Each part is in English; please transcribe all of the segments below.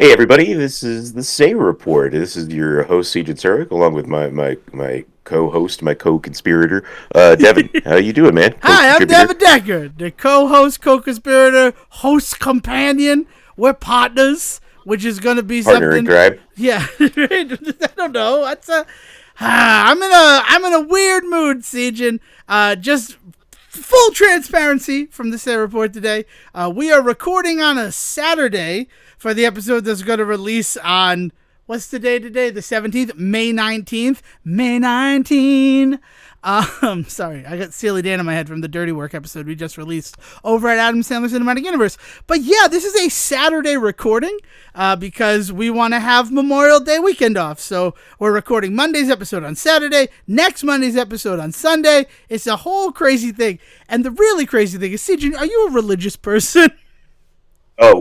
Hey everybody, this is the Say Report. This is your host Sejohn Sarek, along with my co-host, my co-conspirator, Devon. How you doing, man? Hi, I'm Co-contributor. Devon Decker, the co-host, co-conspirator, host companion. We're partners, which is going to be Partner in something. crime. Yeah, I don't know. I'm in a weird mood, Sejohn. Just full transparency from the Say Report today. We are recording on a Saturday for the episode that's going to release on, what's the day today? The 17th, May 19th. May 19. Sorry, I got Steely Dan in my head from the Dirty Work episode we just released over at Adam Sandler Cinematic Universe. But yeah, this is a Saturday recording because we want to have Memorial Day weekend off. So we're recording Monday's episode on Saturday, next Monday's episode on Sunday. It's a whole crazy thing. And the really crazy thing is, Sejohn, are you a religious person? I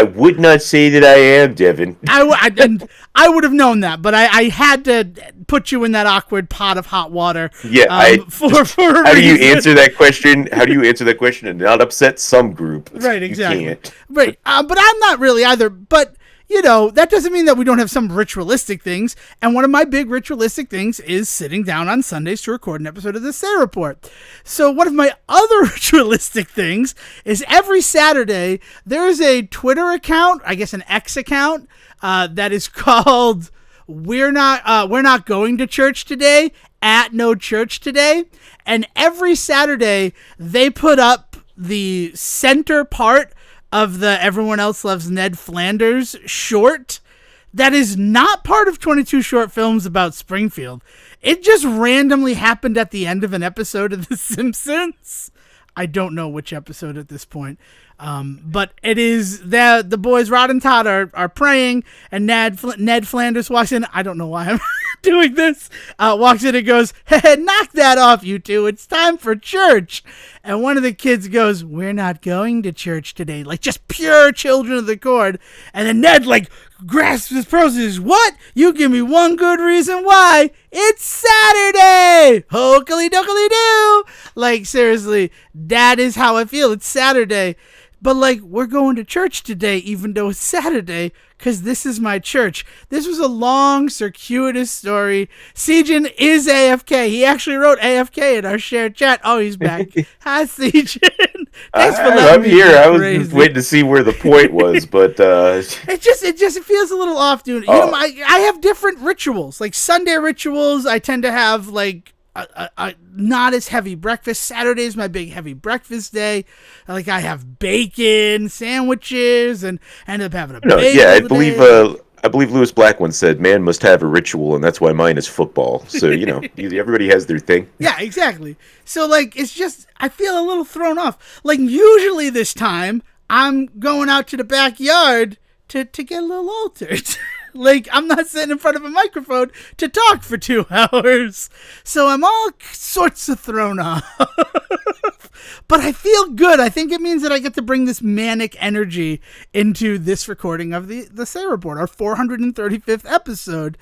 would not say that I am, Devon. I would have known that, but I had to put you in that awkward pot of hot water. Yeah, for a how do you reason. answer that question? How do you answer that question and not upset some group? Right, exactly. You can't. Right, but I'm not really either. But that doesn't mean that we don't have some ritualistic things. And one of my big ritualistic things is sitting down on Sundays to record an episode of the Say Report. So one of my other ritualistic things is every Saturday there is a Twitter account, I guess an X account, that is called We're Not Going to Church Today at No Church Today. And every Saturday they put up the center part of the Everyone Else Loves Ned Flanders short that is not part of 22 short films about Springfield. It just randomly happened at the end of an episode of The Simpsons. I don't know which episode at this point. But it is that the boys Rod and Todd are praying, and Ned Flanders walks in. I don't know why I'm doing this. Walks in and goes, "Hey, knock that off, you two. It's time for church." And one of the kids goes, "We're not going to church today." Like just pure children of the corn. And then Ned grasps his pearls and says, "What? You give me one good reason why. It's Saturday. Hokely dokely do." Seriously, that is how I feel. It's Saturday. But we're going to church today, even though it's Saturday, because this is my church. This was a long, circuitous story. Sejohn is AFK. He actually wrote AFK in our shared chat. Oh, he's back. Hi, Sejohn. Thanks for letting me. I'm here. I was crazy. just waiting to see where the point was, but it feels a little off, dude. I have different rituals. Like Sunday rituals, I tend to have a not as heavy breakfast. Saturday is my big heavy breakfast day. I have bacon sandwiches and I end up having a bagel. Yeah, I believe Louis Black once said, "Man must have a ritual, and that's why mine is football." So everybody has their thing. Yeah, exactly. So it's just I feel a little thrown off. Usually this time I'm going out to the backyard to get a little altered. I'm not sitting in front of a microphone to talk for 2 hours. So I'm all sorts of thrown off. But I feel good. I think it means that I get to bring this manic energy into this recording of the Say Report, our 435th episode,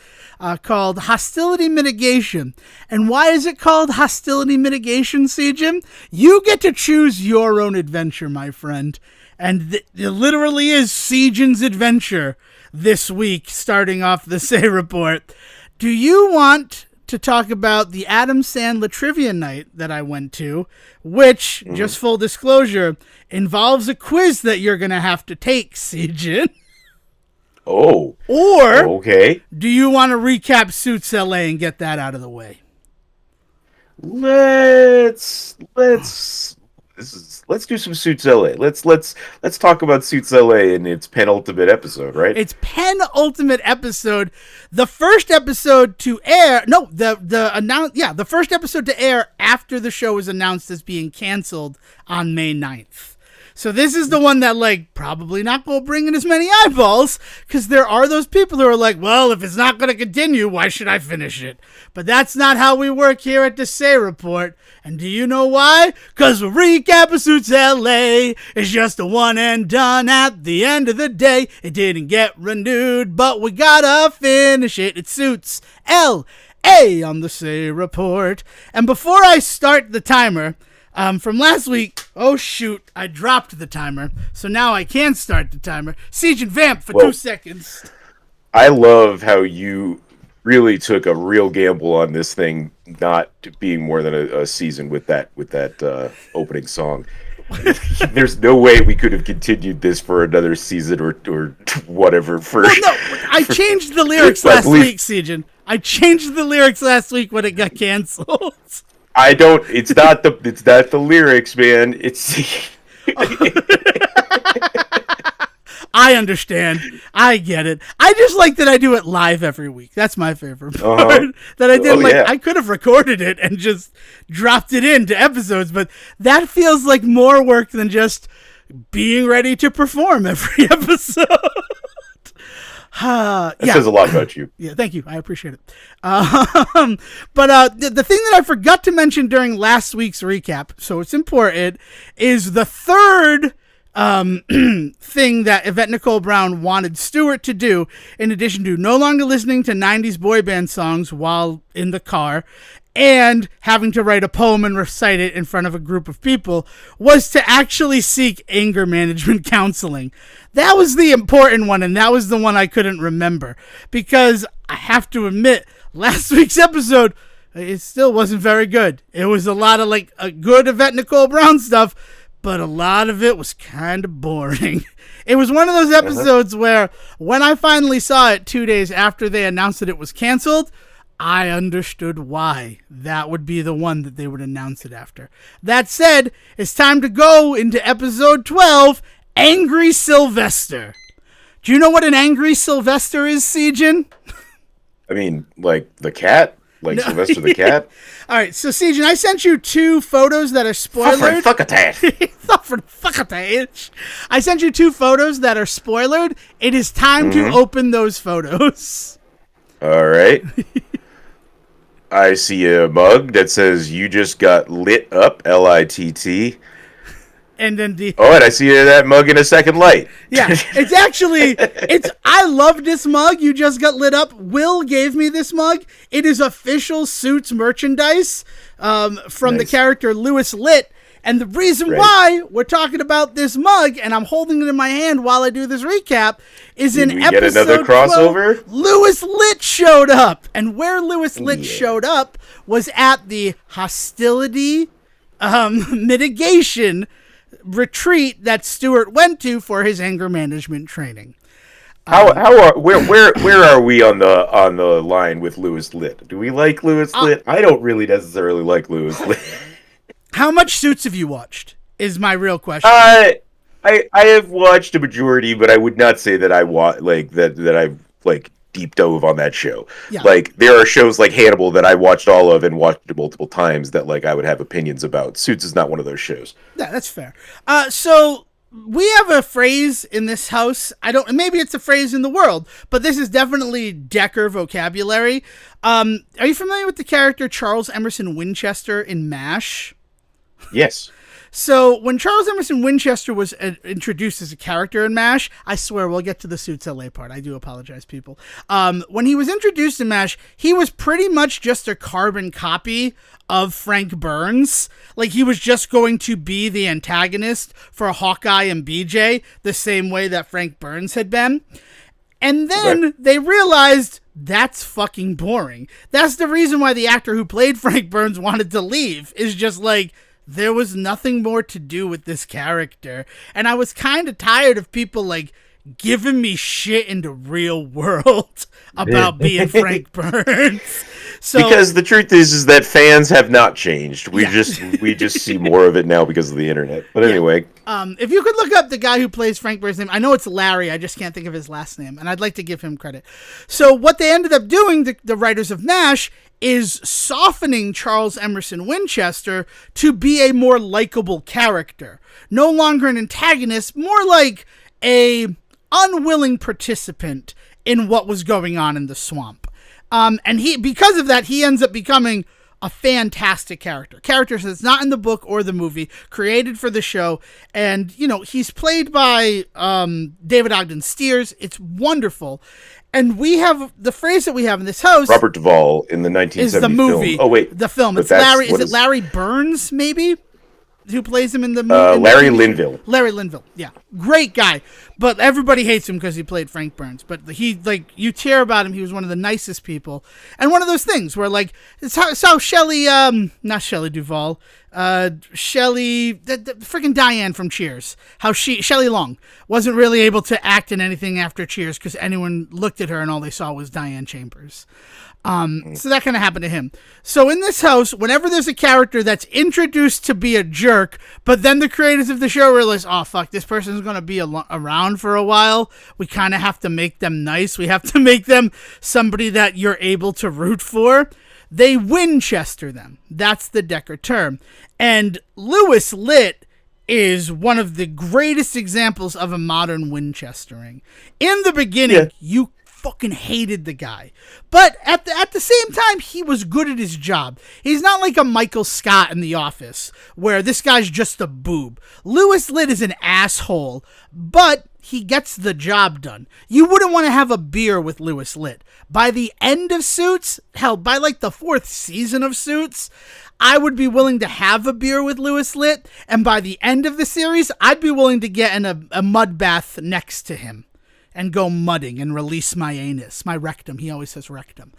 called Hostility Mitigation. And why is it called Hostility Mitigation, Sejohn? You get to choose your own adventure, my friend. And it literally is Sejohn's adventure this week, starting off the Say Report. Do you want to talk about the Adam Sandler trivia night that I went to, which, just full disclosure, involves a quiz that you're going to have to take, Sejohn? Oh. Or okay. Do you want to recap Suits LA and get that out of the way? Let's do some Suits LA. Let's talk about Suits LA in its penultimate episode, right? It's penultimate episode. The first episode to air. No, the first episode to air after the show was announced as being canceled on May 9th. So this is the one that probably not going to bring in as many eyeballs, because there are those people who are like, well, if it's not going to continue, why should I finish it? But that's not how we work here at the Say Report. And do you know why? Because the recap of Suits LA is just a one and done at the end of the day. It didn't get renewed, but we gotta finish it. It Suits LA on the Say Report. And before I start the timer, from last week, Oh, shoot. I dropped the timer, so now I can start the timer. Sejohn, vamp for Well, 2 seconds. I love how you really took a real gamble on this thing not being more than a season with that opening song. There's no way we could have continued this for another season or whatever. Well, no, I changed the lyrics last week, Sejohn. I changed the lyrics last week when it got canceled. I don't. It's not the lyrics, man. It's. I understand. I get it. I just like that I do it live every week. That's my favorite part. That I did I could have recorded it and just dropped it into episodes, but that feels like more work than just being ready to perform every episode. That says a lot about you. Yeah, thank you. I appreciate it. But the thing that I forgot to mention during last week's recap, so it's important, is the third thing that Yvette Nicole Brown wanted Stewart to do, in addition to no longer listening to 90s boy band songs while in the car and having to write a poem and recite it in front of a group of people, was to actually seek anger management counseling. That was the important one, and that was the one I couldn't remember, because I have to admit, last week's episode, it still wasn't very good. It was a lot of a good Yvette Nicole Brown stuff, but a lot of it was kind of boring. It was one of those episodes where when I finally saw it 2 days after they announced that it was canceled, I understood why that would be the one that they would announce it after. That said, it's time to go into episode 12, Angry Sylvester. Do you know what an angry Sylvester is, Sejohn? I mean, like the cat? Like Sylvester the cat? All right, so Sejohn, I sent you 2 photos that are spoilered. I sent you 2 photos that are spoilered. It is time to open those photos. All right. I see a mug that says "You just got lit up," LITT. And then and I see that mug in a second light. Yeah, it's actually, I love this mug. You just got lit up. Will gave me this mug. It is official Suits merchandise from the character Louis LItt. And the reason why we're talking about this mug, and I'm holding it in my hand while I do this recap, is in episode get another crossover? 12, Louis LItt showed up. And where Louis LItt showed up was at the Hostility Mitigation retreat that Stewart went to for his anger management training. Where are we on the line with Louis LItt? Do we like Louis LItt? I don't really necessarily like Louis LItt. How much Suits have you watched? Is my real question. I have watched a majority, but I would not say that I I've deep dove on that show. Yeah. Like, there are shows like Hannibal that I watched all of and watched it multiple times that I would have opinions about. Suits is not one of those shows. Yeah, that's fair. So we have a phrase in this house. Maybe it's a phrase in the world, but this is definitely Decker vocabulary. Are you familiar with the character Charles Emerson Winchester in MASH? Yes. So when Charles Emerson Winchester was introduced as a character in MASH, I swear we'll get to the Suits LA part. I do apologize, people. When he was introduced in MASH, he was pretty much just a carbon copy of Frank Burns. Like, he was just going to be the antagonist for Hawkeye and BJ, the same way that Frank Burns had been. And then they realized that's fucking boring. That's the reason why the actor who played Frank Burns wanted to leave, is just there was nothing more to do with this character. And I was kind of tired of people giving me shit in the real world about being Frank Burns. So, because the truth is that fans have not changed. We just see more of it now because of the internet. But anyway, if you could look up the guy who plays Frank Burns' name, I know it's Larry. I just can't think of his last name, and I'd like to give him credit. So what they ended up doing, the writers of MASH, is softening Charles Emerson Winchester to be a more likable character. No longer an antagonist, more like a unwilling participant in what was going on in the swamp. And because of that, he ends up becoming a fantastic character that's not in the book or the movie, created for the show. And, he's played by David Ogden Stiers. It's wonderful. And we have the phrase that we have in this house. Robert Duvall in the 1970 is the movie. Film. Oh, wait. The film. It's Larry. Is it Larry Burns, maybe? who plays him in the movie? Larry Linville. Larry Linville, yeah, great guy, but everybody hates him because he played Frank Burns. But he, like, you care about him. He was one of the nicest people, and one of those things where, like, it's how Shelley, not Shelley Duvall, Shelley, the freaking Diane from Cheers, how Shelley Long wasn't really able to act in anything after Cheers because anyone looked at her and all they saw was Diane Chambers. So that kind of happened to him. So in this house, whenever there's a character that's introduced to be a jerk, but then the creators of the show realize, oh, fuck, this person's going to be around for a while, we kind of have to make them nice. We have to make them somebody that you're able to root for. They Winchester them. That's the Decker term. And Louis LItt is one of the greatest examples of a modern Winchestering. In the beginning, you fucking hated the guy, but at the same time, he was good at his job. He's not like a Michael Scott in The Office where this guy's just a boob. Louis LItt is an asshole, but he gets the job done. You wouldn't want to have a beer with Louis LItt. By the end of Suits, hell, by like the 4th season of Suits, I would be willing to have a beer with Louis LItt, and by the end of the series, I'd be willing to get in a mud bath next to him and go mudding and release my anus, my rectum. He always says rectum.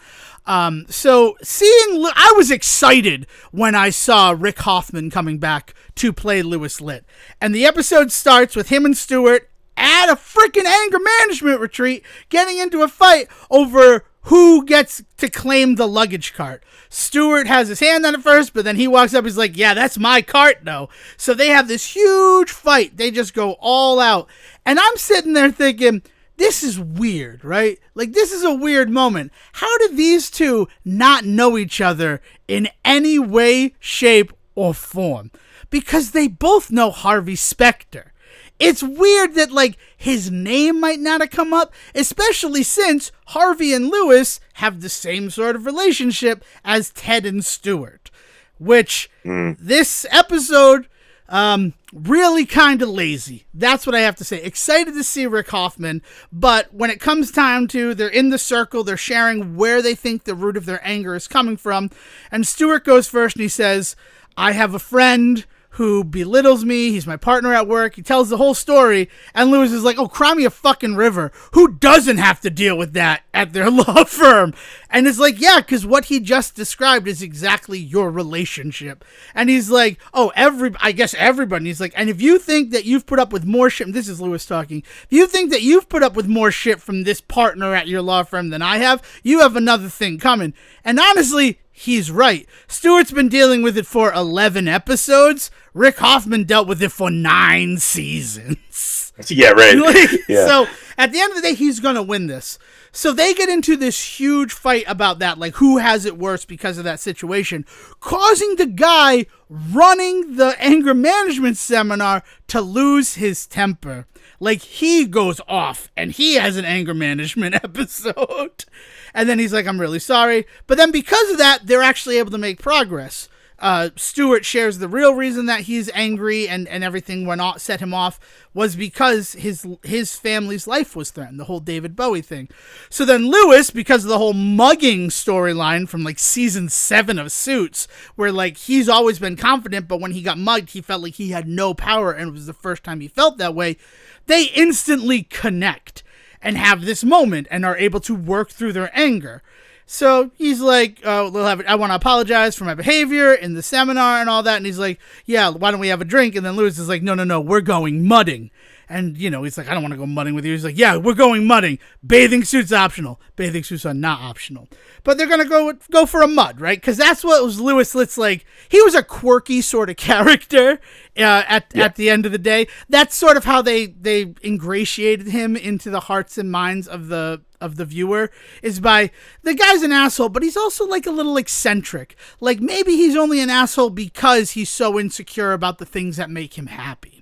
So I was excited when I saw Rick Hoffman coming back to play Louis LItt. And the episode starts with him and Stewart at a freaking anger management retreat getting into a fight over who gets to claim the luggage cart. Stewart has his hand on it first, but then he walks up, he's like, yeah, that's my cart, though. So they have this huge fight. They just go all out. And I'm sitting there thinking, this is weird, right? Like, this is a weird moment. How do these two not know each other in any way, shape, or form? Because they both know Harvey Specter. It's weird that, like, his name might not have come up, especially since Harvey and Louis have the same sort of relationship as Ted and Stewart, which this episode really kind of lazy. That's what I have to say. Excited to see Rick Hoffman, but when it comes time to, they're in the circle, they're sharing where they think the root of their anger is coming from, and Stewart goes first and he says, I have a friend who belittles me, he's my partner at work, he tells the whole story, and Louis is like, oh, cry me a fucking river. Who doesn't have to deal with that at their law firm? And it's like, yeah, because what he just described is exactly your relationship. And he's like, oh, I guess everybody. And he's like, and if you think that you've put up with more shit, and this is Louis talking, if you think that you've put up with more shit from this partner at your law firm than I have, you have another thing coming. And honestly, he's right. Stewart's been dealing with it for 11 episodes. Rick Hoffman dealt with it for 9 seasons. Yeah, right. Yeah. So at the end of the day, he's going to win this. So they get into this huge fight about that, like who has it worse because of that situation, causing the guy running the anger management seminar to lose his temper. Like, he goes off and he has an anger management episode. And then he's like, I'm really sorry. But then because of that, they're actually able to make progress. Stewart shares the real reason that he's angry and everything set him off was because his family's life was threatened, the whole David Bowie thing. So then Louis, because of the whole mugging storyline from like season 7 of Suits, where like he's always been confident, but when he got mugged, he felt like he had no power and it was the first time he felt that way. They instantly connect and have this moment and are able to work through their anger. So he's like, I want to apologize for my behavior in the seminar and all that. And he's like, yeah, why don't we have a drink? And then Louis is like, no, we're going mudding. And, he's like, I don't want to go mudding with you. He's like, yeah, we're going mudding. Bathing suits optional. Bathing suits are not optional. But they're going to go for a mud, right? Because that's what was Louis LItt's like. He was a quirky sort of character at the end of the day. That's sort of how they ingratiated him into the hearts and minds of the viewer, is by, the guy's an asshole, but he's also like a little eccentric. Like maybe he's only an asshole because he's so insecure about the things that make him happy.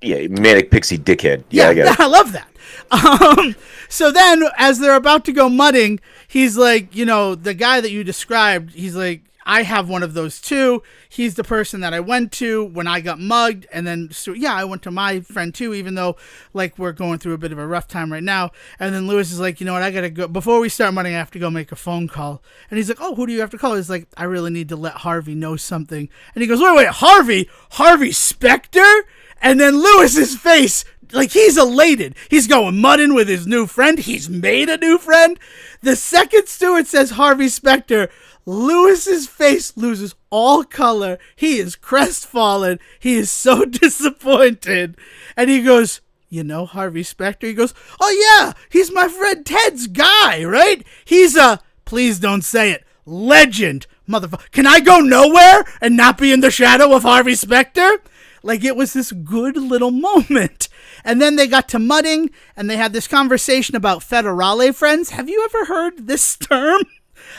Yeah, manic pixie dickhead. Yeah, I get it. I love that. So then, as they're about to go mudding, he's like, the guy that you described, he's like, I have one of those too. He's the person that I went to when I got mugged. And then, I went to my friend too, even though like we're going through a bit of a rough time right now. And then Louis is like, you know what, I got to go. Before we start money, I have to go make a phone call. And he's like, oh, who do you have to call? He's like, I really need to let Harvey know something. And he goes, wait, Harvey Specter? And then Louis's face, like he's elated. He's going mudding with his new friend. He's made a new friend. The second Stewart says Harvey Specter, Louis's face loses all color. He is crestfallen. He is so disappointed. And he goes, you know Harvey Specter? He goes, oh yeah, he's my friend Ted's guy, right? He's a, please don't say it, legend, motherfucker. Can I go nowhere and not be in the shadow of Harvey Specter? Like, it was this good little moment. And then they got to mudding, and they had this conversation about federale friends. Have you ever heard this term?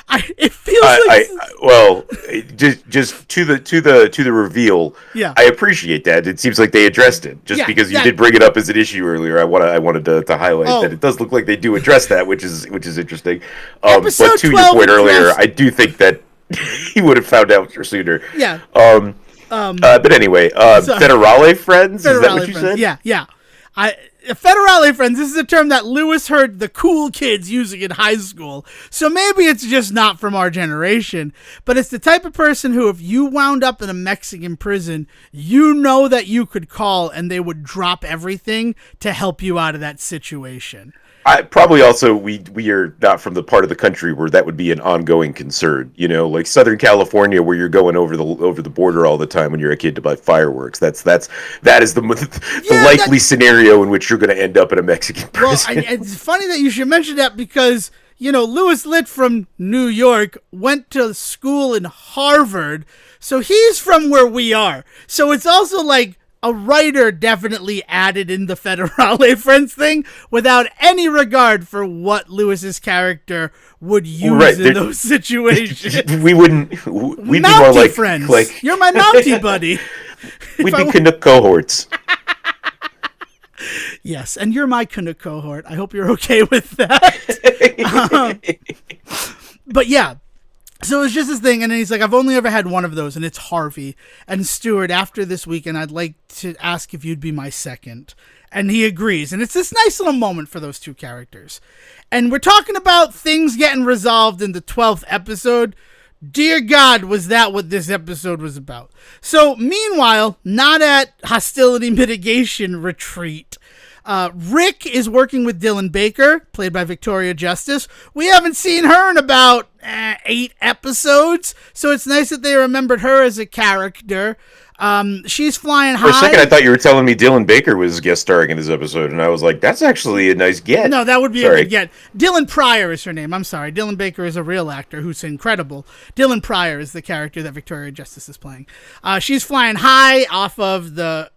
It feels just to the reveal. Yeah. I appreciate that. It seems like they addressed it. Just because you did bring it up as an issue earlier, I wanted to highlight that it does look like they do address that, which is interesting. But to your point earlier, I do think that he would have found out sooner. Yeah. But anyway, federale friends? Is that what you said? Yeah. Federale friends, this is a term that Louis heard the cool kids using in high school. So maybe it's just not from our generation. But it's the type of person who, if you wound up in a Mexican prison, you know that you could call and they would drop everything to help you out of that situation. Probably also we are not from the part of the country where that would be an ongoing concern. You know, like Southern California, where you're going over the border all the time when you're a kid to buy fireworks. That is the likely scenario in which you're going to end up in a Mexican prison. Well, it's funny that you should mention that because Louis LItt from New York went to school in Harvard, so he's from where we are. So it's also like, a writer definitely added in the federale friends thing without any regard for what Louis's character would use in those situations. We'd be more like friends. You're my Mountie buddy. We'd be Canuck cohorts. Yes, and you're my Canuck cohort. I hope you're okay with that. But yeah. So it's just this thing, and then he's like, I've only ever had one of those, and it's Harvey. And Stewart, after this weekend, I'd like to ask if you'd be my second. And he agrees. And it's this nice little moment for those two characters. And we're talking about things getting resolved in the 12th episode. Dear God, was that what this episode was about? So, meanwhile, not at Hostility Mitigation Retreat, Rick is working with Dylan Baker, played by Victoria Justice. We haven't seen her in about 8 episodes, so it's nice that they remembered her as a character. She's flying high. For a second, I thought you were telling me Dylan Baker was guest starring in this episode, and I was like, that's actually a nice get. No, that would be a good get. Dylan Pryor is her name. I'm sorry. Dylan Baker is a real actor who's incredible. Dylan Pryor is the character that Victoria Justice is playing. She's flying high off of the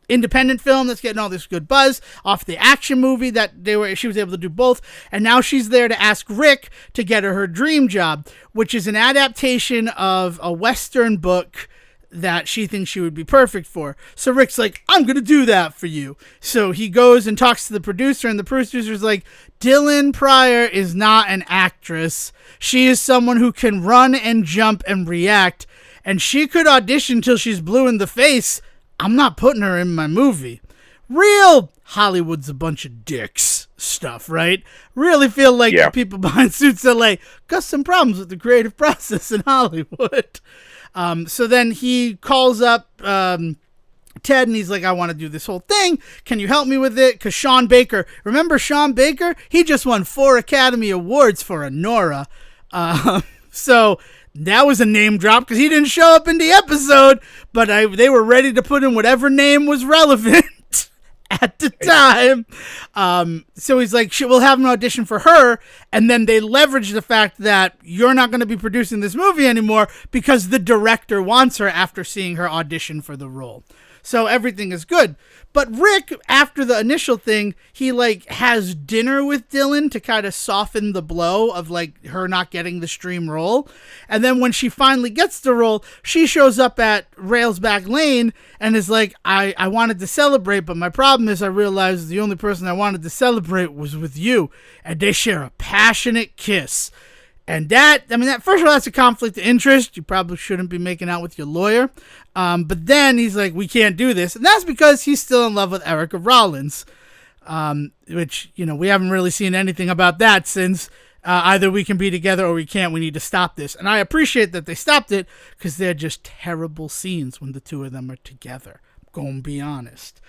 independent film that's getting all this good buzz, off the action movie that she was able to do both, and now she's there to ask Rick to get her dream job, which is an adaptation of a Western book that she thinks she would be perfect for. So Rick's like, I'm gonna do that for you. So he goes and talks to the producer, and the producer's like, Dylan Pryor is not an actress. She is someone who can run and jump and react, and she could audition till she's blue in the face. I'm not putting her in my movie. Real Hollywood's a bunch of dicks stuff, right? Really feel like the people behind Suits LA got some problems with the creative process in Hollywood. So then he calls up Ted, and he's like, I want to do this whole thing. Can you help me with it? Because Sean Baker, remember Sean Baker? He just won 4 Academy Awards for Anora. So that was a name drop because he didn't show up in the episode, but they were ready to put in whatever name was relevant at the time. So he's like, we'll have an audition for her. And then they leverage the fact that you're not going to be producing this movie anymore because the director wants her after seeing her audition for the role. So everything is good. But Rick, after the initial thing, he has dinner with Dylan to kind of soften the blow of her not getting the stream role. And then when she finally gets the role, she shows up at Railsback Lane and is like, I wanted to celebrate, but my problem is I realized the only person I wanted to celebrate was with you. And they share a passionate kiss. And that first of all, that's a conflict of interest. You probably shouldn't be making out with your lawyer. But then he's like, we can't do this. And that's because he's still in love with Erica Rollins, which, we haven't really seen anything about that since either we can be together or we can't. We need to stop this. And I appreciate that they stopped it because they're just terrible scenes when the two of them are together. I'm going to be honest.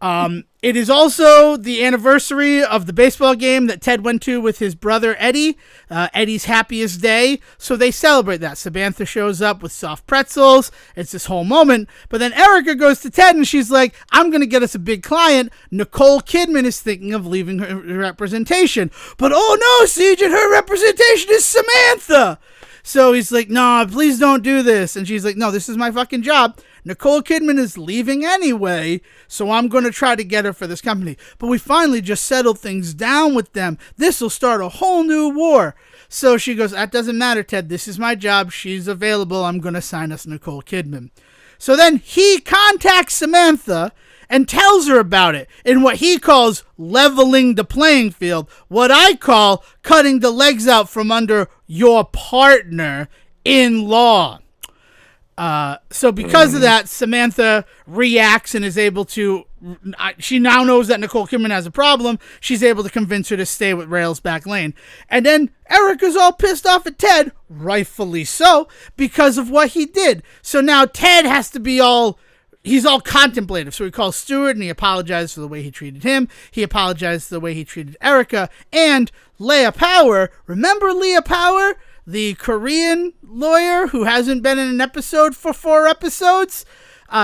It is also the anniversary of the baseball game that Ted went to with his brother Eddie, Eddie's happiest day. So they celebrate that. Samantha shows up with soft pretzels. It's this whole moment. But then Erica goes to Ted and she's like, I'm going to get us a big client. Nicole Kidman is thinking of leaving her representation. But oh no, Sejohn, her representation is Samantha. So he's like, no, please don't do this. And she's like, no, this is my fucking job. Nicole Kidman is leaving anyway, so I'm going to try to get her for this company. But we finally just settled things down with them. This will start a whole new war. So she goes, that doesn't matter, Ted. This is my job. She's available. I'm going to sign us Nicole Kidman. So then he contacts Samantha and tells her about it in what he calls leveling the playing field, what I call cutting the legs out from under your partner in law. So because of that, Samantha reacts and is able to, she now knows that Nicole Kidman has a problem. She's able to convince her to stay with Rails back lane. And then Erica's all pissed off at Ted, rightfully so, because of what he did. So now Ted has to be he's all contemplative. So he calls Stewart and he apologizes for the way he treated him. He apologizes for the way he treated Erica and Leah Power. Remember Leah Power? The Korean lawyer who hasn't been in an episode for 4 episodes?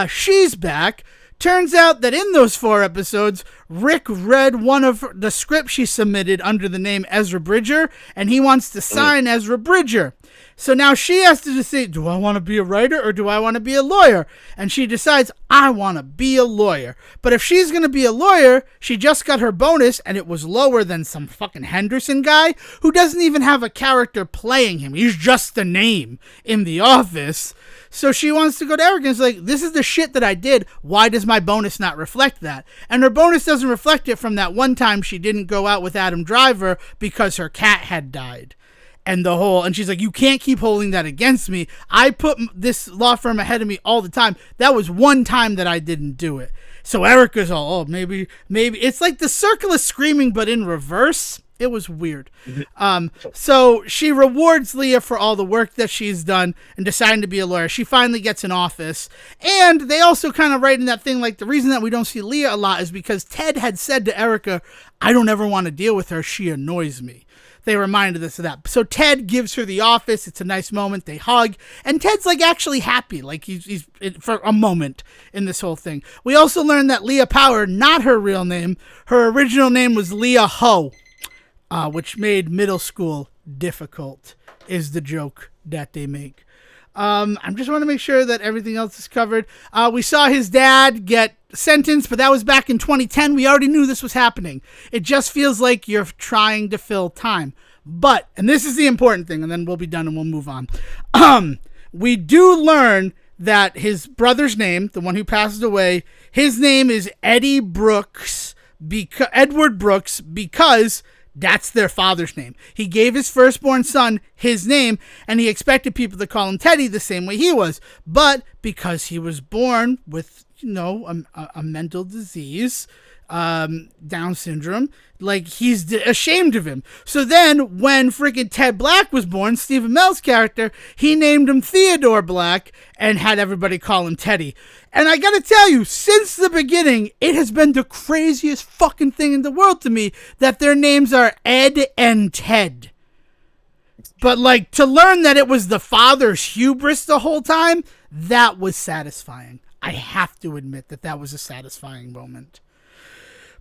She's back. Turns out that in those 4 episodes, Rick read one of the scripts she submitted under the name Ezra Bridger, and he wants to sign Ezra Bridger. So now she has to decide, do I want to be a writer or do I want to be a lawyer? And she decides, I want to be a lawyer. But if she's going to be a lawyer, she just got her bonus and it was lower than some fucking Henderson guy who doesn't even have a character playing him. He's just a name in the office. So she wants to go to Erica and is like, this is the shit that I did. Why does my bonus not reflect that? And her bonus doesn't reflect it from that one time she didn't go out with Adam Driver because her cat had died. And she's like, you can't keep holding that against me. I put this law firm ahead of me all the time. That was one time that I didn't do it. So Erica's all, maybe. It's like the circle is screaming, but in reverse. It was weird. So she rewards Leah for all the work that she's done and deciding to be a lawyer. She finally gets an office. And they also kind of write in that thing, like, the reason that we don't see Leah a lot is because Ted had said to Erica, I don't ever want to deal with her. She annoys me. They reminded us of that. So Ted gives her the office. It's a nice moment. They hug. And Ted's like actually happy. Like he's for a moment in this whole thing. We also learned that Leah Power, not her real name, her original name was Leah Ho, which made middle school difficult, is the joke that they make. I just want to make sure that everything else is covered. We saw his dad get sentenced, but that was back in 2010. We already knew this was happening. It just feels like you're trying to fill time. But, and this is the important thing, and then we'll be done and we'll move on. We do learn that his brother's name, the one who passes away, his name is Edward Brooks, because that's their father's name. He gave his firstborn son his name, and he expected people to call him Teddy the same way he was. But because he was born with, a mental disease, Down syndrome, like, he's ashamed of him. So then when freaking Ted Black was born, Stephen Amell's character, he named him Theodore Black and had everybody call him Teddy. And I gotta tell you, since the beginning, it has been the craziest fucking thing in the world to me that their names are Ed and Ted. But, like, to learn that it was the father's hubris the whole time, that was satisfying. I have to admit that was a satisfying moment.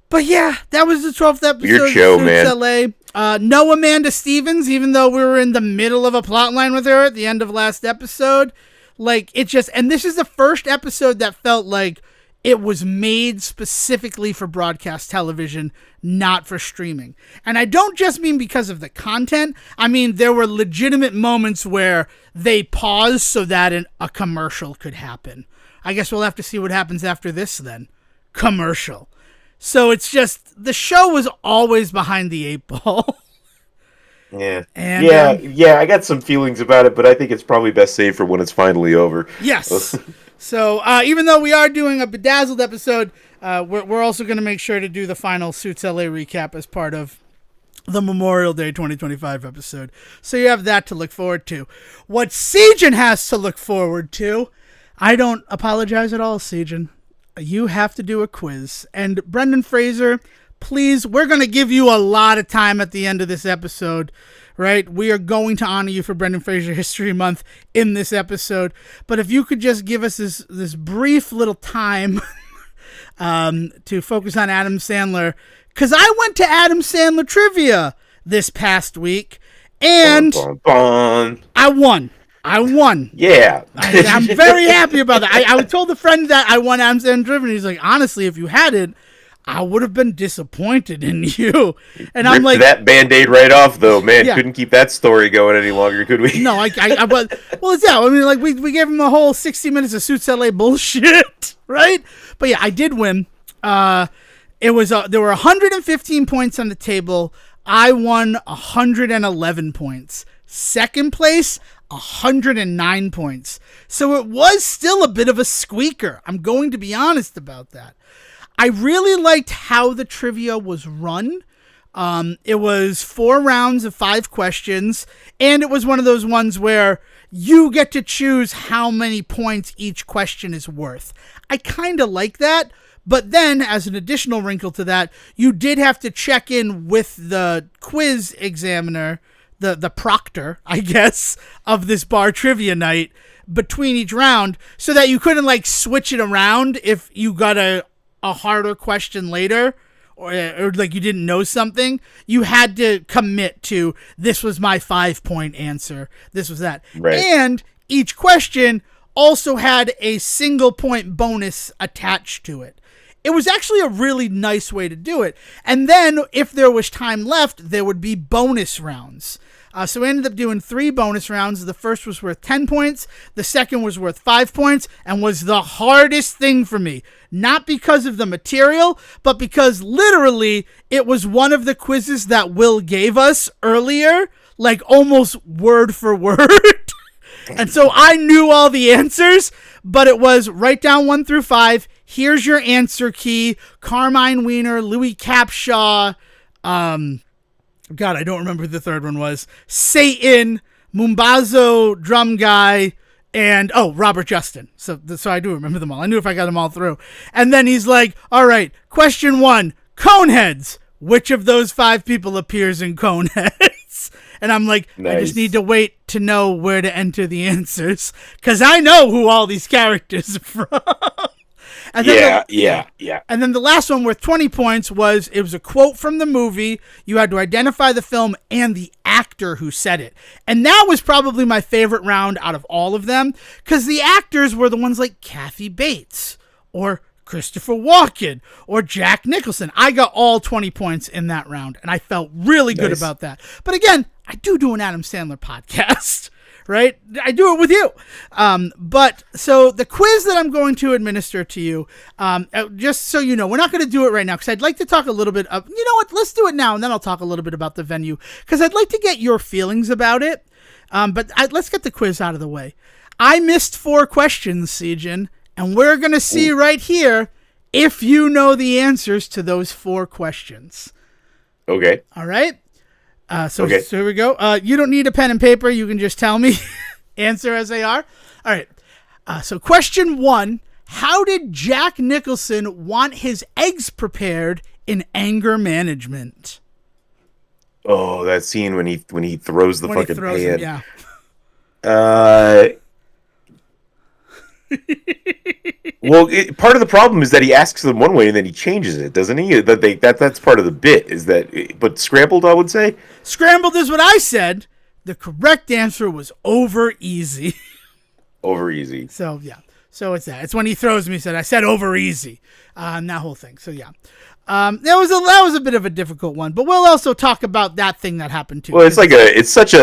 But yeah, that was the 12th episode. Weird show, man. LA. No Amanda Stevens, even though we were in the middle of a plot line with her at the end of last episode. Like, it just, and this is the first episode that felt like it was made specifically for broadcast television, not for streaming. And I don't just mean because of the content. I mean, there were legitimate moments where they paused so that a commercial could happen. I guess we'll have to see what happens after this then. Commercial. So it's just, the show was always behind the 8 ball. Yeah. And Yeah. I got some feelings about it, but I think it's probably best saved for when it's finally over. yes. So even though we are doing a Bedazzled episode, we're also going to make sure to do the final Suits LA recap as part of the Memorial Day 2025 episode. So you have that to look forward to. What Sejohn has to look forward to, I don't apologize at all, Sejohn. You have to do a quiz. And Brendan Fraser, please, we're going to give you a lot of time at the end of this episode, right? We are going to honor you for Brendan Fraser History Month in this episode. But if you could just give us this brief little time to focus on Adam Sandler, because I went to Adam Sandler trivia this past week, and I won. Yeah. I'm very happy about that. I told a friend that I won Adam Sandler trivia, and he's like, honestly, if you hadn't, I would have been disappointed in you. And I'm like, that Band-Aid right off, though, man. Yeah. Couldn't keep that story going any longer, could we? No, well, it's that. I mean, like, we gave him a whole 60 minutes of Suits LA bullshit, right? But yeah, I did win. It was there were 115 points on the table. I won 111 points. Second place, 109 points. So it was still a bit of a squeaker. I'm going to be honest about that. I really liked how the trivia was run. It was 4 rounds of 5 questions, and it was one of those ones where you get to choose how many points each question is worth. I kind of like that. But then, as an additional wrinkle to that, you did have to check in with the quiz examiner, the proctor, I guess, of this bar trivia night between each round, so that you couldn't, like, switch it around if you got a harder question later, or like you didn't know something. You had to commit to, this was my 5-point answer, this was that. Right. And each question also had a single point bonus attached to it. It was actually a really nice way to do it. And then, if there was time left, there would be bonus rounds. So we ended up doing 3 bonus rounds. The first was worth 10 points. The second was worth 5 points and was the hardest thing for me. Not because of the material, but because literally it was one of the quizzes that Will gave us earlier, like almost word for word. And so I knew all the answers, but it was write down 1 through 5. Here's your answer key. Carmine Wiener, Louis Capshaw, God, I don't remember who the third one was. Satan, Mumbazo, Drum Guy, and Robert Justin. So I do remember them all. I knew if I got them all through. And then he's like, all right, question 1, Coneheads. Which of those 5 people appears in Coneheads? And I'm like, nice. I just need to wait to know where to enter the answers, because I know who all these characters are from. And then yeah. And then the last one worth 20 points was a quote from the movie. You had to identify the film and the actor who said it. And that was probably my favorite round out of all of them, because the actors were the ones like Kathy Bates or Christopher Walken or Jack Nicholson. I got all 20 points in that round, and I felt really good about that. But again, I do an Adam Sandler podcast, right? I do it with you. But so the quiz that I'm going to administer to you, just so you know, we're not going to do it right now, because I'd like to talk a little bit of, you know what, let's do it now, and then I'll talk a little bit about the venue, because I'd like to get your feelings about it. But let's get the quiz out of the way. I missed 4 questions, Sejohn, and we're going to see right here if you know the answers to those 4 questions. Okay. All right. So here we go. You don't need a pen and paper. You can just tell me answer as they are. All right. So question 1, how did Jack Nicholson want his eggs prepared in Anger Management? Oh, that scene when he throws the fucking pan. Them, yeah. Well, part of the problem is that he asks them one way and then he changes it, doesn't he? That's part of the bit. Is that? But scrambled, I would say. Scrambled is what I said. The correct answer was over easy. Over easy. So yeah. So it's that. It's when he throws me. I said over easy. That whole thing. So yeah. That was a bit of a difficult one, but we'll also talk about that thing that happened too. Well, it's such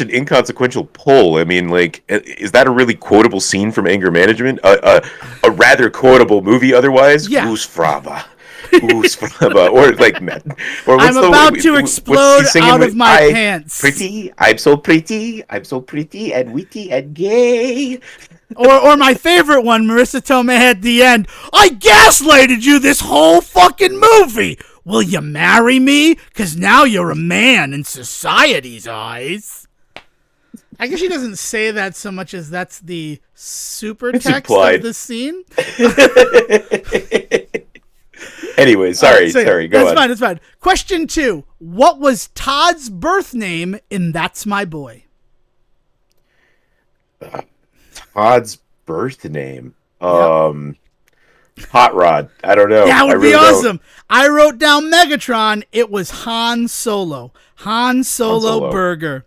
an inconsequential pull. I mean, like, is that a really quotable scene from Anger Management? A rather quotable movie otherwise? Yeah. Goose Fraba. Ooh, or like, or I'm about to explode out of my pants. Pretty, I'm so pretty, and witty and gay. Or my favorite one, Marissa Tomei at the end. I gaslighted you this whole fucking movie. Will you marry me? Because now you're a man in society's eyes. I guess she doesn't say that so much as that's the super text of the scene. Anyway, sorry, go on. That's fine. Question 2. What was Todd's birth name in That's My Boy? Todd's birth name? Hot Rod. I don't know. That would be awesome. I wrote down Megatron. It was Han Solo. Han Solo Burger.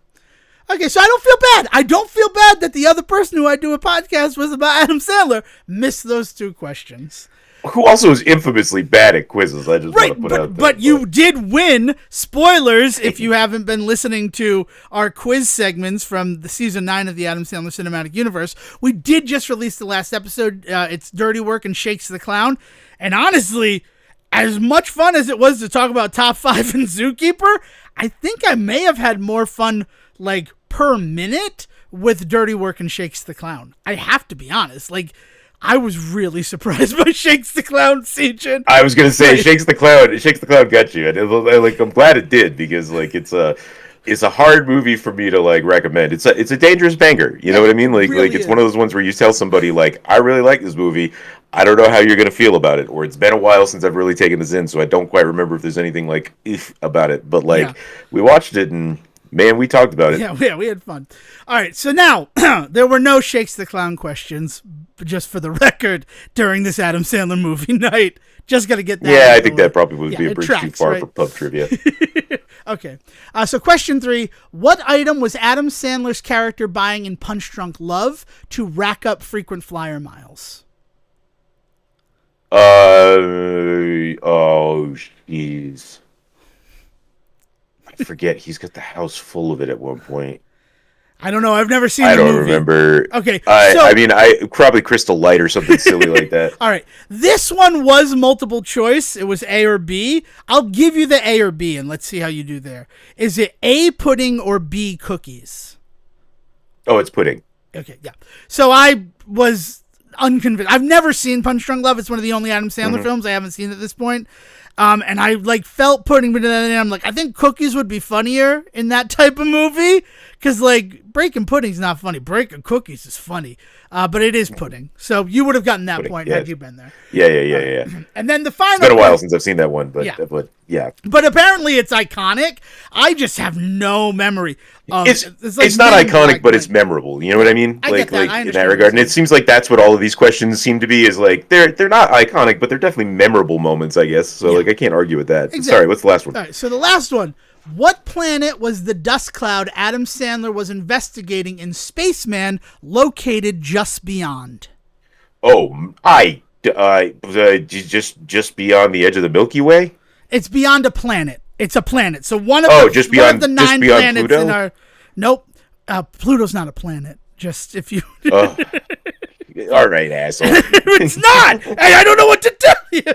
Okay, so I don't feel bad. I don't feel bad that the other person who I do a podcast with about Adam Sandler missed those 2 questions. Who also is infamously bad at quizzes. I just want to put out there. But you did win. Spoilers, if you haven't been listening to our quiz segments from the season 9 of the Adam Sandler Cinematic Universe. We did just release the last episode. It's Dirty Work and Shakes the Clown. And honestly, as much fun as it was to talk about Top 5 and Zookeeper, I think I may have had more fun, like, per minute with Dirty Work and Shakes the Clown. I have to be honest. Like, I was really surprised by Shakes the Clown, Sejohn. I was gonna say Shakes the Clown got you, and I'm glad it did, because like it's a hard movie for me to like recommend. It's a dangerous banger. You know what I mean? Like it's one of those ones where you tell somebody like, I really like this movie. I don't know how you're gonna feel about it, or it's been a while since I've really taken this in, so I don't quite remember if there's anything like about it. But like we watched it and. Man, we talked about it. Yeah, we had fun. All right, so now, there were no Shakes the Clown questions, just for the record, during this Adam Sandler movie night. Just got to get that. Yeah, I think that probably would be a bridge too far for pub trivia. Okay, so question 3. What item was Adam Sandler's character buying in Punch Drunk Love to rack up frequent flyer miles? Oh, jeez. I forget. He's got the house full of it at one point. I don't know. I've never seen the movie. I don't remember. Okay. I probably Crystal Light or something silly like that. All right. This one was multiple choice. It was A or B. I'll give you the A or B, and let's see how you do there. Is it A, pudding, or B, cookies? Oh, it's pudding. Okay, yeah. So I was unconvinced. I've never seen Punch Drunk Love. It's one of the only Adam Sandler films I haven't seen at this point. And I like felt pudding, but then I'm like, I think cookies would be funnier in that type of movie, because like breaking pudding's not funny. Breaking cookies is funny, but it is pudding. So you would have gotten that point had you been there. Yeah. And then the final. It's been a while since I've seen that one, but yeah. But apparently it's iconic. I just have no memory. It's not iconic, but it's memorable. You know what I mean? I get that. In that regard, and it seems like that's what all of these questions seem to be. Is like they're not iconic, but they're definitely memorable moments, I guess. So like I can't argue with that. Exactly. Sorry, what's the last one? All right, so the last one. What planet was the dust cloud Adam Sandler was investigating in Spaceman located just beyond? Oh, just beyond the edge of the Milky Way? It's beyond a planet. It's a planet. So one of the 9 planets Pluto? In our. Nope. Pluto's not a planet. Just if you. All right, asshole. It's not. Hey, I don't know what to tell you.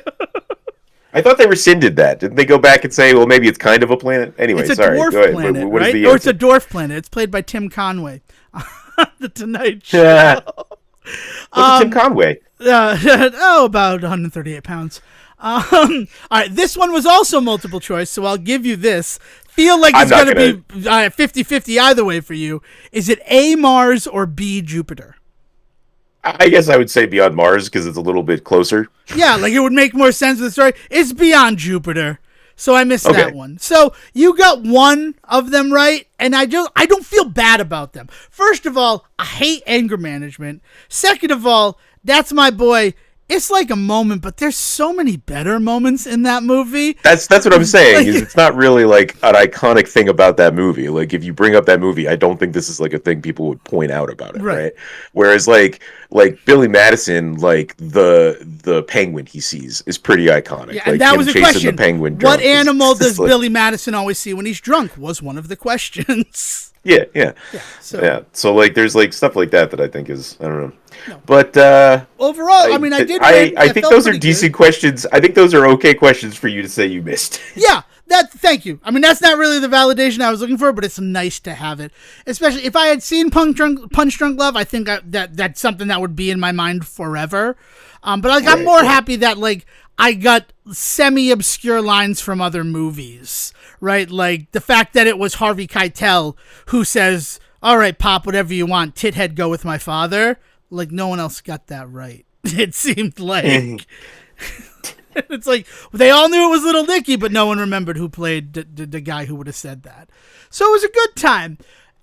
I thought they rescinded that. Didn't they go back and say, well, maybe it's kind of a planet? Anyway, it's a sorry. Dwarf go ahead. Planet, what right? is Or it's a dwarf planet. It's played by Tim Conway on The Tonight Show. What's Tim Conway? About 138 pounds. All right, this one was also multiple choice, so I'll give you this. Feel like it's going to be 50-50 either way for you. Is it A, Mars, or B, Jupiter? I guess I would say beyond Mars because it's a little bit closer. Yeah, like it would make more sense with the story. It's beyond Jupiter, so I missed that one. So you got one of them right, and I don't feel bad about them. First of all, I hate anger management. Second of all, That's My Boy. It's like a moment, but there's so many better moments in that movie. That's what I'm saying. Is it's not really like an iconic thing about that movie. Like if you bring up that movie, I don't think this is like a thing people would point out about it, right? Whereas like like Billy Madison, like the penguin he sees is pretty iconic. Yeah, like and that him was a chasing question. the penguin What drunk animal is does like, Billy Madison always see when he's drunk? Was one of the questions. yeah, yeah, Yeah. yeah. So like, there's like stuff like that I think is, I don't know, No. but Overall, I mean, I did win. I think felt those are pretty decent good. questions. I think those are okay questions for you to say you missed. Yeah, thank you. I mean, that's not really the validation I was looking for, but it's nice to have it. Especially if I had seen Punch Drunk Love, I think that's something that would be in my mind forever. But like, I'm more happy that like I got semi-obscure lines from other movies, right? Like the fact that it was Harvey Keitel who says, "All right, Pop, whatever you want, tithead, go with my father." Like no one else got that right. It seemed like. It's like they all knew it was Little Nicky, but no one remembered who played the guy who would have said that. So it was a good time.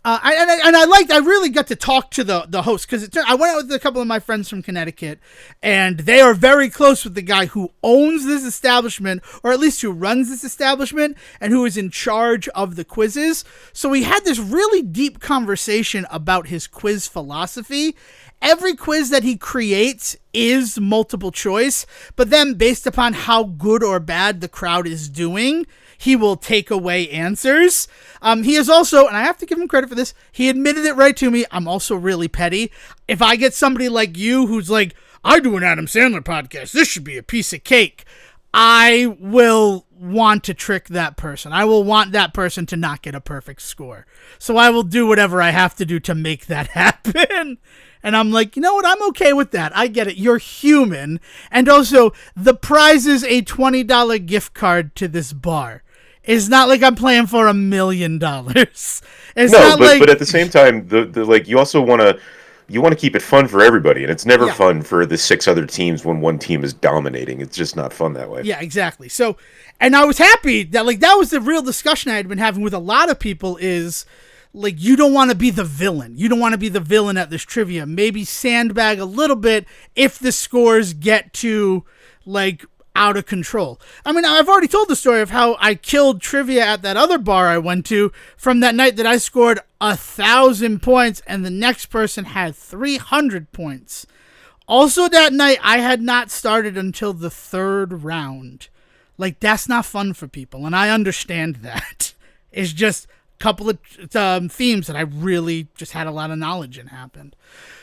I really got to talk to the host because I went out with a couple of my friends from Connecticut, and they are very close with the guy who owns this establishment, or at least who runs this establishment, and who is in charge of the quizzes. So we had this really deep conversation about his quiz philosophy. Every quiz that he creates is multiple choice, but then based upon how good or bad the crowd is doing, he will take away answers. He is also, and I have to give him credit for this, he admitted it right to me, I'm also really petty. If I get somebody like you who's like, I do an Adam Sandler podcast, this should be a piece of cake, I will want to trick that person. I will want that person to not get a perfect score. So I will do whatever I have to do to make that happen. And I'm like, you know what? I'm okay with that. I get it. You're human. And also, the prize is a $20 gift card to this bar. It's not like I'm playing for $1 million. It's No, not but like... but at the same time, the like, you also want to keep it fun for everybody, and it's never fun for the 6 other teams when one team is dominating. It's just not fun that way. Yeah, exactly. So, and I was happy that like that was the real discussion I had been having with a lot of people is like, you don't want to be the villain. You don't want to be the villain at this trivia. Maybe sandbag a little bit if the scores get to like out of control. I mean, I've already told the story of how I killed trivia at that other bar I went to from that night that I scored 1,000 points and the next person had 300 points. Also that night, I had not started until the 3rd round. Like, that's not fun for people, and I understand that. It's just a couple of themes that I really just had a lot of knowledge in happened.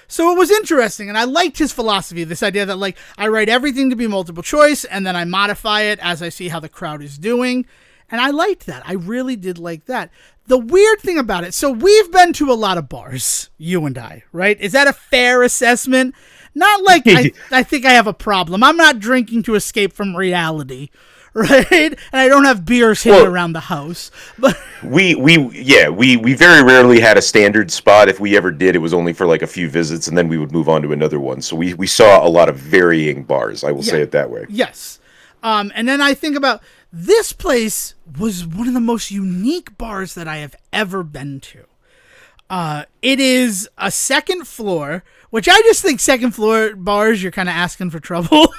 So it was interesting, and I liked his philosophy, this idea that, like, I write everything to be multiple choice, and then I modify it as I see how the crowd is doing, and I liked that. I really did like that. The weird thing about it, so we've been to a lot of bars, you and I, right? Is that a fair assessment? Not like I think I have a problem. I'm not drinking to escape from reality, right? And I don't have beers hidden around the house. But we very rarely had a standard spot. If we ever did, it was only for like a few visits, and then we would move on to another one. So we saw a lot of varying bars. I will say it that way. Yes. And then I think about this place was one of the most unique bars that I have ever been to. It is a second floor, which I just think second floor bars, you're kind of asking for trouble,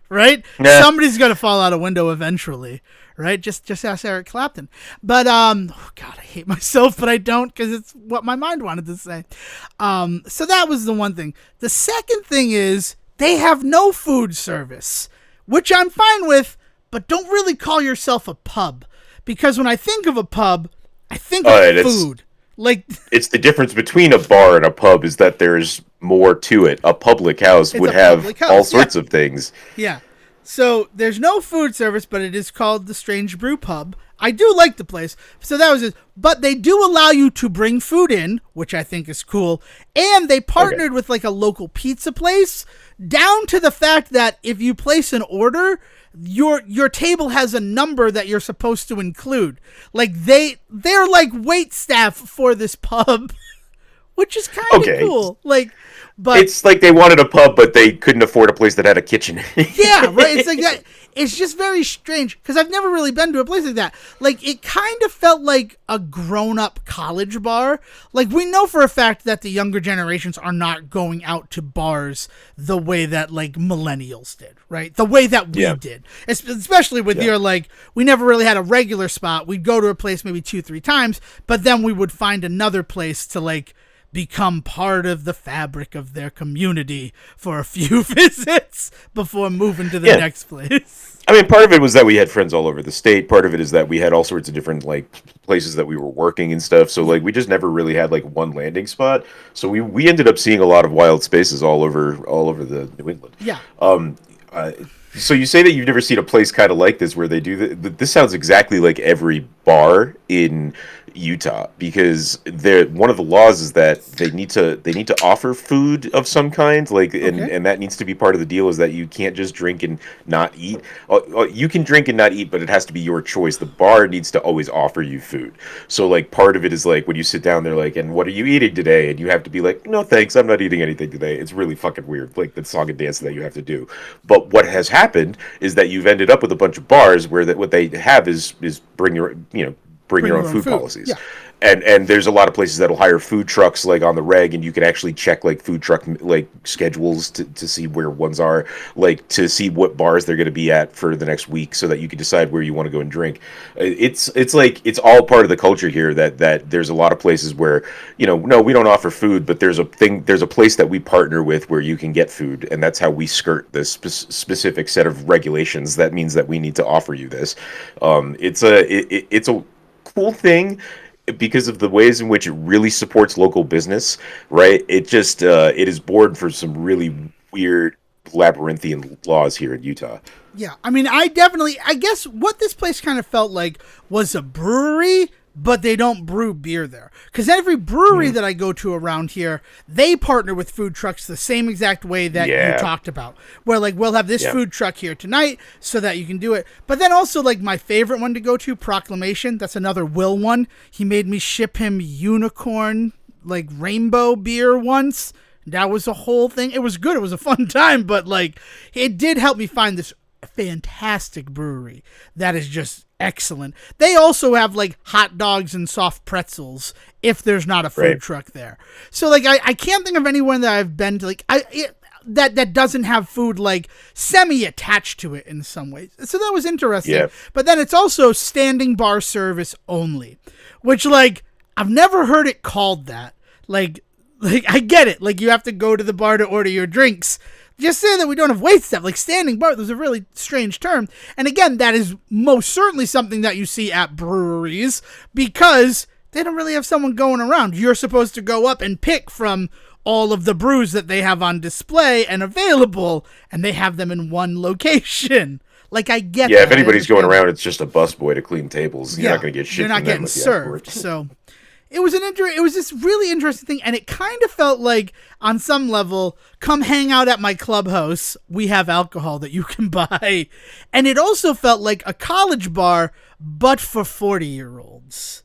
right? Nah. Somebody's going to fall out a window eventually, right? Just ask Eric Clapton. But, oh God, I hate myself, but I don't because it's what my mind wanted to say. So that was the one thing. The second thing is they have no food service, which I'm fine with, but don't really call yourself a pub because when I think of a pub, I think of food. Like, it's the difference between a bar and a pub is that there's more to it. A public house would have all sorts of things. Yeah. So there's no food service, but it is called the Strange Brew Pub. I do like the place. So that was it. But they do allow you to bring food in, which I think is cool. And they partnered with like a local pizza place down to the fact that if you place an order, your table has a number that you're supposed to include. Like they're like wait staff for this pub, which is kind of cool. Like, but it's like they wanted a pub, but they couldn't afford a place that had a kitchen. Yeah, right. It's like that. It's just very strange because I've never really been to a place like that. Like, it kind of felt like a grown-up college bar. Like, we know for a fact that the younger generations are not going out to bars the way that, like, millennials did, right? The way that we did. Especially with your, like, we never really had a regular spot. We'd go to a place maybe 2-3 times, but then we would find another place to, like, become part of the fabric of their community for a few visits before moving to the next place. I mean, part of it was that we had friends all over the state. Part of it is that we had all sorts of different like places that we were working and stuff. So like we just never really had like one landing spot. So we ended up seeing a lot of wild spaces all over the New England. Yeah. So you say that you've never seen a place kind of like this where they do this sounds exactly like every bar in Utah, because one of the laws is that they need to offer food of some kind, like, and that needs to be part of the deal, is that you can't just drink and not eat. You can drink and not eat, but it has to be your choice. The bar needs to always offer you food. So like part of it is like when you sit down, they're like, and what are you eating today? And you have to be like, no thanks, I'm not eating anything today. It's really fucking weird, like the song and dance that you have to do. But what has happened is that you've ended up with a bunch of bars where what they have is bring your own food policies. Yeah. And there's a lot of places that'll hire food trucks like on the reg, and you can actually check like food truck like schedules to see where ones are, like to see what bars they're going to be at for the next week, so that you can decide where you want to go and drink. It's like it's all part of the culture here that there's a lot of places where, no, we don't offer food, but there's a place that we partner with where you can get food, and that's how we skirt this specific set of regulations. That means that we need to offer you this. It's a cool thing, because of the ways in which it really supports local business, right? It just it is born for some really weird labyrinthian laws here in Utah. Yeah, I mean, I guess what this place kind of felt like was a brewery, but they don't brew beer there. Because every brewery that I go to around here, they partner with food trucks the same exact way that you talked about. Where, like, we'll have this food truck here tonight so that you can do it. But then also, like, my favorite one to go to, Proclamation, that's another Will one. He made me ship him unicorn, like, rainbow beer once. That was a whole thing. It was good. It was a fun time. But, like, it did help me find this fantastic brewery that is just excellent. They also have like hot dogs and soft pretzels if there's not a food truck there. So like I can't think of anyone that I've been to like that doesn't have food like semi attached to it in some ways. So that was interesting. Yeah. But then it's also standing bar service only, which like I've never heard it called that. Like I get it. Like you have to go to the bar to order your drinks. Just say that we don't have wait staff, like standing bar. There's a really strange term. And again, that is most certainly something that you see at breweries because they don't really have someone going around. You're supposed to go up and pick from all of the brews that they have on display and available, and they have them in one location. Like, I get that. Yeah, if anybody's going around, it's just a busboy to clean tables. You're not going to get shit You're not getting served. So it was this really interesting thing, and it kind of felt like, on some level, come hang out at my clubhouse. We have alcohol that you can buy. And it also felt like a college bar, but for 40-year-olds.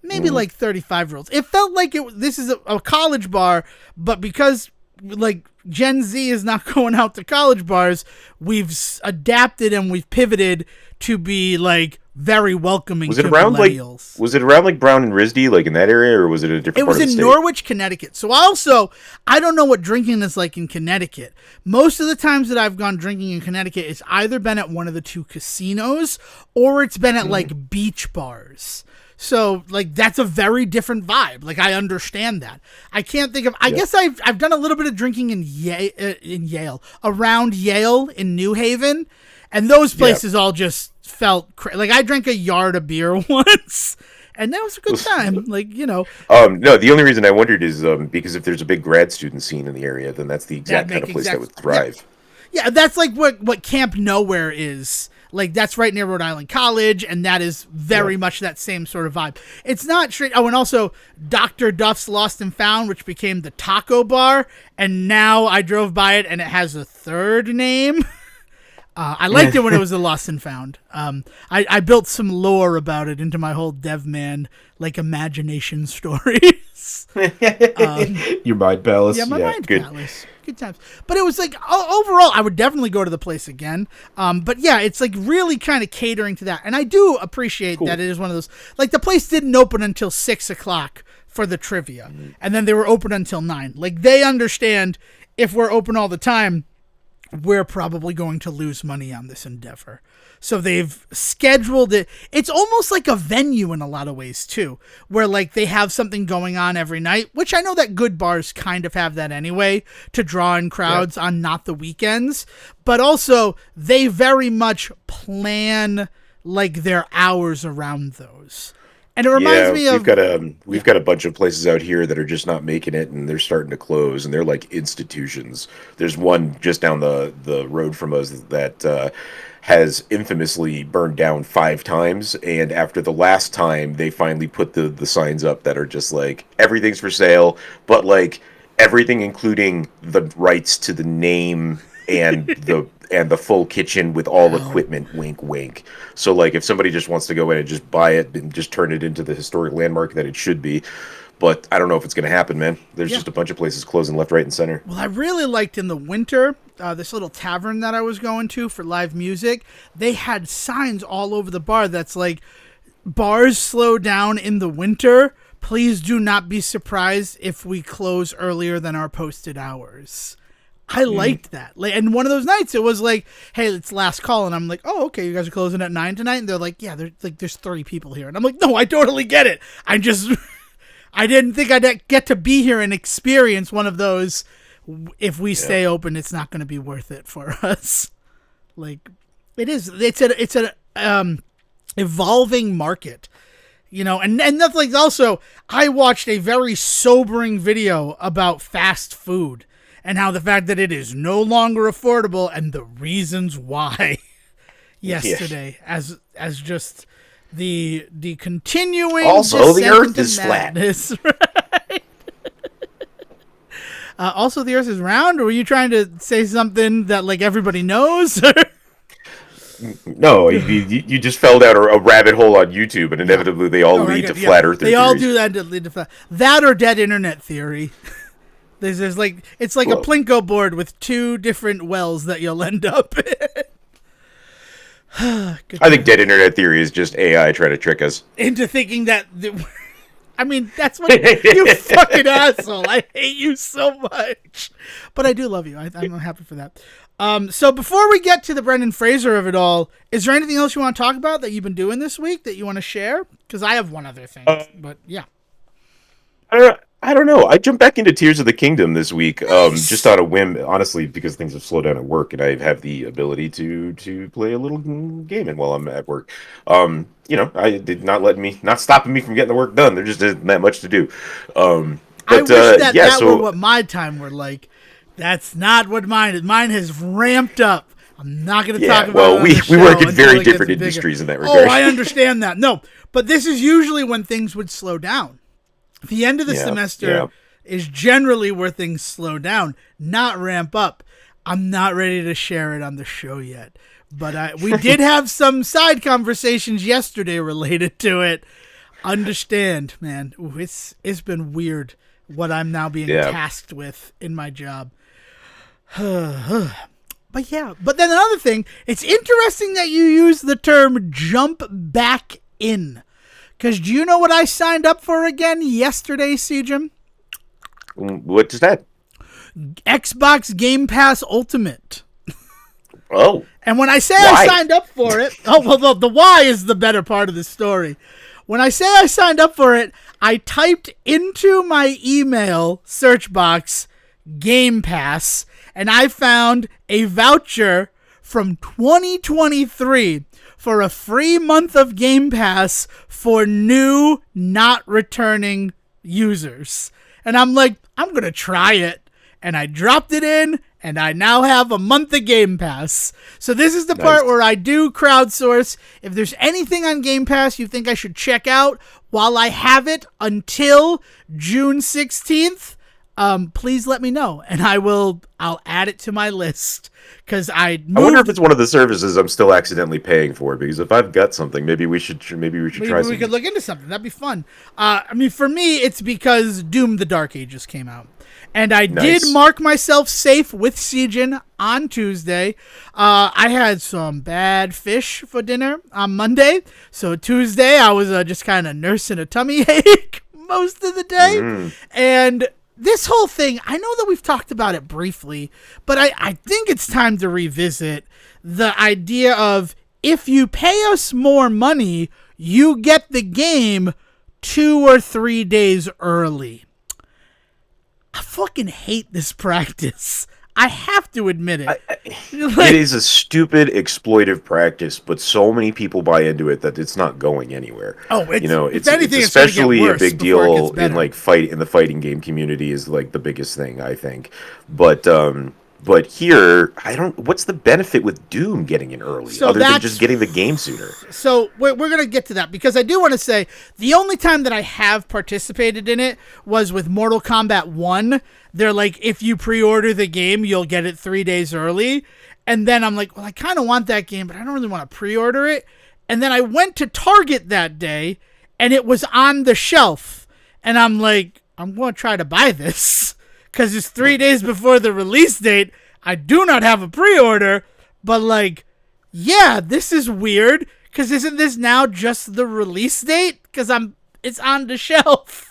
Maybe like 35-year-olds. It felt like this is a college bar, but because like Gen Z is not going out to college bars, we've adapted and we've pivoted to be like very welcoming to millennials. Was it around like Brown and RISD, like in that area, or was it a different part of the state? It was in Norwich, Connecticut. So I don't know what drinking is like in Connecticut. Most of the times that I've gone drinking in Connecticut, it's either been at one of the two casinos or it's been at like beach bars. So, like, that's a very different vibe. Like, I understand that. I can't think of... I guess I've done a little bit of drinking in Yale. Around Yale in New Haven. And those places all just felt... like, I drank a yard of beer once. And that was a good time. Like, No, the only reason I wondered is because if there's a big grad student scene in the area, then that's the exact kind of place that would thrive. Yeah, that's like what Camp Nowhere is. Like, that's right near Rhode Island College, and that is very much that same sort of vibe. It's not straight... Oh, and also Dr. Duff's Lost and Found, which became the Taco Bar, and now I drove by it, and it has a third name. I liked it when it was the Lost and Found. I built some lore about it into my whole DevMan, like, imagination stories. Your mind palace. Yeah, my mind palace. Good times. But it was like, overall, I would definitely go to the place again. But yeah, it's like really kind of catering to that. And I do appreciate that it is one of those, like the place didn't open until 6:00 for the trivia. And then they were open until 9. Like they understand if we're open all the time, we're probably going to lose money on this endeavor. So they've scheduled it. It's almost like a venue in a lot of ways too, where like they have something going on every night, which I know that good bars kind of have that anyway to draw in crowds on not the weekends, but also they very much plan like their hours around those. And it reminds me of we've got a bunch of places out here that are just not making it, and they're starting to close, and they're like institutions. There's one just down the road from us that has infamously burned down 5 times, and after the last time, they finally put the signs up that are just like everything's for sale, but like everything including the rights to the name and the full kitchen with all equipment, wink wink. So like if somebody just wants to go in and just buy it and just turn it into the historic landmark that it should be, but I don't know if it's going to happen, man. There's just a bunch of places closing left, right, and center. Well, I really liked in the winter, this little tavern that I was going to for live music, they had signs all over the bar that's like, bars slow down in the winter. Please do not be surprised if we close earlier than our posted hours. I liked that. Like, and one of those nights, it was like, hey, it's last call. And I'm like, oh, okay, you guys are closing at 9 tonight? And they're like, yeah, there's 30 people here. And I'm like, no, I totally get it. I didn't think I'd get to be here and experience one of those. If we stay open, it's not going to be worth it for us. Like, it is. It's an evolving market, you know. And that's like also, I watched a very sobering video about fast food and how the fact that it is no longer affordable and the reasons why yesterday as just the continuing also the earth is madness, flat. Right? Also the earth is round, or were you trying to say something that like everybody knows? No, you just fell down a rabbit hole on YouTube, and inevitably they all lead to flat earth. They all do that to lead to flat. That or dead internet theory. There's like, it's like a Plinko board with 2 different wells that you'll end up in. I think dead internet theory is just AI trying to trick us into thinking that. I mean, that's what you fucking asshole. I hate you so much, but I do love you. I'm happy for that. So before we get to the Brendan Fraser of it all, is there anything else you want to talk about that you've been doing this week that you want to share? Because I have one other thing, but yeah. I don't know. I jumped back into Tears of the Kingdom this week, just on a whim, honestly, because things have slowed down at work, and I have the ability to play a little gaming while I'm at work. You know, I did not stopping me from getting the work done. There just isn't that much to do. But I wish that were what my time were like. That's not what mine is. Mine has ramped up. I'm not going to talk about it. Well, we work in very different industries in that regard. Oh, I understand that. No, but this is usually when things would slow down. The end of the semester is generally where things slow down, not ramp up. I'm not ready to share it on the show yet, but we did have some side conversations yesterday related to it. Understand, man. Ooh, it's been weird what I'm now being tasked with in my job. But then another thing, it's interesting that you use the term jump back in. Because do you know what I signed up for again yesterday, Sejohn? What is that? Xbox Game Pass Ultimate. Oh. And when I say I signed up for it, the why is the better part of the story. When I say I signed up for it, I typed into my email search box Game Pass, and I found a voucher from 2023 for a free month of Game Pass for new, not returning users. And I'm like, I'm going to try it. And I dropped it in, and I now have a month of Game Pass. So this is the part where I do crowdsource. If there's anything on Game Pass you think I should check out while I have it until June 16th, please let me know, and I'll add it to my list. Because I wonder if it's one of the services I'm still accidentally paying for. Because if I've got something, maybe we should try. Maybe we could look into something. That'd be fun. I mean, for me, it's because Doom: The Dark Ages came out, and I did mark myself safe with Sejohn on Tuesday. I had some bad fish for dinner on Monday, so Tuesday I was just kind of nursing a tummy ache most of the day, and this whole thing, I know that we've talked about it briefly, but I think it's time to revisit the idea of if you pay us more money, you get the game 2 or 3 days early. I fucking hate this practice. I have to admit it. It is a stupid exploitive practice, but so many people buy into it that it's not going anywhere. Oh, It's especially a big deal in like the fighting game community is like the biggest thing, I think. But here, what's the benefit with Doom getting in early other than just getting the game sooner? So we're going to get to that because I do want to say the only time that I have participated in it was with Mortal Kombat 1. They're like, if you pre-order the game, you'll get it 3 days early. And then I'm like, well, I kind of want that game, but I don't really want to pre-order it. And then I went to Target that day and it was on the shelf. And I'm like, I'm going to try to buy this. Because it's 3 days before the release date. I do not have a pre-order, but like, yeah, this is weird. Because isn't this now just the release date? Because it's on the shelf.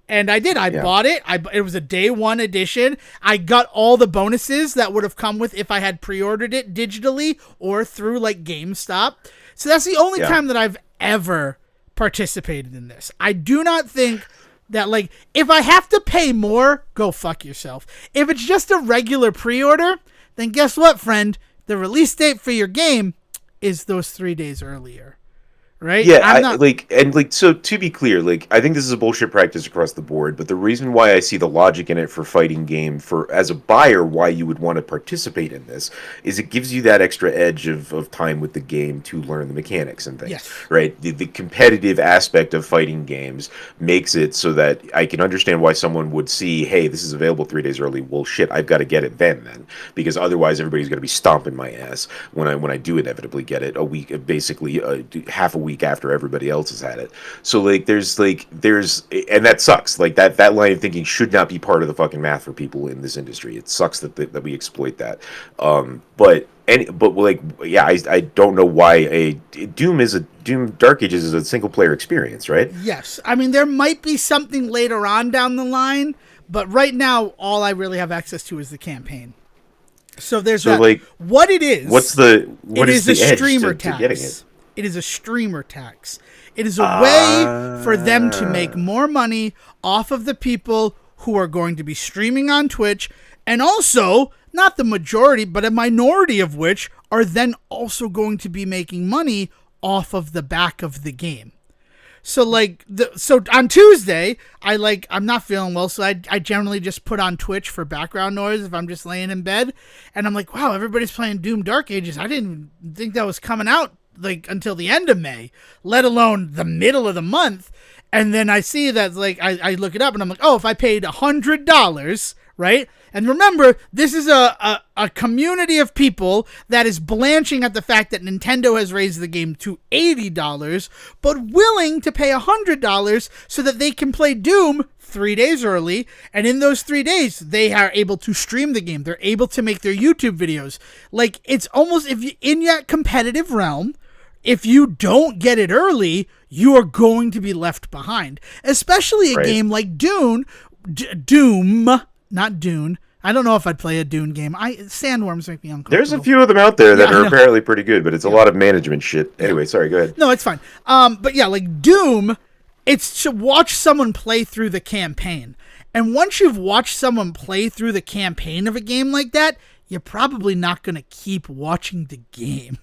And I did. I bought it. It was a day one edition. I got all the bonuses that would have come with if I had pre-ordered it digitally or through like GameStop. So that's the only time that I've ever participated in this. I do not think that, like, if I have to pay more, go fuck yourself. If it's just a regular pre-order, then guess what, friend? The release date for your game is those 3 days earlier. Right? Yeah, so to be clear, like, I think this is a bullshit practice across the board, but the reason why I see the logic in it for fighting game, as a buyer, why you would want to participate in this, is it gives you that extra edge of time with the game to learn the mechanics and things. Yes. Right? The competitive aspect of fighting games makes it so that I can understand why someone would see, hey, this is available 3 days early. Well, shit, I've got to get it then, because otherwise everybody's going to be stomping my ass when I do inevitably get it basically half a week after everybody else has had it. So there's and that sucks. Like that line of thinking should not be part of the fucking math for people in this industry. It sucks that we exploit that. I don't know why Doom Dark Ages is a single player experience, right? Yes. I mean, there might be something later on down the line, but right now all I really have access to is the campaign. So there's what it is. What is the edge streamer to getting it? It is a streamer tax. It is a way for them to make more money off of the people who are going to be streaming on Twitch, and also, not the majority, but a minority of which are then also going to be making money off of the back of the game. So on Tuesday, I'm not feeling well, so I generally just put on Twitch for background noise if I'm just laying in bed, and I'm like, wow, everybody's playing Doom Dark Ages. I didn't think that was coming out until the end of May, let alone the middle of the month. And then I see that, I look it up and I'm like, oh, if I paid $100, right? And remember, this is a community of people that is blanching at the fact that Nintendo has raised the game to $80, but willing to pay $100 so that they can play Doom 3 days early. And in those 3 days, they are able to stream the game. They're able to make their YouTube videos. It's almost, if you in that competitive realm, if you don't get it early, you are going to be left behind. Especially a game like Doom, not Dune. I don't know if I'd play a Dune game. Sandworms make me uncomfortable. There's a few of them out there that are apparently pretty good, but it's a lot of management shit. Anyway, sorry, go ahead. No, it's fine. But yeah, Doom, it's to watch someone play through the campaign. And once you've watched someone play through the campaign of a game like that, you're probably not going to keep watching the game.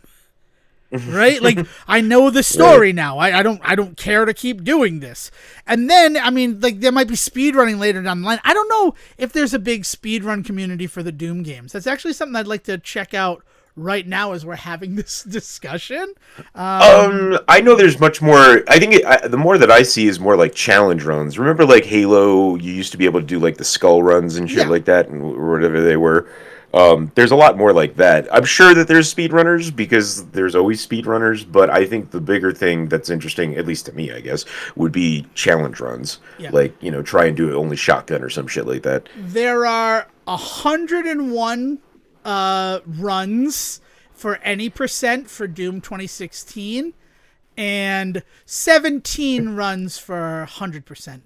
Right? I know the story now. I don't care to keep doing this. And then, I mean, there might be speedrunning later down the line. I don't know if there's a big speedrun community for the Doom games. That's actually something I'd like to check out right now as we're having this discussion. I know there's much more. I think the more that I see is more like challenge runs. Remember, Halo, you used to be able to do the skull runs and shit like that, or whatever they were. There's a lot more like that. I'm sure that there's speedrunners because there's always speedrunners, but I think the bigger thing that's interesting, at least to me, I guess, would be challenge runs. Yeah. Try and do it only shotgun or some shit like that. There are 101 runs for any percent for Doom 2016 and 17 runs for 100%.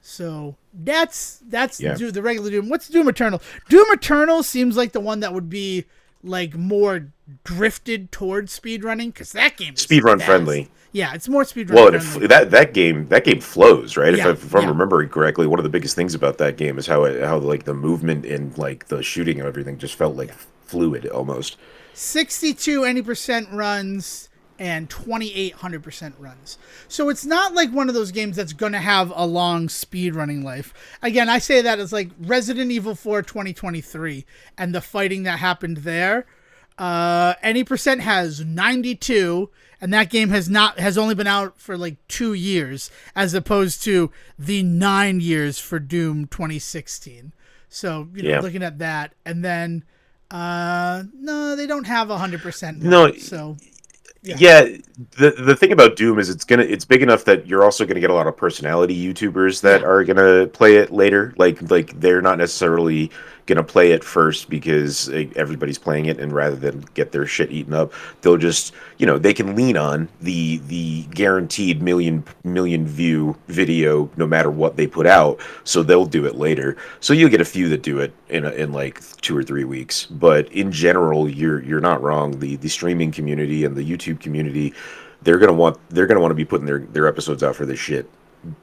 So that's Yeah. the regular Doom. What's Doom Eternal? Doom Eternal seems like the one that would be like more drifted towards speedrunning, because that game is Speedrun fast. friendly. Yeah, it's more speedrun Well, and friendly. that game flows, right? Yeah, If I'm yeah. remembering correctly, one of the biggest things about that game is how like the movement and like the shooting and everything just felt like fluid almost. 62 any% runs and 28 100% runs. So it's not like one of those games that's going to have a long speed running life. Again, I say that as like Resident Evil 4 2023 and the fighting that happened there. Any% has 92, and that game has only been out for like 2 years, as opposed to the 9 years for Doom 2016. So, looking at that, and then no, they don't have 100%. No, so yeah. The thing about Doom is it's big enough that you're also gonna get a lot of personality YouTubers that are gonna play it later. Like they're not necessarily gonna play it first because everybody's playing it, and rather than get their shit eaten up, they'll just they can lean on the guaranteed million view video no matter what they put out, so they'll do it later. So you'll get a few that do it in like 2 or 3 weeks, but in general, you're not wrong. The streaming community and the YouTube community, they're gonna want to be putting their episodes out for this shit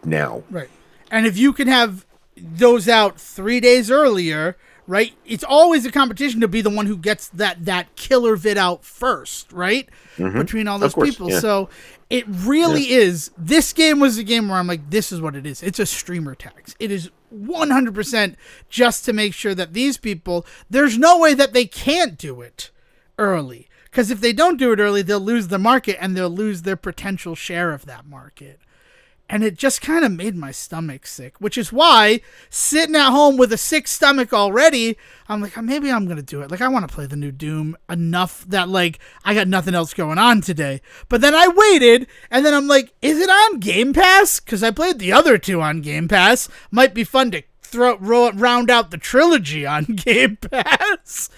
now. Right. And if you can have those out 3 days earlier, right? It's always a competition to be the one who gets that killer vid out first, right? Mm-hmm. Between all those people. Yeah. So it really is. This game was a game where I'm like, this is what it is. It's a streamer tax. It is 100% just to make sure that these people, there's no way that they can't do it early. Because if they don't do it early, they'll lose the market, and they'll lose their potential share of that market. And it just kind of made my stomach sick, which is why, sitting at home with a sick stomach already, I'm like, maybe I'm going to do it. Like, I want to play the new Doom enough that, like, I got nothing else going on today. But then I waited, and then I'm like, is it on Game Pass? Because I played the other two on Game Pass. Might be fun to round out the trilogy on Game Pass.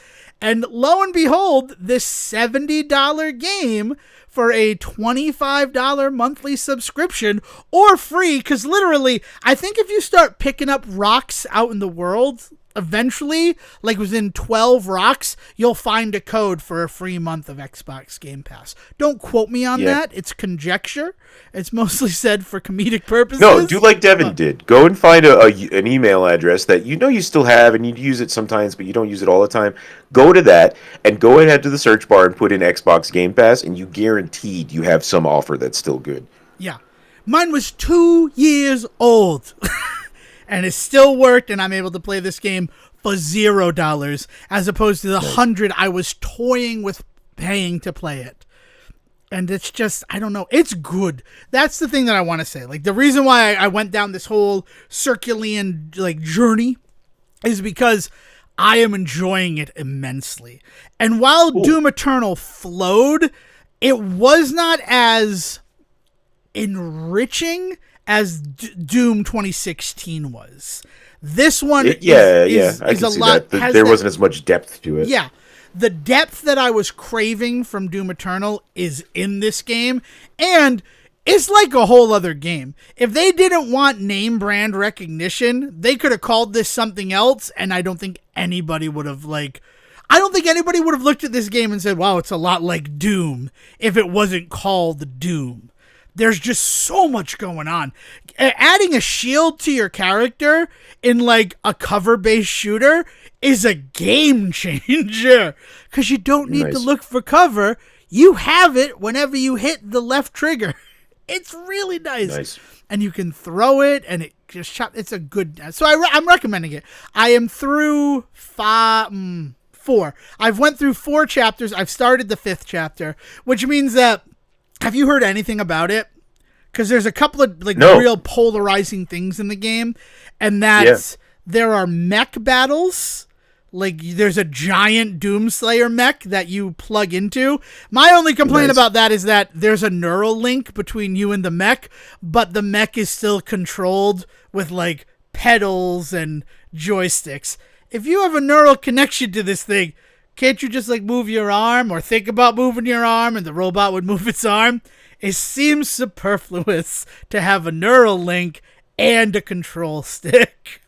And lo and behold, this $70 game for a $25 monthly subscription, or free, because literally, I think if you start picking up rocks out in the world, eventually, like within 12 rocks, you'll find a code for a free month of Xbox Game Pass. Don't quote me on that. It's conjecture. It's mostly said for comedic purposes. No, do like Devon did. Go and find an email address that you still have, and you use it sometimes, but you don't use it all the time. Go to that, and go ahead to the search bar and put in Xbox Game Pass, and you guaranteed you have some offer that's still good. Yeah. Mine was 2 years old. And it still worked, and I'm able to play this game for $0, as opposed to the $100 I was toying with paying to play it. And it's just, I don't know, it's good. That's the thing that I want to say. Like, the reason why I went down this whole Circulian, like, journey is because I am enjoying it immensely. And while Doom Eternal flowed, it was not as enriching as Doom 2016 was. This one I can is a see lot. that. There wasn't as much depth to it. Yeah. The depth that I was craving from Doom Eternal is in this game, and it's like a whole other game. If they didn't want name brand recognition, they could have called this something else, and I don't think anybody would have looked at this game and said, wow, it's a lot like Doom, if it wasn't called Doom. There's just so much going on. Adding a shield to your character in like a cover-based shooter is a game changer, because you don't need to look for cover. You have it whenever you hit the left trigger. It's really nice. And you can throw it, and it just shot. It's a good. So I'm recommending it. I am through 4. I've went through 4 chapters. I've started the 5th chapter, which means that. Have you heard anything about it? Because there's a couple of real polarizing things in the game, and that's there are mech battles. Like, there's a giant Doomslayer mech that you plug into. My only complaint about that is that there's a neural link between you and the mech, but the mech is still controlled with like pedals and joysticks. If you have a neural connection to this thing, can't you just like move your arm or think about moving your arm and the robot would move its arm? It seems superfluous to have a neural link and a control stick.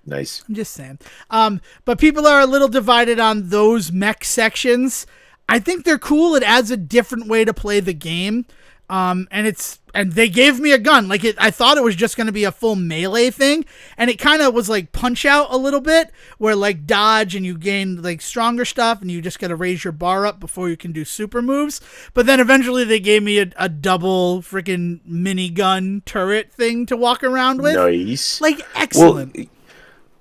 Nice. I'm just saying. But people are a little divided on those mech sections. I think they're cool. It adds a different way to play the game. And they gave me a gun. Like I thought it was just going to be a full melee thing, and it kind of was like Punch Out a little bit, where like dodge and you gain like stronger stuff, and you just got to raise your bar up before you can do super moves. But then eventually they gave me a double freaking minigun turret thing to walk around with. Nice. Like excellent.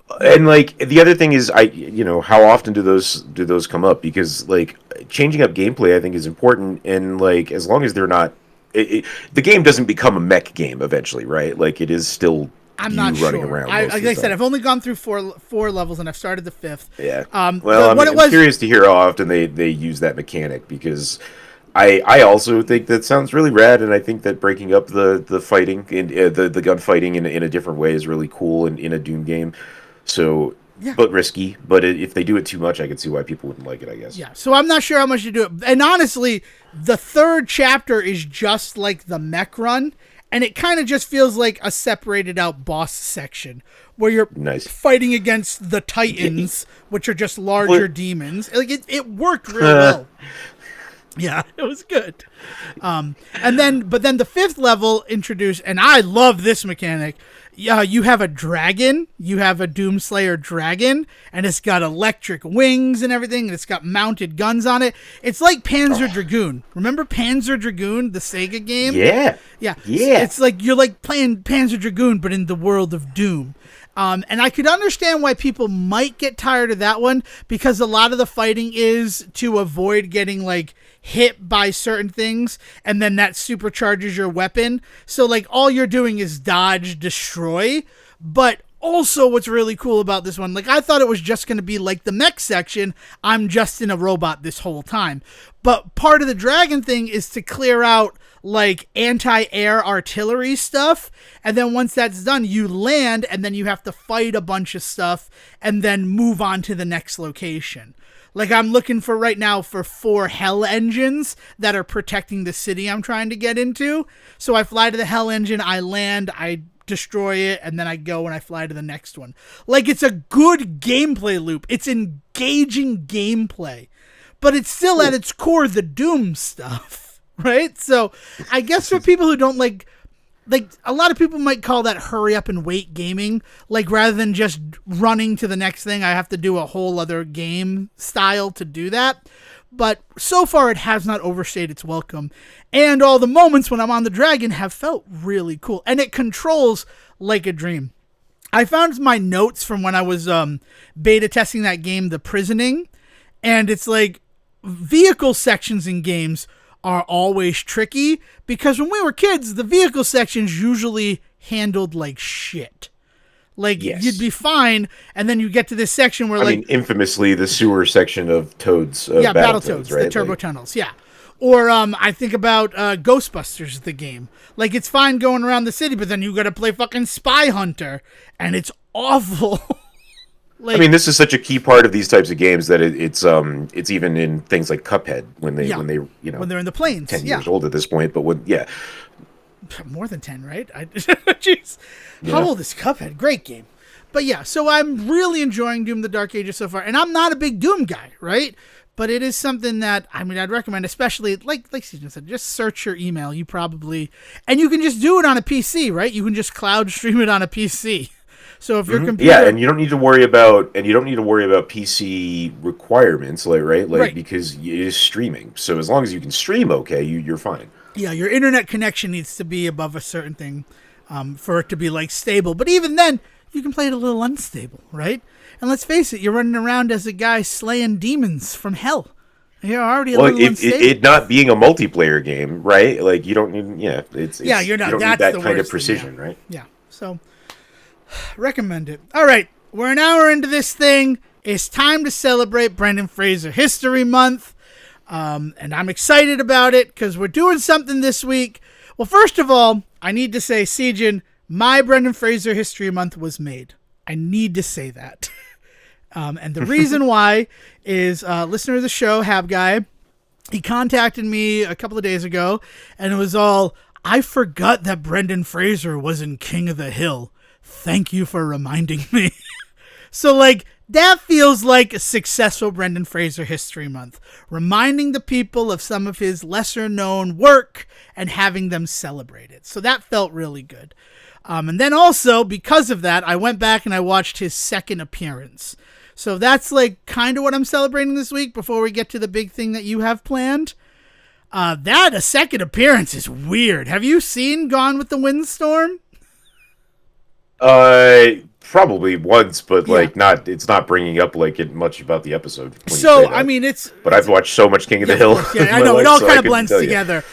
Well, and like the other thing is, how often do those come up? Because like changing up gameplay, I think, is important, and like as long as they're not. The game doesn't become a mech game eventually, right? Like it is still I'm not running sure. around. Like I said, I've only gone through four levels, and I've started the fifth. Yeah. Well, I'm curious to hear how often they use that mechanic, because I also think that sounds really rad, and I think that breaking up the fighting and the gunfighting in a different way is really cool in a Doom game. So. Yeah. But risky. But if they do it too much, I can see why people wouldn't like it, I guess. Yeah, so I'm not sure how much to do it. And honestly, the third chapter is just like the mech run, and it kind of just feels like a separated out boss section where you're fighting against the Titans, which are just larger demons. Like it worked really well. Yeah, it was good. But then the fifth level introduced, and I love this mechanic. Yeah, you have a dragon. You have a Doomslayer dragon, and it's got electric wings and everything, and it's got mounted guns on it. It's like Panzer Dragoon. Remember Panzer Dragoon, the Sega game? Yeah. Yeah. It's like you're like playing Panzer Dragoon, but in the world of Doom. And I could understand why people might get tired of that one, because a lot of the fighting is to avoid getting like hit by certain things, and then that supercharges your weapon. So like all you're doing is dodge, destroy. But also what's really cool about this one, like I thought it was just going to be like the mech section, I'm just in a robot this whole time. But part of the dragon thing is to clear out like anti-air artillery stuff, and then once that's done, you land, and then you have to fight a bunch of stuff and then move on to the next location. Like I'm looking for right now for 4 hell engines that are protecting the city I'm trying to get into. So I fly to the hell engine, I land, I destroy it, and then I go and I fly to the next one. Like it's a good gameplay loop. It's engaging gameplay, but it's still at its core the Doom stuff. Right? So I guess for people who don't like a lot of people might call that hurry up and wait gaming. Like rather than just running to the next thing, I have to do a whole other game style to do that. But so far it has not overstayed its welcome. And all the moments when I'm on the dragon have felt really cool. And it controls like a dream. I found my notes from when I was beta testing that game, The Prisoning. And it's like vehicle sections in games are always tricky, because when we were kids, the vehicle sections usually handled like shit. Like you'd be fine, and then you get to this section where I mean, infamously the sewer section of Toads, Battletoads, right? The turbo tunnels, yeah. Or I think about Ghostbusters, the game. Like it's fine going around the city, but then you got to play fucking Spy Hunter, and it's awful. Like, I mean, this is such a key part of these types of games that it's even in things like Cuphead when they're in the planes, 10 years old at this point, but more than 10, right? Jeez, how old is Cuphead? Great game, but yeah. So I'm really enjoying Doom: The Dark Ages so far, and I'm not a big Doom guy, right? But it is something that I'd recommend, especially like Sejohn said, just search your email. You probably, and you can just do it on a PC, right? You can just cloud stream it on a PC. So if your computer, and you don't need to worry about PC requirements, right? Because it is streaming. So as long as you can stream, you're fine. Yeah, your internet connection needs to be above a certain thing for it to be like stable. But even then, you can play it a little unstable, right? And let's face it, you're running around as a guy slaying demons from hell. You're already a little unstable. It not being a multiplayer game, right? Like you don't need, you're not. You don't need that kind of precision, right? Yeah. So. Recommend it. All right, we're an hour into this thing. It's time to celebrate Brendan Fraser History Month, and I'm excited about it because we're doing something this week. Well, first of all, I need to say, Sejohn, my Brendan Fraser History Month was made. I need to say that. And the reason why is listener of the show, Hab Guy, he contacted me a couple of days ago, and it was all, I forgot that Brendan Fraser was in King of the Hill. Thank you for reminding me. So, like, that feels like a successful Brendan Fraser History Month, reminding the people of some of his lesser-known work and having them celebrate it. So that felt really good. And then also, because of that, I went back and I watched his second appearance. So that's, like, kind of what I'm celebrating this week before we get to the big thing that you have planned. A second appearance is weird. Have you seen Gone with the Windstorm? Probably once, but like it's not bringing up like it much about the episode. So I mean, but I've watched so much King of the Hill. Yeah, I know it all kind of blends together.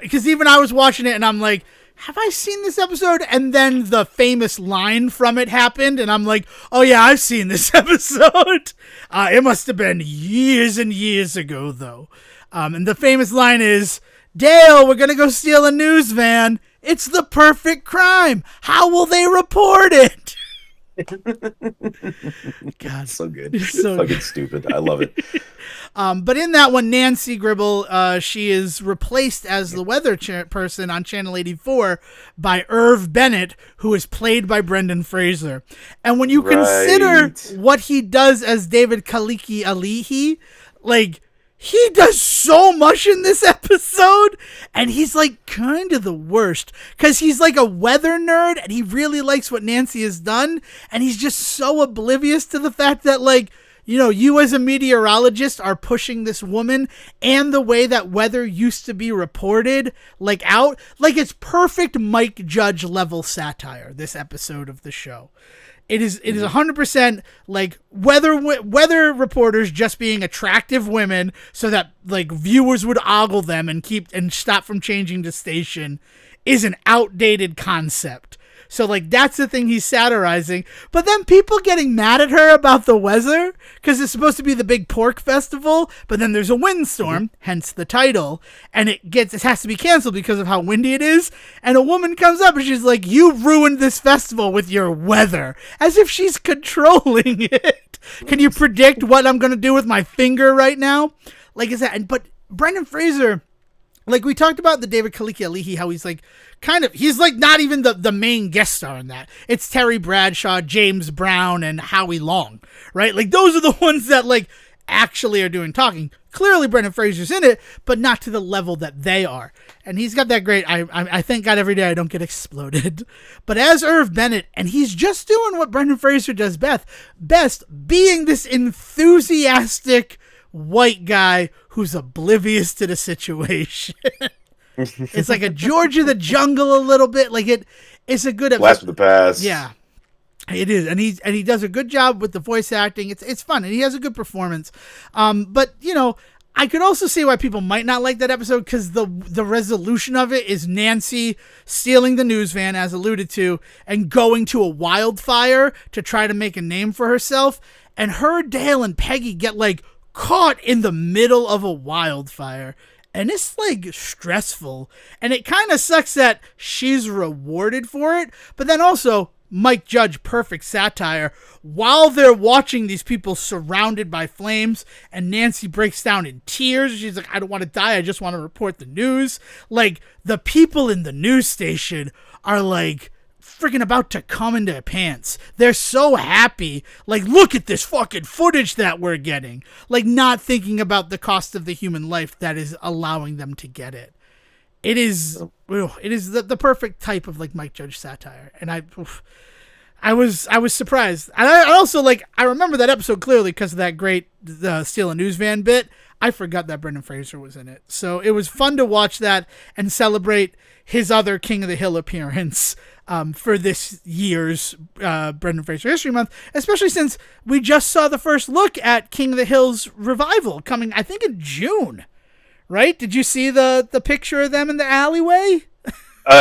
Because even I was watching it and I'm like, have I seen this episode? And then the famous line from it happened, and I'm like, oh yeah, I've seen this episode. It must have been years and years ago though. And the famous line is, Dale, we're gonna go steal a news van. It's the perfect crime. How will they report it? God, so good. It's so fucking stupid. I love it. But in that one, Nancy Gribble, she is replaced as the weather person on Channel 84 by Irv Bennett, who is played by Brendan Fraser. And when you consider what he does as David Kaliki Alihi, like, he does so much in this episode, and he's like kind of the worst because he's like a weather nerd and he really likes what Nancy has done, and he's just so oblivious to the fact that, like, you know, you as a meteorologist are pushing this woman and the way that weather used to be reported, like, out. Like, it's perfect Mike Judge level satire, this episode of the show. It is 100% like weather reporters just being attractive women so that, like, viewers would ogle them and stop from changing the station is an outdated concept. So, like, that's the thing he's satirizing. But then people getting mad at her about the weather because it's supposed to be the big pork festival, but then there's a windstorm, hence the title, and it has to be canceled because of how windy it is. And a woman comes up and she's like, "You ruined this festival with your weather," as if she's controlling it. Can you predict what I'm going to do with my finger right now? Like, is that? But Brendan Fraser, like, we talked about the David Kaliki Alihi, how he's like, he's like not even the main guest star in that. It's Terry Bradshaw, James Brown, and Howie Long, right? Like, those are the ones that, like, actually are doing talking. Clearly Brendan Fraser's in it, but not to the level that they are. And he's got that great, I thank God every day I don't get exploded. But as Irv Bennett, and he's just doing what Brendan Fraser does best, being this enthusiastic white guy who's oblivious to the situation. It's like a George of the Jungle a little bit. Like, it's a good Blast from the Past. Yeah, it is, and he does a good job with the voice acting. It's fun, and he has a good performance. But, you know, I could also see why people might not like that episode because the resolution of it is Nancy stealing the news van, as alluded to, and going to a wildfire to try to make a name for herself. And her, Dale, and Peggy get, like, caught in the middle of a wildfire. And it's, like, stressful. And it kind of sucks that she's rewarded for it. But then also, Mike Judge, perfect satire. While they're watching these people surrounded by flames, and Nancy breaks down in tears. She's like, I don't want to die. I just want to report the news. Like, the people in the news station are, like, freaking about to come into their pants. They're so happy. Like, look at this fucking footage that we're getting. Like, not thinking about the cost of the human life that is allowing them to get it. It is the perfect type of, like, Mike Judge satire. And I was surprised. And I also, like, I remember that episode clearly because of that great steal a news van bit. I forgot that Brendan Fraser was in it. So it was fun to watch that and celebrate his other King of the Hill appearance for this year's Brendan Fraser History Month, especially since we just saw the first look at King of the Hill's revival coming, I think, in June, right? Did you see the picture of them in the alleyway?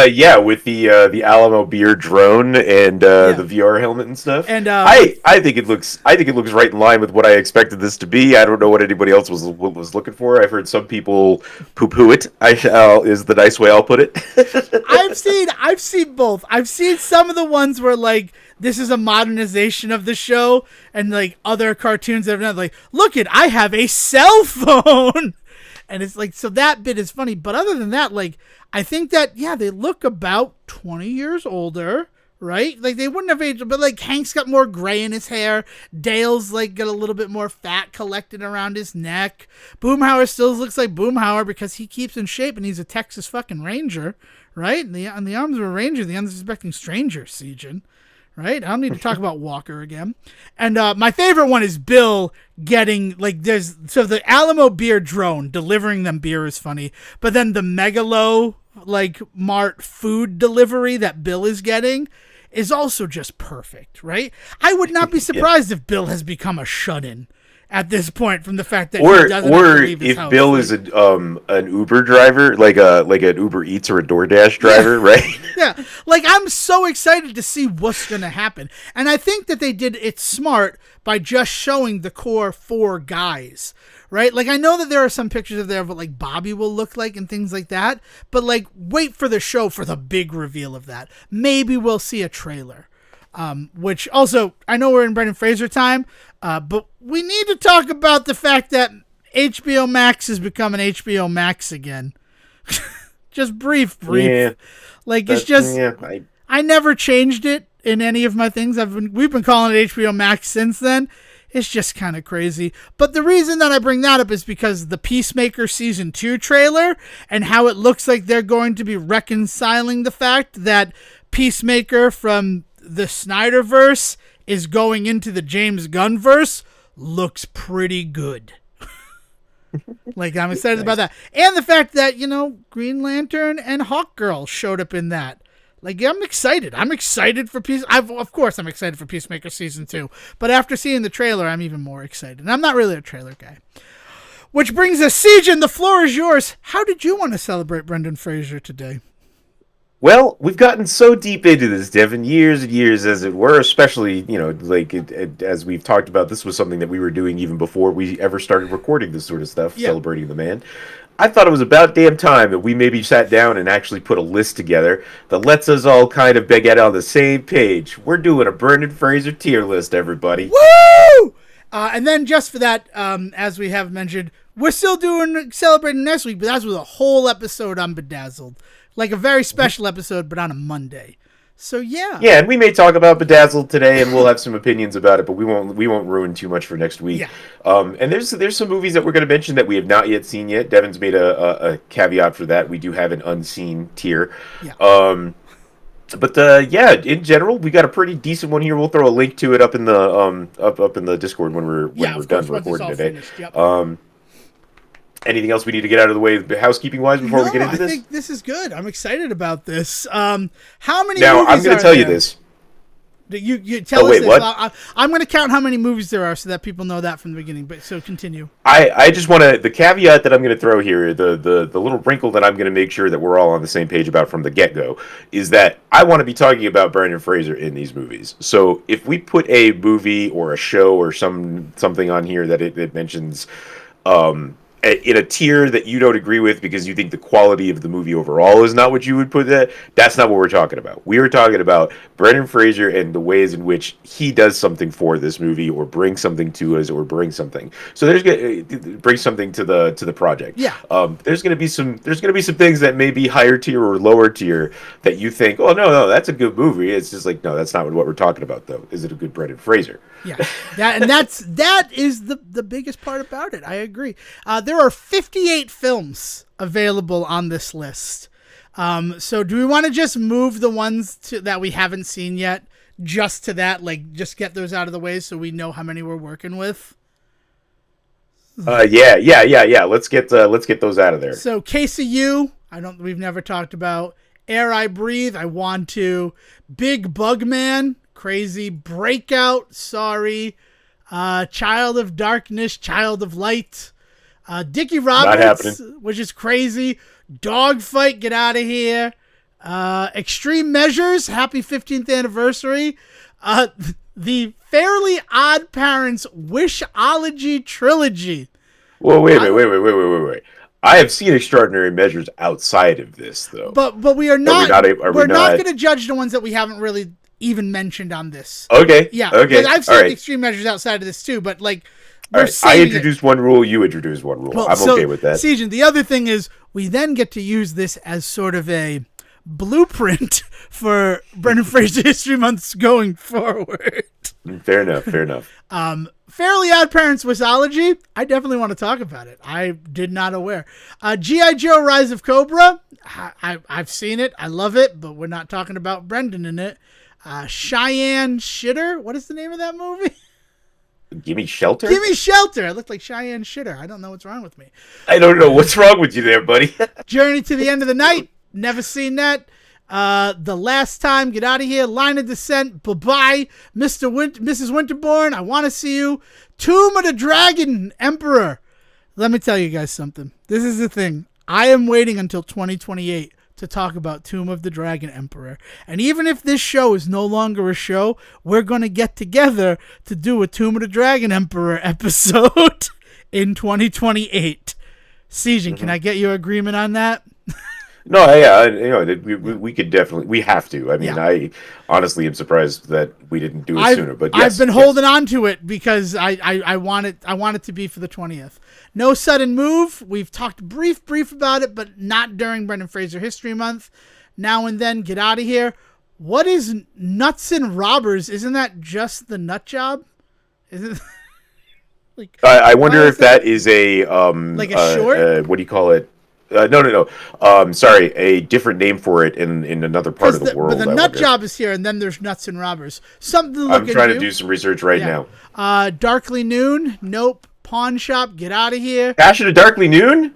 Yeah, with the Alamo beer drone and the VR helmet and stuff. And I think it looks right in line with what I expected this to be. I don't know what anybody else was looking for. I've heard some people poo-poo it. Is the nice way I'll put it. I've seen both. I've seen some of the ones where, like, this is a modernization of the show, and, like, other cartoons that have done, like, look it, I have a cell phone. And it's like, so that bit is funny. But other than that, like, I think that, yeah, they look about 20 years older, right? Like, they wouldn't have aged, but like, Hank's got more gray in his hair. Dale's like got a little bit more fat collected around his neck. Boomhauer still looks like Boomhauer because he keeps in shape and he's a Texas fucking Ranger, right? And the arms of a Ranger, the unsuspecting stranger, Sejohn. Right? I don't need to talk about Walker again. And my favorite one is Bill getting, like, so the Alamo beer drone delivering them beer is funny, but then the Megalo, like, Mart food delivery that Bill is getting is also just perfect, right? I would not be surprised if Bill has become a shut-in at this point from the fact that he doesn't have to leave his house. If Bill is an Uber driver, like an Uber Eats or a DoorDash driver, right? Yeah, like, I'm so excited to see what's going to happen. And I think that they did it smart by just showing the core 4 guys, right? Like, I know that there are some pictures of there of what, like, Bobby will look like and things like that, but, like, wait for the show for the big reveal of that. Maybe we'll see a trailer. Which also, I know we're in Brendan Fraser time, but we need to talk about the fact that HBO Max has become an HBO Max again. Just brief. Yeah, like, it's just, I never changed it in any of my things. We've been calling it HBO Max since then. It's just kind of crazy. But the reason that I bring that up is because the Peacemaker Season 2 trailer and how it looks like they're going to be reconciling the fact that Peacemaker from the Snyderverse is going into the James Gunn verse looks pretty good. Like, I'm excited about that. And the fact that, you know, Green Lantern and Hawkgirl showed up in that. Like, I'm excited. I'm excited for Of course I'm excited for Peacemaker Season 2. But after seeing the trailer, I'm even more excited. And I'm not really a trailer guy. Which brings us, Sejohn, the floor is yours. How did you want to celebrate Brendan Fraser today? Well, we've gotten so deep into this, Devon, years and years, as it were, especially, you know, like, as we've talked about, this was something that we were doing even before we ever started recording this sort of stuff, celebrating the man. I thought it was about damn time that we maybe sat down and actually put a list together that lets us all kind of get on the same page. We're doing a Brendan Fraser tier list, everybody. Woo! And then just for that, as we have mentioned, we're still celebrating next week, but that's with a whole episode on Bedazzled. Like a very special episode, but on a Monday. So yeah. Yeah, and we may talk about Bedazzled today, and we'll have some opinions about it, but we won't ruin too much for next week. Yeah. And there's some movies that we're going to mention that we have not yet seen yet. Devon's made a caveat for that. We do have an unseen tier. Yeah. Yeah, in general, we got a pretty decent one here. We'll throw a link to it up in the up in the Discord when we're done recording today. Yep. Anything else we need to get out of the way, housekeeping-wise, before we get into this? I think this is good. I'm excited about this. How many now, movies I'm going to tell you this. You tell us wait, this. What? I'm going to count how many movies there are so that people know that from the beginning. But so continue. I just want to, the caveat that I'm going to throw here, the little wrinkle that I'm going to make sure that we're all on the same page about from the get-go, is that I want to be talking about Brendan Fraser in these movies. So if we put a movie or a show or something on here that it mentions in a tier that you don't agree with because you think the quality of the movie overall is not what you would put that's not what we're talking about. We were talking about Brendan Fraser and the ways in which he does something for this movie or brings something to us or brings something. So there's going to bring something to the project. Yeah. There's going to be some things that may be higher tier or lower tier that you think, oh no, that's a good movie. It's just like, no, that's not what we're talking about though. Is it a good Brendan Fraser? Yeah. That is the biggest part about it. I agree. There are 58 films available on this list. So do we want to just move the ones that we haven't seen yet just to that? Like, just get those out of the way so we know how many we're working with? Yeah. Let's get those out of there. So Case of You, we've never talked about. Air I Breathe, I want to. Big Bug Man, crazy. Breakout, sorry. Child of Darkness, Child of Light. Dickie Roberts, which is crazy. Dogfight, get out of here. Extreme Measures, happy 15th anniversary. The Fairly Odd Parents Wishology trilogy. Well, wait. I have seen Extraordinary Measures outside of this, though. But we are not. We're not going to judge the ones that we haven't really even mentioned on this. Okay. Yeah. Okay. I've seen Extreme Measures outside of this too, but like. All right, I introduced one rule, you introduced one rule. I'm okay with that. Sejohn, the other thing is we then get to use this as sort of a blueprint for Brendan Fraser History Months going forward. Fair enough. Fairly Odd Parents Wissology, I definitely want to talk about it. I did not aware. G.I. Joe Rise of Cobra, I've seen it. I love it, but we're not talking about Brendan in it. Cheyenne Shitter, what is the name of that movie? Gimme Shelter? Gimme Shelter. I look like Cheyenne Shitter. I don't know what's wrong with me. I don't know what's wrong with you there, buddy. Journey to the End of the Night, never seen that. The Last Time, Get Out of Here, Line of Descent, Bye-Bye, Mrs. Winterbourne, I Want to See You, Tomb of the Dragon Emperor. Let me tell you guys something. This is the thing. I am waiting until 2028 to talk about Tomb of the Dragon Emperor. And even if this show is no longer a show, we're going to get together to do a Tomb of the Dragon Emperor episode in 2028. Sejohn, can I get your agreement on that? No, yeah, we could definitely, we have to. I mean, yeah. I honestly am surprised that we didn't do it sooner. But yes, I've been holding on to it because I want it to be for the 20th. No Sudden Move. We've talked brief about it, but not during Brendan Fraser History Month. Now and Then, Get Out of Here. What is Nuts and Robbers? Isn't that just the nut job? Is it? Like, I wonder if that is a like a short. What do you call it? No. Sorry, a different name for it in another part of the world. But the nut job is here, and then there's Nuts and Robbers. Something to look into. I'm trying to do some research right now. Darkly Noon. Nope. Pawn Shop. Get Out of Here. Passion of Darkly Noon?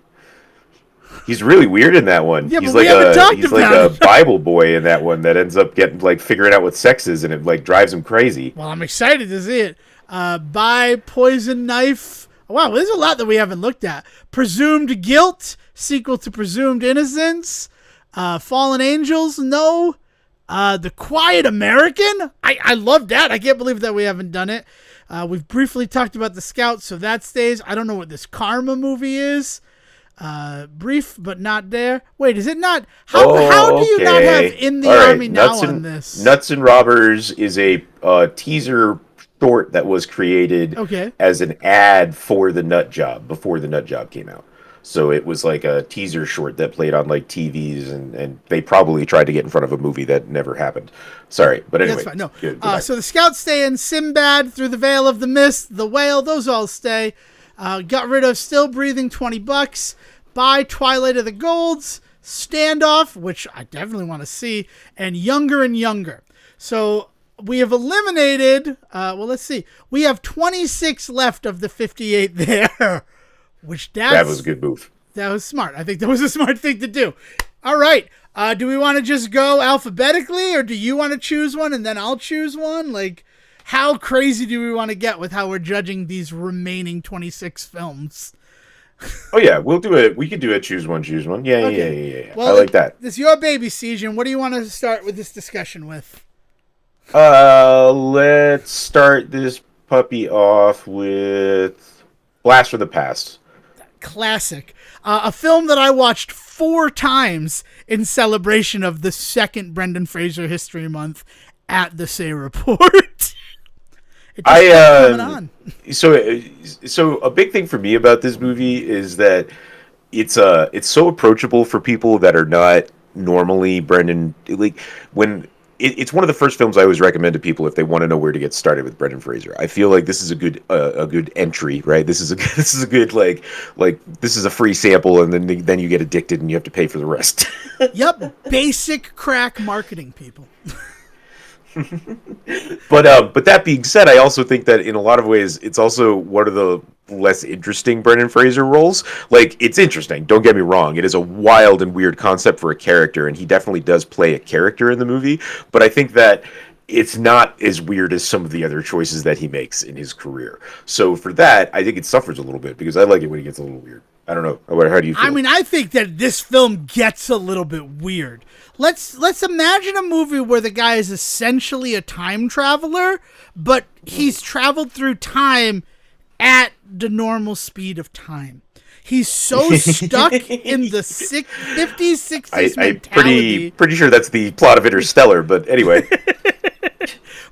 He's really weird in that one. Yeah, he's but we haven't talked about a Bible boy in that one that ends up getting figuring out what sex is, and it drives him crazy. Well, I'm excited to see it. Buy Poison Knife. Wow, there's a lot that we haven't looked at. Presumed Guilt, sequel to Presumed Innocence. Fallen Angels, no. The Quiet American, I love that. I can't believe that we haven't done it. We've briefly talked about The Scout, so that stays. I don't know what this Karma movie is. Brief, but not there. Wait, is it not? How do you not have In the Army Now on this? Nuts and Robbers is a teaser short that was created as an ad for the Nut Job before the Nut Job came out. So it was like a teaser short that played on like TVs, and they probably tried to get in front of a movie that never happened. Sorry, but anyway. That's fine. No. So the Scouts stay in. Sinbad, Through the Veil of the Mist, The Whale, those all stay. Got rid of Still Breathing, $20. Buy Twilight of the Golds, Standoff, which I definitely want to see, and Younger and Younger. So we have eliminated, let's see. We have 26 left of the 58 there. That was a good move. That was smart. I think that was a smart thing to do. All right. Do we want to just go alphabetically, or do you want to choose one and then I'll choose one? Like, how crazy do we want to get with how we're judging these remaining 26 films? Oh, yeah. We'll do it. We could do it. Choose one. Yeah. Okay. Yeah. Well, I like that. This is your baby, Sejohn. What do you want to start with this discussion with? Let's start this puppy off with Blast from the Past. Classic. A film that I watched 4 times in celebration of the second Brendan Fraser History Month at the Say Report. Coming on. So a big thing for me about this movie is that it's so approachable for people that are not normally Brendan. Like when it's one of the first films I always recommend to people if they want to know where to get started with Brendan Fraser. I feel like this is a good entry, right? This is a good like this is a free sample, and then you get addicted and you have to pay for the rest. Yep, basic crack marketing, people. But that being said, I also think that in a lot of ways it's also one of the less interesting Brendan Fraser roles. Like, it's interesting, don't get me wrong, it is a wild and weird concept for a character, and he definitely does play a character in the movie, but I think that it's not as weird as some of the other choices that he makes in his career. So for that, I think it suffers a little bit, because I like it when he gets a little weird. I don't know. How do you feel? I mean, I think that this film gets a little bit weird. Let's imagine a movie where the guy is essentially a time traveler, but he's traveled through time at the normal speed of time. He's so stuck in the 50s, 60s mentality. I'm pretty sure that's the plot of Interstellar, but anyway.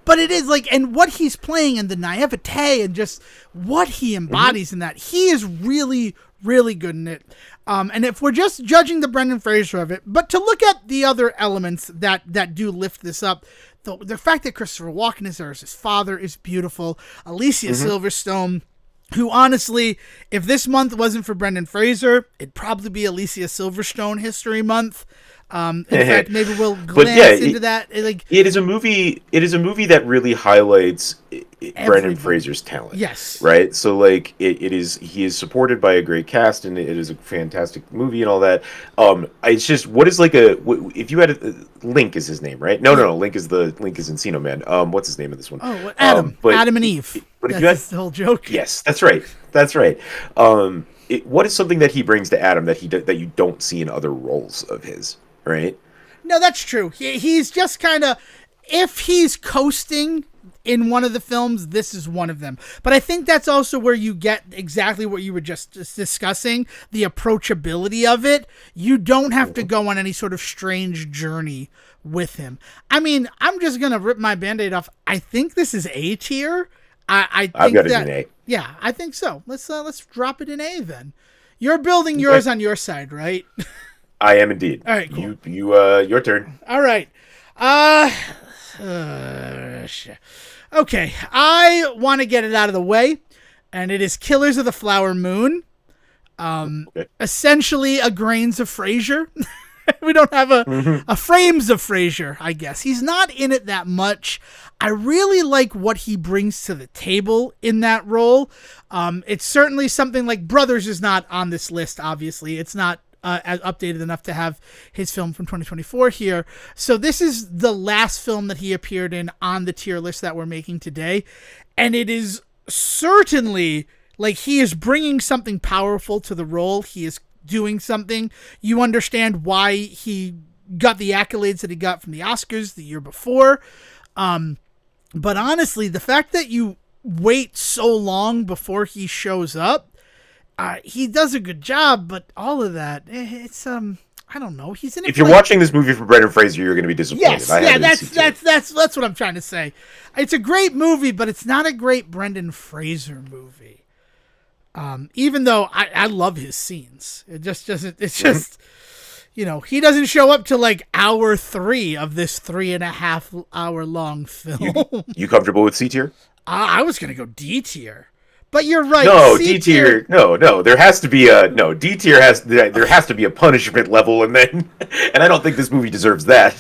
But it is like, and what he's playing and the naivete and just what he embodies in that, he is really, really good in it. And if we're just judging the Brendan Fraser of it, but to look at the other elements that do lift this up, the fact that Christopher Walken is there as his father is beautiful. Alicia Silverstone, who honestly, if this month wasn't for Brendan Fraser, it'd probably be Alicia Silverstone History Month. In fact, maybe we'll glance into that. Like, it is a movie. It is a movie that really highlights Brendan Fraser's talent. Yes. Right. So like it is. He is supported by a great cast, and it is a fantastic movie and all that. It's just what is like if you had Link is his name, right? No. Link is Encino Man. What's his name in this one? Oh, Adam. Adam and Eve. That's the whole joke. Yes, that's right. That's right. What is something that he brings to Adam that you don't see in other roles of his? Right? No, that's true. He's just kind of, if he's coasting in one of the films, this is one of them. But I think that's also where you get exactly what you were just discussing, the approachability of it. You don't have to go on any sort of strange journey with him. I mean, I'm just going to rip my Band-Aid off. I think this is A tier. I think I've got it in A. Yeah, I think so. Let's drop it in A then. You're building yours on your side, right? I am indeed. All right, cool. Your turn. All right. Okay, I want to get it out of the way, and it is Killers of the Flower Moon. Essentially a Grains of Frasier. We don't have a Frames of Frasier, I guess. He's not in it that much. I really like what he brings to the table in that role. It's certainly something like Brothers is not on this list, obviously. It's not updated enough to have his film from 2024 here. So this is the last film that he appeared in on the tier list that we're making today. And it is certainly like he is bringing something powerful to the role. He is doing something. You understand why he got the accolades that he got from the Oscars the year before. But honestly, the fact that you wait so long before he shows up, he does a good job, but all of that, it's I don't know. He's in it. If you're watching this movie for Brendan Fraser, you're going to be disappointed. Yes, that's what I'm trying to say. It's a great movie, but it's not a great Brendan Fraser movie. Even though I love his scenes, it just doesn't. It's just he doesn't show up to like hour 3 of this 3.5 hour long film. You comfortable with C tier? I was gonna go D tier. But you're right. No, D tier. No. There has to be D tier there has to be a punishment level, and I don't think this movie deserves that.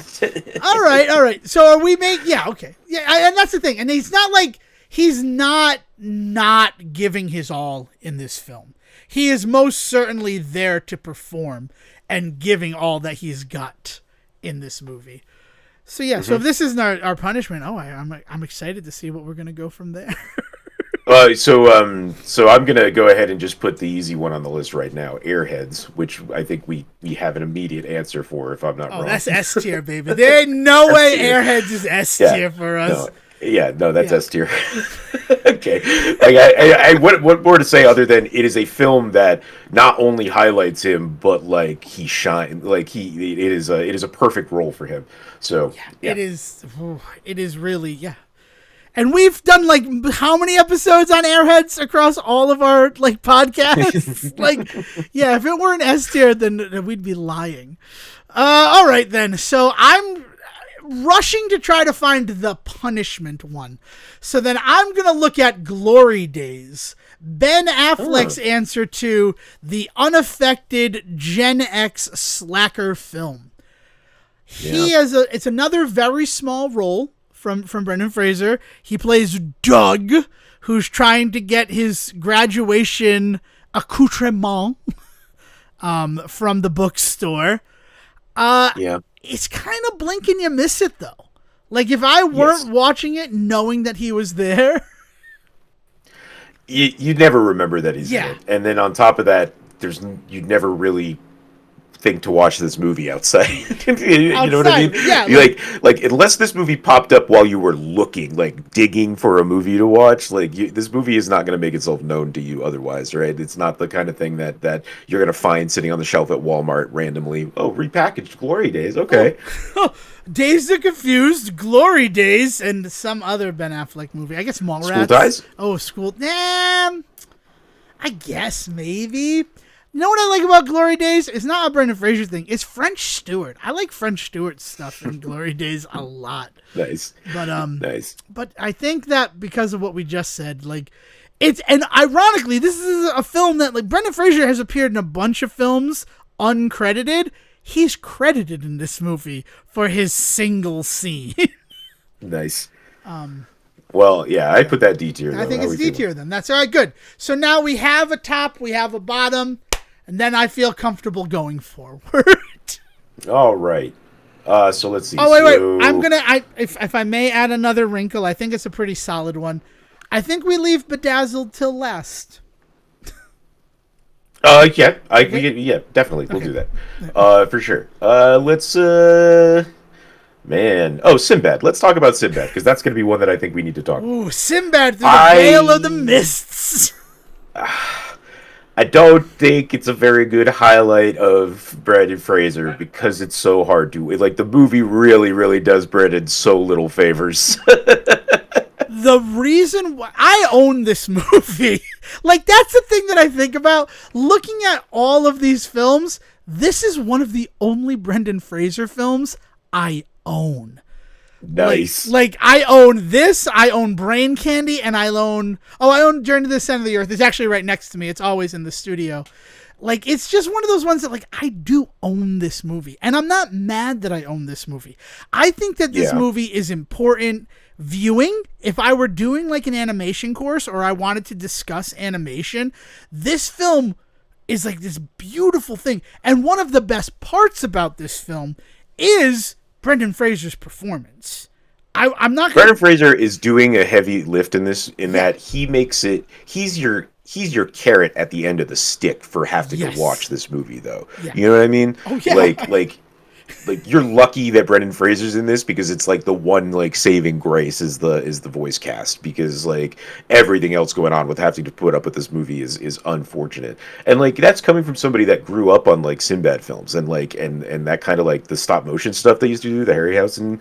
All right. So are we okay. Yeah, and that's the thing. And he's not giving his all in this film. He is most certainly there to perform and giving all that he's got in this movie. So yeah. So if this isn't our punishment, I'm excited to see what we're gonna go from there. So I'm gonna go ahead and just put the easy one on the list right now, Airheads, which I think we have an immediate answer for, if I'm not wrong. That's S tier, baby. There ain't no way Airheads is S tier for us. That's S tier. Okay, what more to say other than it is a film that not only highlights him, but like he shines, like it is a perfect role for him. So it is really. And we've done like how many episodes on Airheads across all of our like podcasts? If it weren't S tier, then we'd be lying. All right then. So I'm rushing to try to find the punishment one. So then I'm going to look at Glory Days, Ben Affleck's answer to the unaffected Gen X slacker film. It's another very small role from Brendan Fraser. He plays Doug, who's trying to get his graduation accoutrement from the bookstore. It's kind of blink and you miss it, though. Like, if I weren't watching it knowing that he was there... You'd never remember that he's in it. And then on top of that, you'd never really think to watch this movie outside. You know what I mean? Yeah. Like unless this movie popped up while you were looking, like digging for a movie to watch, like this movie is not going to make itself known to you otherwise, right? It's not the kind of thing that you're going to find sitting on the shelf at Walmart randomly. Oh, repackaged Glory Days. Okay. Oh, Dazed and Confused, Glory Days, and some other Ben Affleck movie. I guess Mallrats. School Ties? Oh, School... I guess, maybe. You know what I like about Glory Days? It's not a Brendan Fraser thing. It's French Stewart. I like French Stewart's stuff in Glory Days a lot. Nice. But nice. But I think that because of what we just said, like, and ironically, this is a film that, like, Brendan Fraser has appeared in a bunch of films uncredited. He's credited in this movie for his single scene. Nice. Well, yeah, I put that D tier. I think it's D tier then. That's all right, good. So now we have a top, we have a bottom, and then I feel comfortable going forward. All right. So let's see. Oh, wait. I'm going to, if I may add another wrinkle, I think it's a pretty solid one. I think we leave Bedazzled till last. Yeah, definitely. We'll do that. For sure. Let's, man. Oh, Sinbad. Let's talk about Sinbad, because that's going to be one that I think we need to talk about. Ooh, Sinbad through the veil of the mists. I don't think it's a very good highlight of Brendan Fraser, because it's so hard to... Like, the movie really, really does Brendan so little favors. The reason why I own this movie, like, that's the thing that I think about. Looking at all of these films, this is one of the only Brendan Fraser films I own. Nice. Like I own this, I own Brain Candy, and I own Journey to the Center of the Earth. It's actually right next to me. It's always in the studio. Like, it's just one of those ones that, like, I do own this movie. And I'm not mad that I own this movie. I think that this movie is important viewing. If I were doing, like, an animation course or I wanted to discuss animation, this film is, like, this beautiful thing. And one of the best parts about this film is Brendan Fraser's performance. I'm not. Brendan Fraser is doing a heavy lift in this, that he makes it. He's your carrot at the end of the stick for having to watch this movie, though. Yeah. You know what I mean? Oh yeah. Like you're lucky that Brendan Fraser's in this, because it's like the one, like, saving grace is the voice cast, because, like, everything else going on with having to put up with this movie is unfortunate. And, like, that's coming from somebody that grew up on, like, Sinbad films and, like, and that kind of, like, the stop motion stuff they used to do, the Harryhausen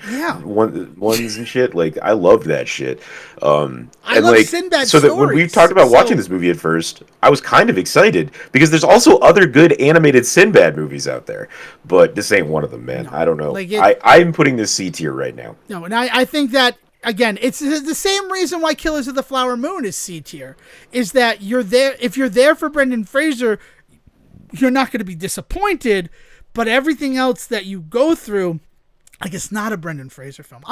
ones and shit. Like, I loved that shit. I love Sinbad so that when we talked about watching this movie at first, I was kind of excited, because there's also other good animated Sinbad movies out there, but this ain't one of them, man. No, I don't know. Like I'm putting this C tier right now. No, and I think that, again, it's the same reason why Killers of the Flower Moon is C tier, is that you're there. If you're there for Brendan Fraser, you're not going to be disappointed, but everything else that you go through, like, it's not a Brendan Fraser film.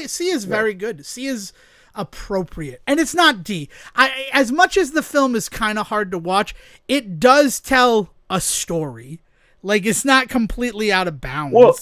C is very good. C is appropriate, and it's not D. As much as the film is kind of hard to watch, it does tell a story. Like, it's not completely out of bounds. Well,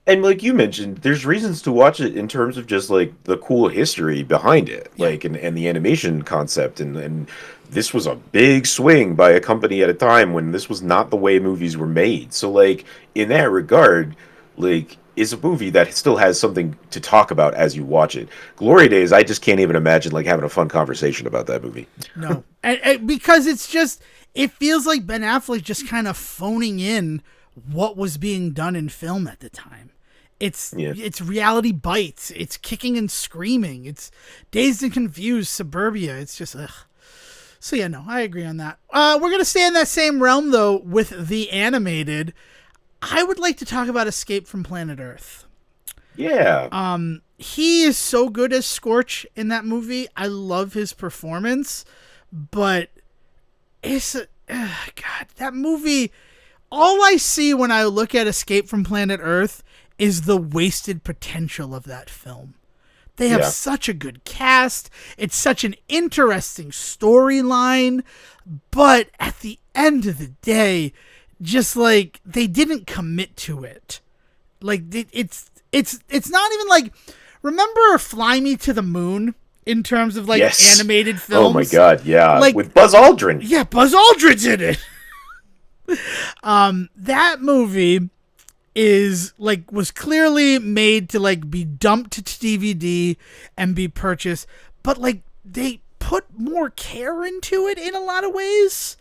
and like you mentioned, there's reasons to watch it in terms of just, like, the cool history behind it, like, and the animation concept, and this was a big swing by a company at a time when this was not the way movies were made. So, like, in that regard, like, is a movie that still has something to talk about as you watch it. Glory Days, I just can't even imagine, like, having a fun conversation about that movie. No, and because it's just, it feels like Ben Affleck just kind of phoning in what was being done in film at the time. It's Reality Bites. It's Kicking and Screaming. It's Dazed and Confused, Suburbia. It's just, ugh. So yeah, no, I agree on that. We're going to stay in that same realm, though, with the animated. I would like to talk about Escape from Planet Earth. Yeah. He is so good as Scorch in that movie. I love his performance, but it's God, that movie, all I see when I look at Escape from Planet Earth is the wasted potential of that film. They have such a good cast. It's such an interesting storyline, but at the end of the day, just, like, they didn't commit to it. Like, it's not even like, remember Fly Me to the Moon in terms of, like, animated films? Oh my god, yeah. Like, with Buzz Aldrin. Yeah, Buzz Aldrin's in it. That movie is like was clearly made to like be dumped to DVD and be purchased, but like they put more care into it in a lot of ways.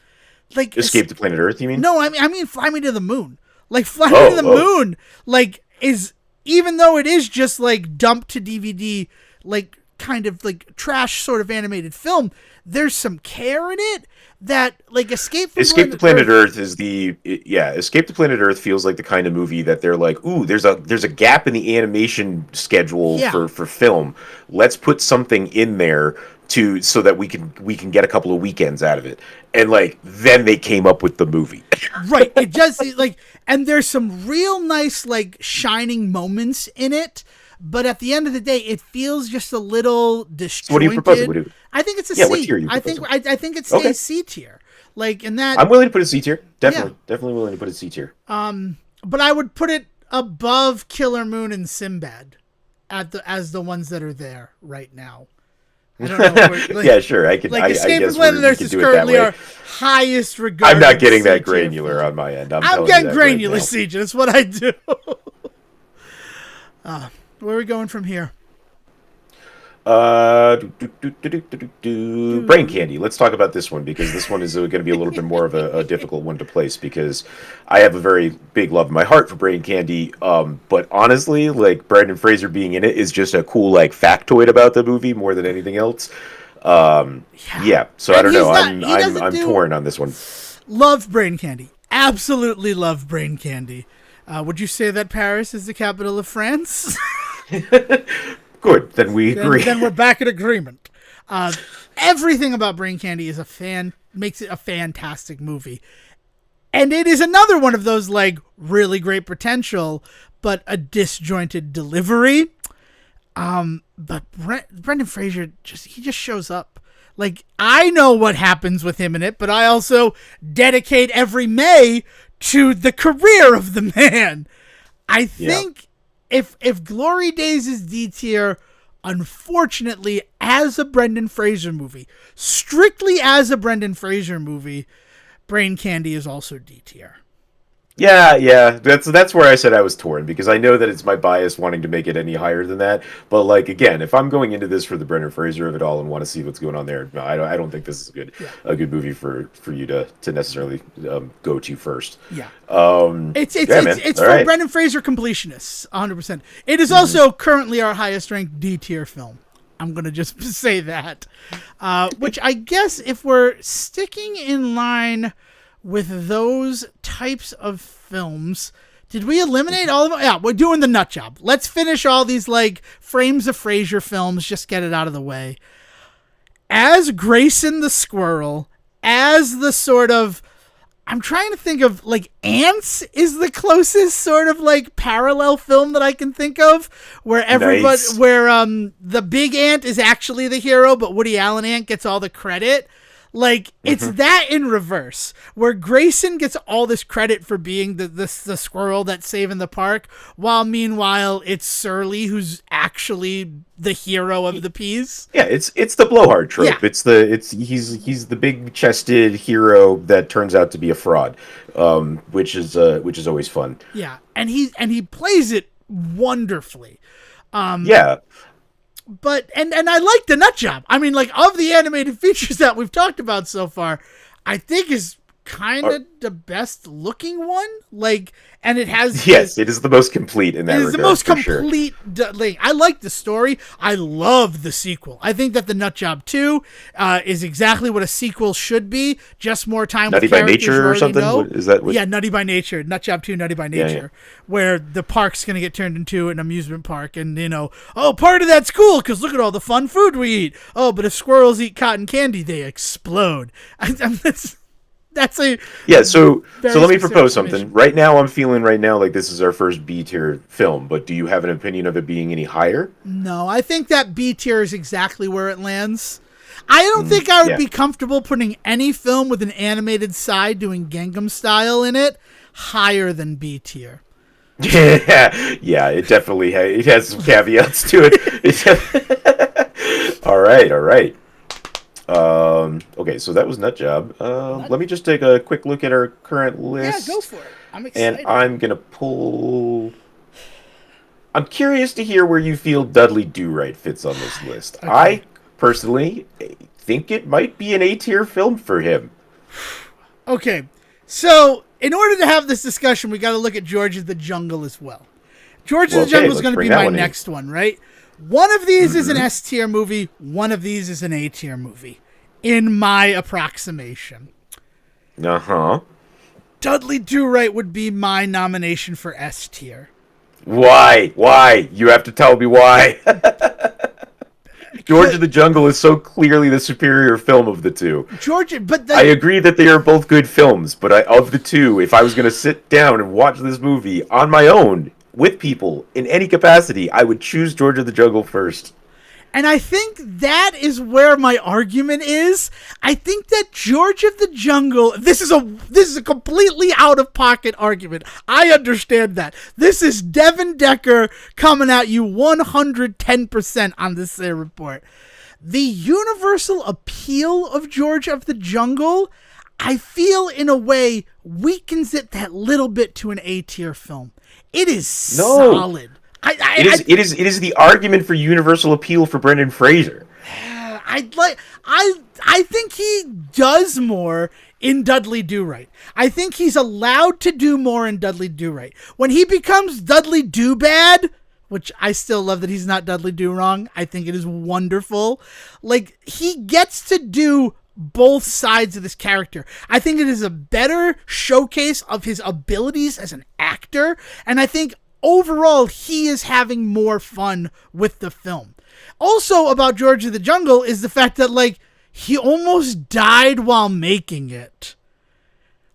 Like Escape to Planet Earth, you mean? No, I mean Fly Me to the Moon. Like Fly Me to the Moon, like is even though it is just like dumped to DVD, like kind of like trash sort of animated film, there's some care in it that like Escape to Planet Earth is Escape to Planet Earth feels like the kind of movie that they're like, ooh, there's a gap in the animation schedule for film. Let's put something in there so that we can get a couple of weekends out of it. And like then they came up with the movie. Right. It just like, and there's some real nice like shining moments in it. But at the end of the day, it feels just a little disjointed. So what do you propose? I think it's a C. What tier are you proposing? I think it's a C tier. Like in that, I'm willing to put a C tier. Definitely willing to put a C tier. But I would put it above Killer Moon and Sinbad as the ones that are there right now. I don't know. Like, yeah, sure. I can. Like I Escape guess to Planet Earth is currently our highest regard. I'm not getting that granular on my end. I'm getting granular, CJ. That's what I do. Where are we going from here? Brain Candy. Let's talk about this one because this one is going to be a little bit more of a difficult one to place because I have a very big love in my heart for Brain Candy. But honestly, like Brendan Fraser being in it is just a cool like factoid about the movie more than anything else. Yeah. So I don't know. I'm torn on this one. Love Brain Candy. Absolutely love Brain Candy. Would you say that Paris is the capital of France? Good. Then we agree. Then we're back in agreement. Everything about Brain Candy is makes it a fantastic movie. And it is another one of those like really great potential, but a disjointed delivery. But Brendan Fraser just shows up. Like I know what happens with him in it, but I also dedicate every May to the career of the man. I think if Glory Days is D tier, unfortunately, as a Brendan Fraser movie, strictly as a Brendan Fraser movie, Brain Candy is also D tier. Yeah. That's where I said I was torn because I know that it's my bias wanting to make it any higher than that. But like again, if I'm going into this for the Brendan Fraser of it all and want to see what's going on there, no, I don't think this is a good movie for you to necessarily go to first. Yeah. It's for Brendan Fraser completionists, 100%. It is also currently our highest ranked D tier film. I'm going to just say that. Which I guess if we're sticking in line with those types of films, did we eliminate all of them? Yeah, we're doing the nut job. Let's finish all these like frames of Fraser films. Just get it out of the way. As Grayson the Squirrel, as the sort of, I'm trying to think of like Ants is the closest sort of like parallel film that I can think of where the big ant is actually the hero, but Woody Allen ant gets all the credit. Like, it's that in reverse, where Grayson gets all this credit for being the squirrel that's saving the park, while meanwhile it's Surly who's actually the hero of the piece. Yeah, it's the blowhard trope. Yeah. He's the big chested hero that turns out to be a fraud, which is always fun. Yeah, and he plays it wonderfully. Yeah. But and I like the nut job. I mean, like of the animated features that we've talked about so far, I think is kind of the best looking one. Like, and it has it is the most complete in that regard. It is the most complete. Like, I like the story. I love the sequel. I think that the Nut Job 2 is exactly what a sequel should be. Just more time Nutty with by characters Nature or something. Is that? Yeah, Nutty by Nature. Nut Job 2, Nutty by Nature, where the park's gonna get turned into an amusement park, and part of that's cool because look at all the fun food we eat. Oh, but if squirrels eat cotton candy, they explode. So let me propose something. Right now, I'm feeling like this is our first B tier film. But do you have an opinion of it being any higher? No, I think that B tier is exactly where it lands. I don't think I would be comfortable putting any film with an animated side doing Gangnam Style in it higher than B tier. Yeah, it definitely it has some caveats to it. All right. Okay, so that was Nut Job. Not, Let me just take a quick look at our current yeah, go list, for it. I'm and excited. I'm gonna pull. I'm curious to hear where you feel Dudley Do Right fits on this list. Okay. I personally think it might be an A tier film for him. Okay. So, in order to have this discussion, we got to look at George of the Jungle as well. George of Well, the okay, Jungle is let's going to bring be that my one in. next one, right? One of these is an S tier movie. One of these is an A tier movie, in my approximation. Uh huh. Dudley Do Right would be my nomination for S tier. Why? Why? You have to tell me why. George of the Jungle is so clearly the superior film of the two. George, but I agree that they are both good films, but of the two, if I was going to sit down and watch this movie on my own with people in any capacity, I would choose George of the Jungle first. and I think that is where my argument is. I think that George of the Jungle. This is a completely out of pocket argument. I understand that. This is Devon Decker coming at you 110% on this report. The universal appeal of George of the Jungle, I feel in a way weakens it that little bit to an A tier film. It is solid. It is the argument for universal appeal for Brendan Fraser. I think he does more in Dudley Do Right. I think he's allowed to do more in Dudley Do Right. When he becomes Dudley Do Bad, which I still love that he's not Dudley Do Wrong. I think it is wonderful. Like, he gets to do both sides of this character. I think it is a better showcase of his abilities as an actor, and I think overall he is having more fun with the film. Also about George of the Jungle is the fact that, like, he almost died while making it.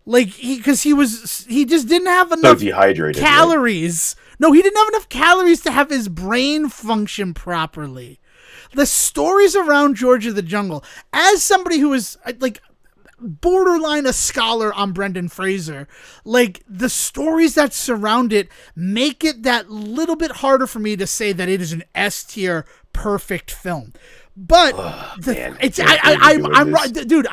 Like, he just didn't have enough dehydrated, calories. Right? No, he didn't have enough calories to have his brain function properly. The stories around George of the Jungle, as somebody who is, like, borderline a scholar on Brendan Fraser, like, the stories that surround it make it that little bit harder for me to say that it is an S tier perfect film. But I'm right, dude.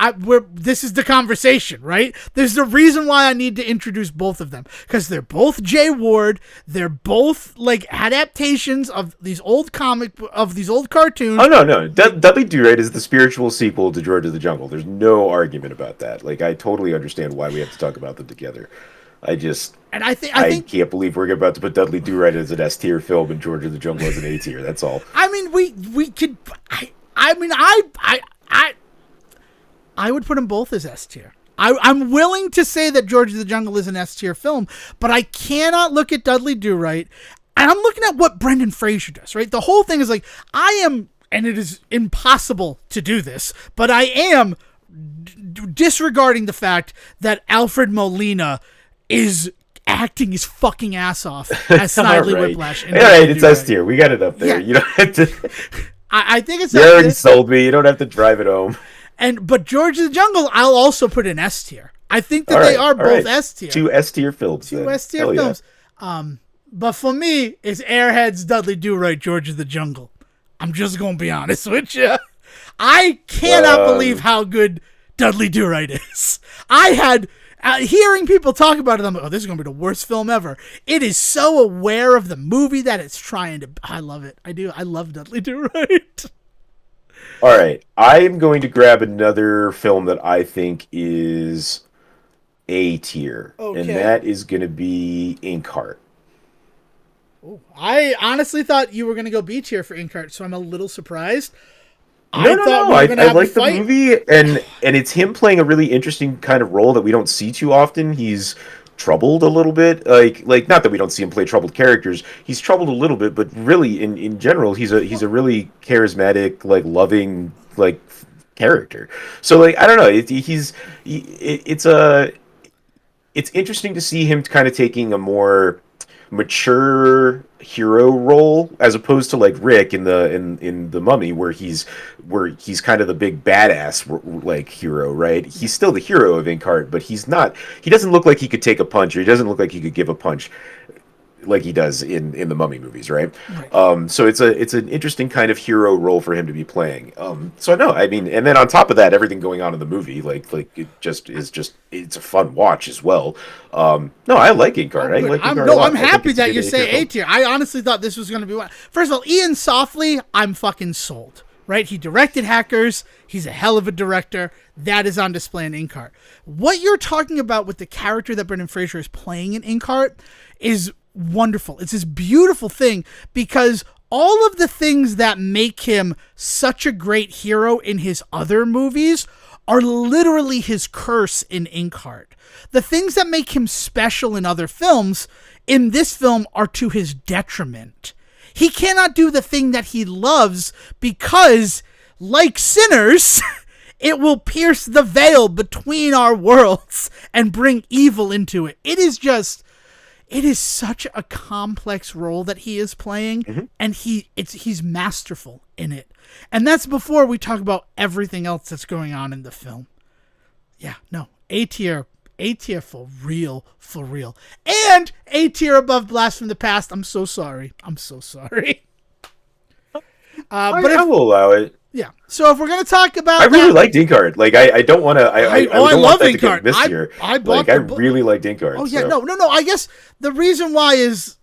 This is the conversation, right? There's the reason why I need to introduce both of them, because they're both Jay Ward. They're both, like, adaptations of these old cartoons. Oh no, Dudley Do Right is the spiritual sequel to George of the Jungle. There's no argument about that. Like, I totally understand why we have to talk about them together. I can't believe we're about to put Dudley Do Right as an S tier film and George of the Jungle as an A tier. That's all. I mean, we could. I would put them both as S tier. I'm willing to say that George of the Jungle is an S tier film, but I cannot look at Dudley Do Right, and I'm looking at what Brendan Fraser does. Right, the whole thing is like, I am, and it is impossible to do this, but I am disregarding the fact that Alfred Molina is acting his fucking ass off as Snidely Whiplash. All right, it's S tier. We got it up there. Yeah. You don't have to. I think it's. You already sold me. You don't have to drive it home. But George of the Jungle, I'll also put in S tier. I think that they are both S tier. Two S tier films. Two S tier films. Yeah. But for me, it's Airheads, Dudley Do Right, George of the Jungle. I'm just gonna be honest with you. I cannot believe how good Dudley Do Right is. I had. Hearing people talk about it, I'm like, oh, this is going to be the worst film ever. It is so aware of the movie that it's trying to... I love it. I do. I love Dudley Do Right. All right. I'm going to grab another film that I think is A tier. Okay. And that is going to be Inkheart. Oh, I honestly thought you were going to go B tier for Inkheart, so I'm a little surprised. No. I like the movie, and it's him playing a really interesting kind of role that we don't see too often. He's troubled a little bit, like not that we don't see him play troubled characters. He's troubled a little bit, but really, in general, he's a really charismatic, like, loving, like, character. So, like, I don't know, it's interesting to see him kind of taking a more mature hero role as opposed to, like, Rick in the Mummy, where he's kind of the big badass, like, hero, right? He's still the hero of Inkheart, but he doesn't look like he could take a punch, or he doesn't look like he could give a punch. like he does in the Mummy movies, right? Right. So it's an interesting kind of hero role for him to be playing. So no, I mean, and then on top of that, everything going on in the movie, like it just is just it's a fun watch as well. No, I like Inkard. Oh, I good. like Inkard a No, lot. I'm I think happy it's a that good you A-tier say A film. tier. I honestly thought this was going to be one. First of all, Ian Softly, I'm fucking sold. Right? He directed Hackers. He's a hell of a director. That is on display in Inkheart. What you're talking about with the character that Brendan Fraser is playing in Inkheart is wonderful. It's this beautiful thing because all of the things that make him such a great hero in his other movies are literally his curse in Inkheart. The things that make him special in other films, in this film, are to his detriment. He cannot do the thing that he loves because, like Sinners, it will pierce the veil between our worlds and bring evil into it. It is such a complex role that he is playing, and he's masterful in it. And that's before we talk about everything else that's going on in the film. Yeah, no, A tier for real, for real. And A tier above Blast from the Past. I'm so sorry. I will allow it. Yeah. So if we're gonna talk about, I really liked Inkard. Like I don't want to. I don't love want that to Inkard. get missed here. I bought like I the book. really liked Inkard. Oh yeah, so. no. I guess the reason why is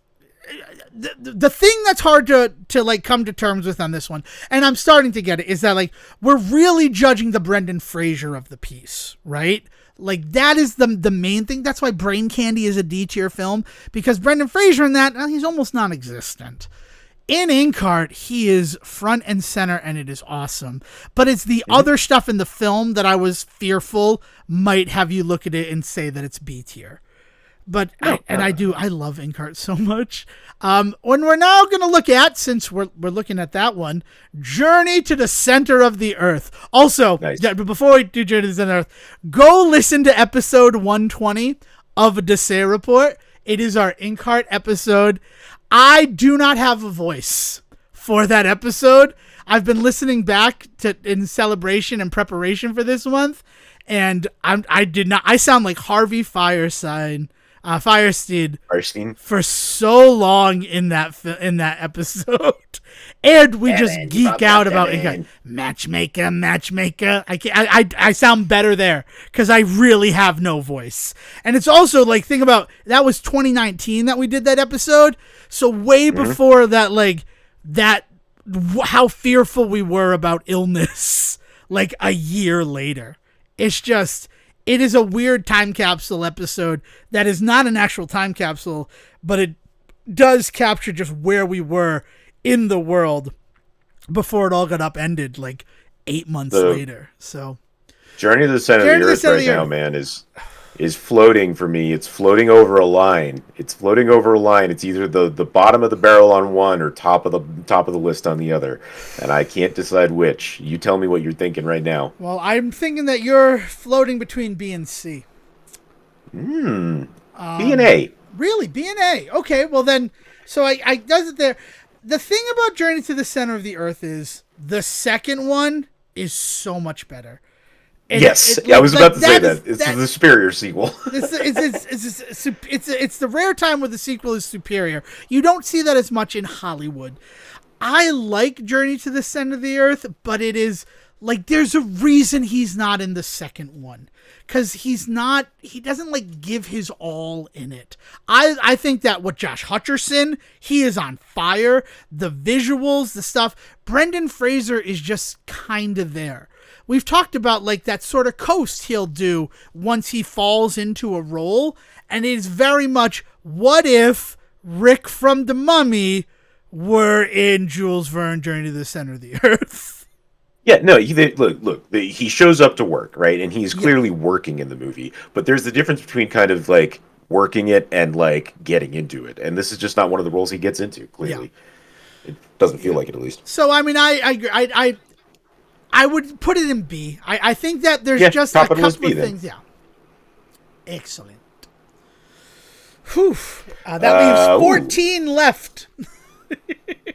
the thing that's hard to like come to terms with on this one, and I'm starting to get it, is that like we're really judging the Brendan Fraser of the piece, right? Like that is the main thing. That's why Brain Candy is a D tier film, because Brendan Fraser in that, he's almost non-existent. In Inkheart, he is front and center, and it is awesome. But it's the other stuff in the film that I was fearful might have you look at it and say that it's B tier. But I love Inkheart so much. When we're now going to look at, since we're looking at that one, Journey to the Center of the Earth. Also, nice. But before we do Journey to the Center of the Earth, go listen to episode 120 of the Say Report. It is our Inkheart episode. I do not have a voice for that episode. I've been listening back to in celebration and preparation for this month, and I sound like Harvey Firestein for so long in that episode, and we just geek out about it. Matchmaker. I sound better there because I really have no voice. And it's also like, think about, that was 2019 that we did that episode, so way before that, like that, how fearful we were about illness, like a year later. It's just, it is a weird time capsule episode that is not an actual time capsule, but it does capture just where we were in the world before it all got upended like 8 months later. So Journey to the Center of the Earth right now, man, is floating for me. It's floating over a line. It's either the bottom of the barrel on one or top of the list on the other, and I can't decide which. You tell me what you're thinking right now. Well, I'm thinking that you're floating between B and C. B and A. Really, B and A. Okay, well then, so I does it there. The thing about Journey to the Center of the Earth is the second one is so much better. Yes, I was about to say that. It's the superior sequel. It's the rare time where the sequel is superior. You don't see that as much in Hollywood. I like Journey to the Center of the Earth, but it is like, there's a reason he's not in the second one. Because he doesn't like give his all in it. I think that what Josh Hutcherson, he is on fire. The visuals, the stuff. Brendan Fraser is just kind of there. We've talked about like that sort of coast he'll do once he falls into a role. And it is very much, what if Rick from The Mummy were in Jules Verne, Journey to the Center of the Earth? Yeah, no, he shows up to work, right? And he's clearly working in the movie. But there's the difference between kind of like working it and like getting into it. And this is just not one of the roles he gets into, clearly. Yeah. It doesn't feel like it, at least. So, I mean, I would put it in B. I think that there's just a couple of things. Yeah. Excellent. Whew. That leaves 14 left.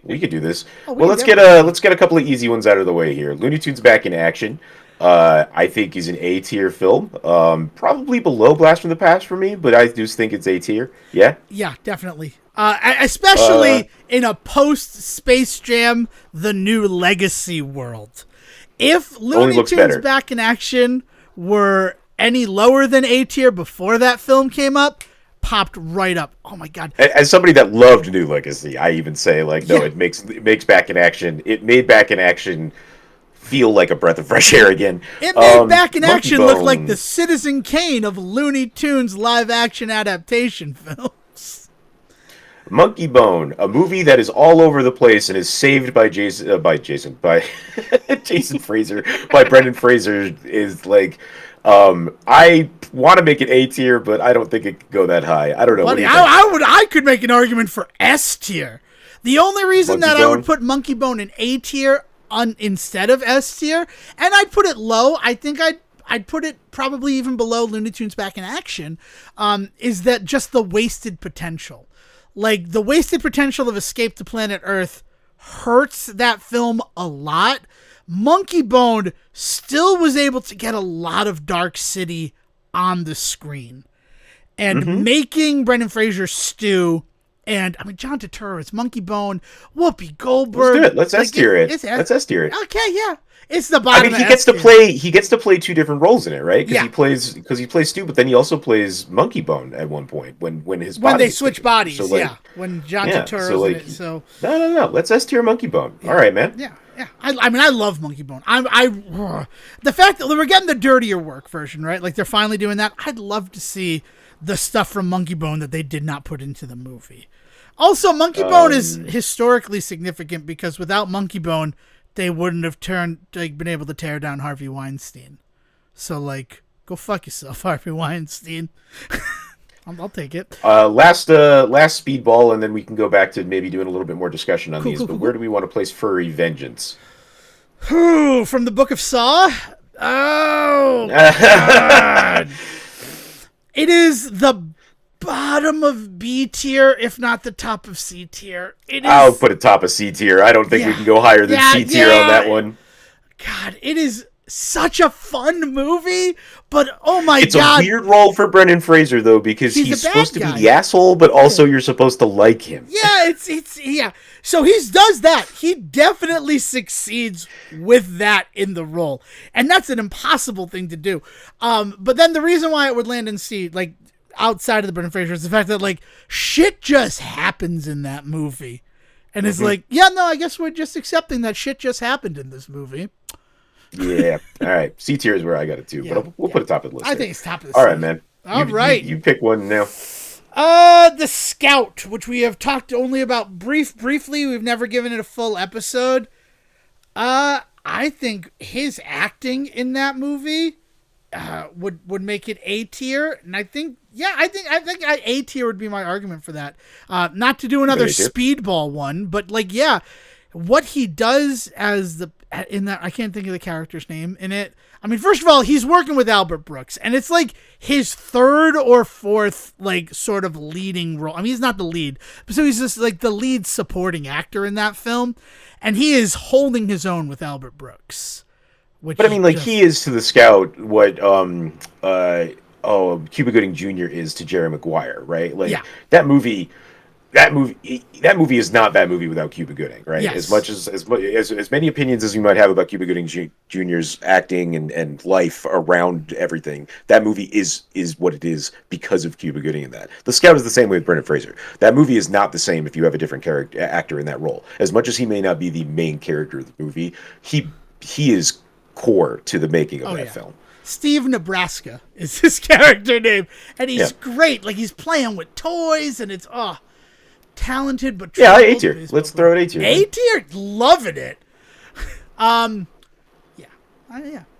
We could do this. Well, let's get a couple of easy ones out of the way here. Looney Tunes back in action. I think is an A tier film. Probably below Blast from the Past for me, but I do think it's A tier. Yeah. Yeah, definitely. Uh, Especially in a post Space Jam: The New Legacy world. If Only Looney looks Tunes better. Back in Action were any lower than A tier before that film came up, popped right up. Oh my god. As somebody that loved New Legacy, I even say like, no, Yeah. it makes Back in Action. It made Back in Action feel like a breath of fresh air again. It made Back in Monkey Action look like the Bone. Citizen Kane of Looney Tunes live action adaptation films. Monkey Bone, a movie that is all over the place and is saved by Jason Jason Fraser, by Brendan Fraser, is like, I want to make it A tier, but I don't think it could go that high. I don't know. What do Buddy, you think? I could make an argument for S tier. The only reason Monkey that I would Bone? put Monkey Bone in A tier instead of S tier, and I'd put it low. I think I'd put it probably even below Looney Tunes Back in Action. Is that just the wasted potential? Like the wasted potential of Escape to Planet Earth hurts that film a lot. Monkey Bone still was able to get a lot of Dark City on the screen. And making Brendan Fraser stew, and I mean John Turturro, it's Monkey Bone, Whoopi Goldberg. Let's do it. Let's S tier it. It's Let's S tier it. Okay, yeah, it's the I bottom. mean, he of gets S to tier. play. He gets to play two different roles in it, right? Yeah. Because he plays Stu, but then he also plays Monkey Bone at one point when his when body they is switch taken. bodies. So, like, Yeah, when John yeah, Turturro's so, like, in it. So no. Let's S tier Monkey Bone. All right, man. yeah. I mean, I love Monkey Bone. The fact that we're getting the dirtier work version, right? Like they're finally doing that. I'd love to see the stuff from Monkey Bone that they did not put into the movie. Also, Monkey Bone is historically significant because without Monkey Bone, they wouldn't have been able to tear down Harvey Weinstein. So, like, go fuck yourself, Harvey Weinstein. I'll take it. Last speedball, and then we can go back to maybe doing a little bit more discussion on these. Cool. Where do we want to place Furry Vengeance? Ooh, from the Book of Saw? Oh, God. It is the bottom of B tier, if not the top of C tier. It is. I'll put it top of C tier. I don't think we Yeah. can go higher than C tier on that one. God, it is such a fun movie, but oh my It's God. a weird role for Brendan Fraser though, because He's he's the bad supposed to guy. be the asshole, but also you're supposed to like him. Yeah, yeah. So he does that. He definitely succeeds with that in the role, and that's an impossible thing to do. But then the reason why it would land in C, like outside of the Brendan Fraser, is the fact that like shit just happens in that movie, and it's like, yeah, no, I guess we're just accepting that shit just happened in this movie. Yeah. All right. C tier is where I got it too, but we'll put it top of the list. I here. think it's top of the All C. right, man. All right. You pick one now. The Scout, which we have talked only about briefly. We've never given it a full episode. I think his acting in that movie would make it A tier, and I think A tier would be my argument for that. Not to do another A tier. speedball one, but like what he does in that, I can't think of the character's name in it. I mean, first of all, he's working with Albert Brooks, and it's like his third or fourth like sort of leading role. I mean, he's not the lead, but so he's just like the lead supporting actor in that film, and he is holding his own with Albert Brooks. But I mean, like, he is to the Scout what Cuba Gooding Jr. is to Jerry Maguire, right? Like that movie is not that movie without Cuba Gooding, right? Yes. As much as many opinions as you might have about Cuba Gooding Jr.'s acting and life around everything, that movie is what it is because of Cuba Gooding in that. The Scout is the same way with Brendan Fraser. That movie is not the same if you have a different actor in that role. As much as he may not be the main character of the movie, he is core to the making of that film. Steve Nebraska is his character name, and he's great. Like, he's playing with toys, and it's talented but A tier. Let's throw it A tier. A tier, loving it. Yeah,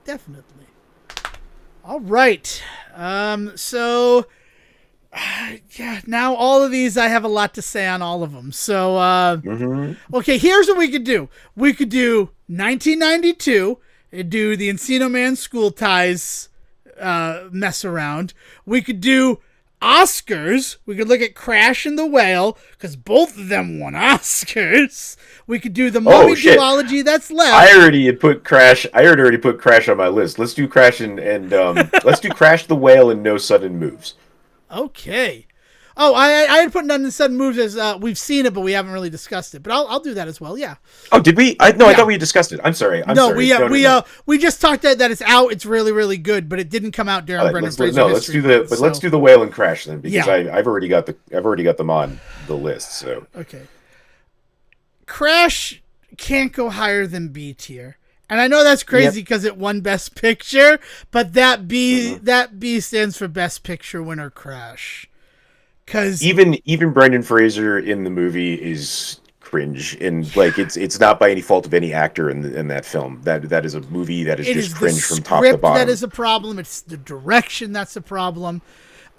definitely. All right. So now all of these, I have a lot to say on all of them. So okay, here's what we could do. We could do 1992. Do the Encino Man School Ties mess around. We could do Oscars, we could look at Crash and the Whale, because both of them won Oscars. We could do the Mummy duology that's left. I already put Crash on my list. Let's do Crash and let's do Crash the Whale and No Sudden Moves. Okay. Oh, I had put None Sudden Moves as we've seen it, but we haven't really discussed it. But I'll do that as well. Yeah. Oh, did we? I thought we discussed it. I'm sorry. We just talked that it's out. It's really, really good, but it didn't come out during Brendan Fraser History Month. Let's do the Whale and Crash then, because I've already got them on the list. So okay. Crash can't go higher than B tier. And I know that's crazy because it won Best Picture, but that B stands for Best Picture winner Crash. Because even Brendan Fraser in the movie is cringe, and like it's not by any fault of any actor in that film. That is a movie that is just cringe from top to bottom. That is a problem. It's the direction that's a problem.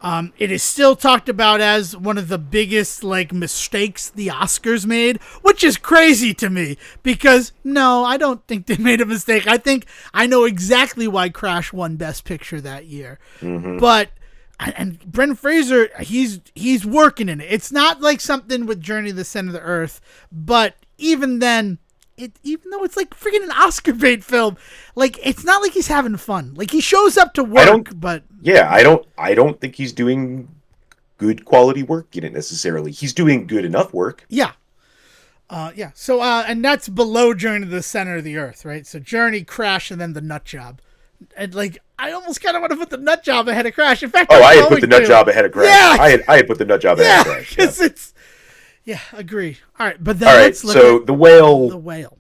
It is still talked about as one of the biggest mistakes the Oscars made, which is crazy to me because no, I don't think they made a mistake. I think I know exactly why Crash won Best Picture that year, but. And Brendan Fraser, he's working in it. It's not like something with Journey to the Center of the Earth, but even then, even though it's like freaking an Oscar bait film, it's not like he's having fun. He shows up to work, I don't think he's doing good quality work in it necessarily. He's doing good enough work. Yeah. So and that's below Journey to the Center of the Earth, right? So Journey, Crash, and then the Nut Job. And I almost kind of want to put the Nut Job ahead of Crash. In fact, I had put the Nut Job ahead of Crash. Yeah. I had put the Nut Job ahead of Crash. Yeah, agree. All right, but then let's look at The Whale. The Whale.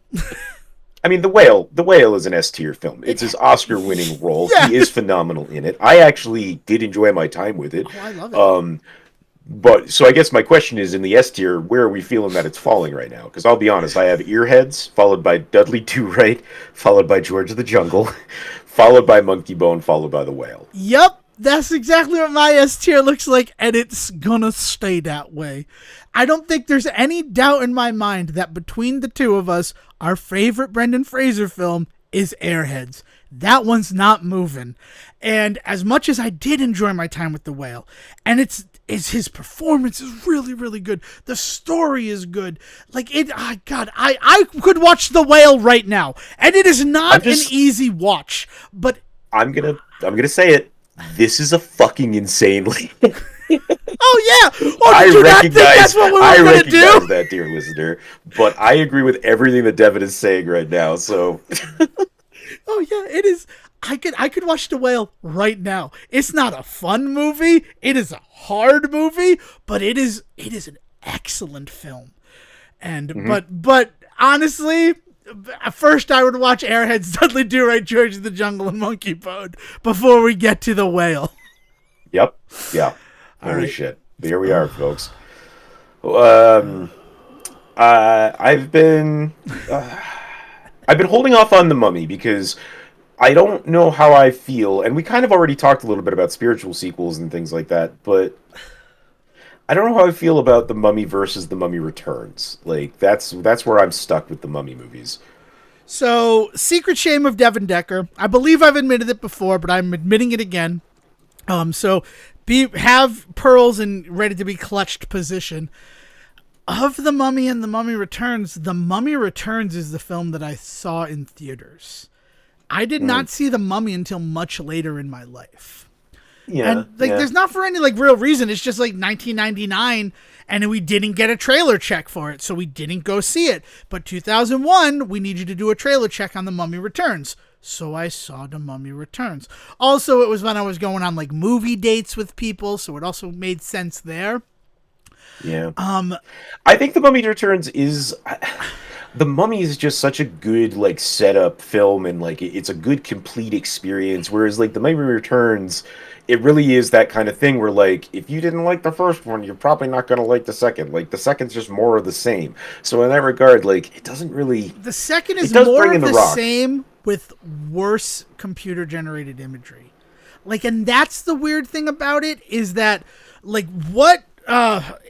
I mean, The Whale is an S tier film. It's his Oscar-winning role. Yeah. He is phenomenal in it. I actually did enjoy my time with it. Oh, I love it. But so I guess my question is, in the S tier, where are we feeling that it's falling right now? Because I'll be honest, I have Earheads, followed by Dudley Do-Right, followed by George of the Jungle, followed by Monkey Bone, followed by The Whale. Yep, that's exactly what my S tier looks like, and it's gonna stay that way. I don't think there's any doubt in my mind that between the two of us, our favorite Brendan Fraser film is Airheads. That one's not moving. And as much as I did enjoy my time with The Whale, and his performance is really, really good. The story is good. I could watch The Whale right now, and it is not an easy watch. But I'm gonna say it. This is a fucking insanely. Oh yeah! Oh, did you not think that's what we were going to do? I recognize that, dear listener, but I agree with everything that Devon is saying right now. So. Oh yeah, it is. I could watch The Whale right now. It's not a fun movie. It is a hard movie, but it is an excellent film. And but honestly, first I would watch Airheads, Dudley Do-Right, George of the Jungle, and Monkey Bone before we get to The Whale. Yep. Yeah. Holy shit. Here we are, folks. I've been holding off on The Mummy because I don't know how I feel, and we kind of already talked a little bit about spiritual sequels and things like that, but I don't know how I feel about The Mummy versus The Mummy Returns. That's where I'm stuck with the Mummy movies. So, Secret Shame of Devon Decker. I believe I've admitted it before, but I'm admitting it again. Have pearls in ready to be clutched position. Of The Mummy and The Mummy Returns, The Mummy Returns is the film that I saw in theaters. I did not see The Mummy until much later in my life. Yeah. And there's not for any real reason. It's just 1999 and we didn't get a trailer check for it, so we didn't go see it. But 2001, we need you to do a trailer check on The Mummy Returns. So I saw The Mummy Returns. Also, it was when I was going on movie dates with people, so it also made sense there. Yeah. I think The Mummy Returns is The Mummy is just such a good setup film, and it's a good complete experience, whereas The Mummy Returns, it really is that kind of thing where if you didn't like the first one, you're probably not going to like the second. The second's just more of the same. So in that regard, it doesn't really. The second is more of the same with worse computer generated imagery. And that's the weird thing about it, is that what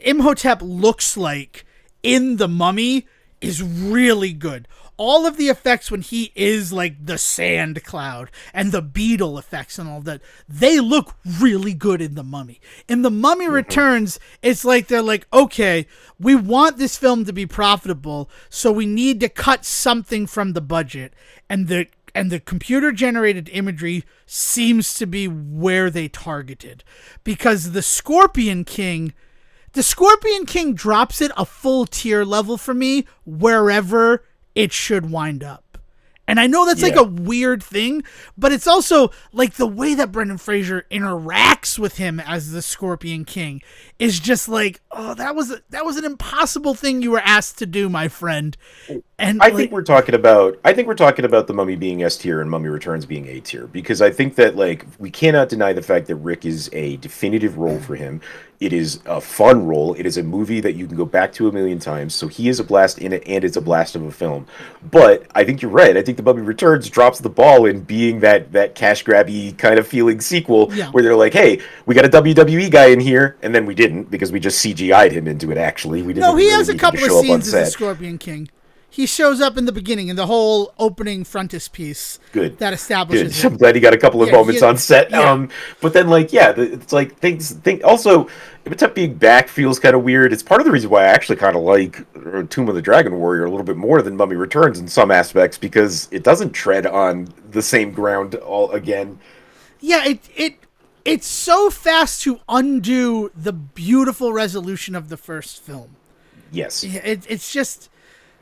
Imhotep looks like in The Mummy is really good. All of the effects when he is like the sand cloud and the beetle effects and all that, they look really good in The Mummy. In The Mummy Returns, it's like they're like, okay, we want this film to be profitable, so we need to cut something from the budget. And the computer generated imagery seems to be where they targeted. Because the Scorpion King drops it a full tier level for me wherever it should wind up. And I know that's like a weird thing, but it's also like the way that Brendan Fraser interacts with him as the Scorpion King is just like, oh, that was an impossible thing you were asked to do, my friend. And I think we're talking about The Mummy being S tier and Mummy Returns being A tier, because I think that like we cannot deny the fact that Rick is a definitive role for him. It is a fun role. It is a movie that you can go back to a million times. So he is a blast in it, and it's a blast of a film. But I think you're right. I think The Mummy Returns drops the ball in being that cash grabby kind of feeling sequel where they're like, hey, we got a WWE guy in here, and then we didn't because we just CGI'd him into it. Actually, we didn't. No, he really has a need couple him to of show up on scenes as set. the Scorpion King. He shows up in the beginning in the whole opening frontispiece. Good. That establishes Good. it. I'm glad he got a couple of moments on set. Yeah. But then, like, it's like things. Also, Imhotep being back feels kind of weird. It's part of the reason why I actually kind of like Tomb of the Dragon Warrior a little bit more than Mummy Returns in some aspects, because it doesn't tread on the same ground all again. Yeah, it's so fast to undo the beautiful resolution of the first film. Yes. It's just,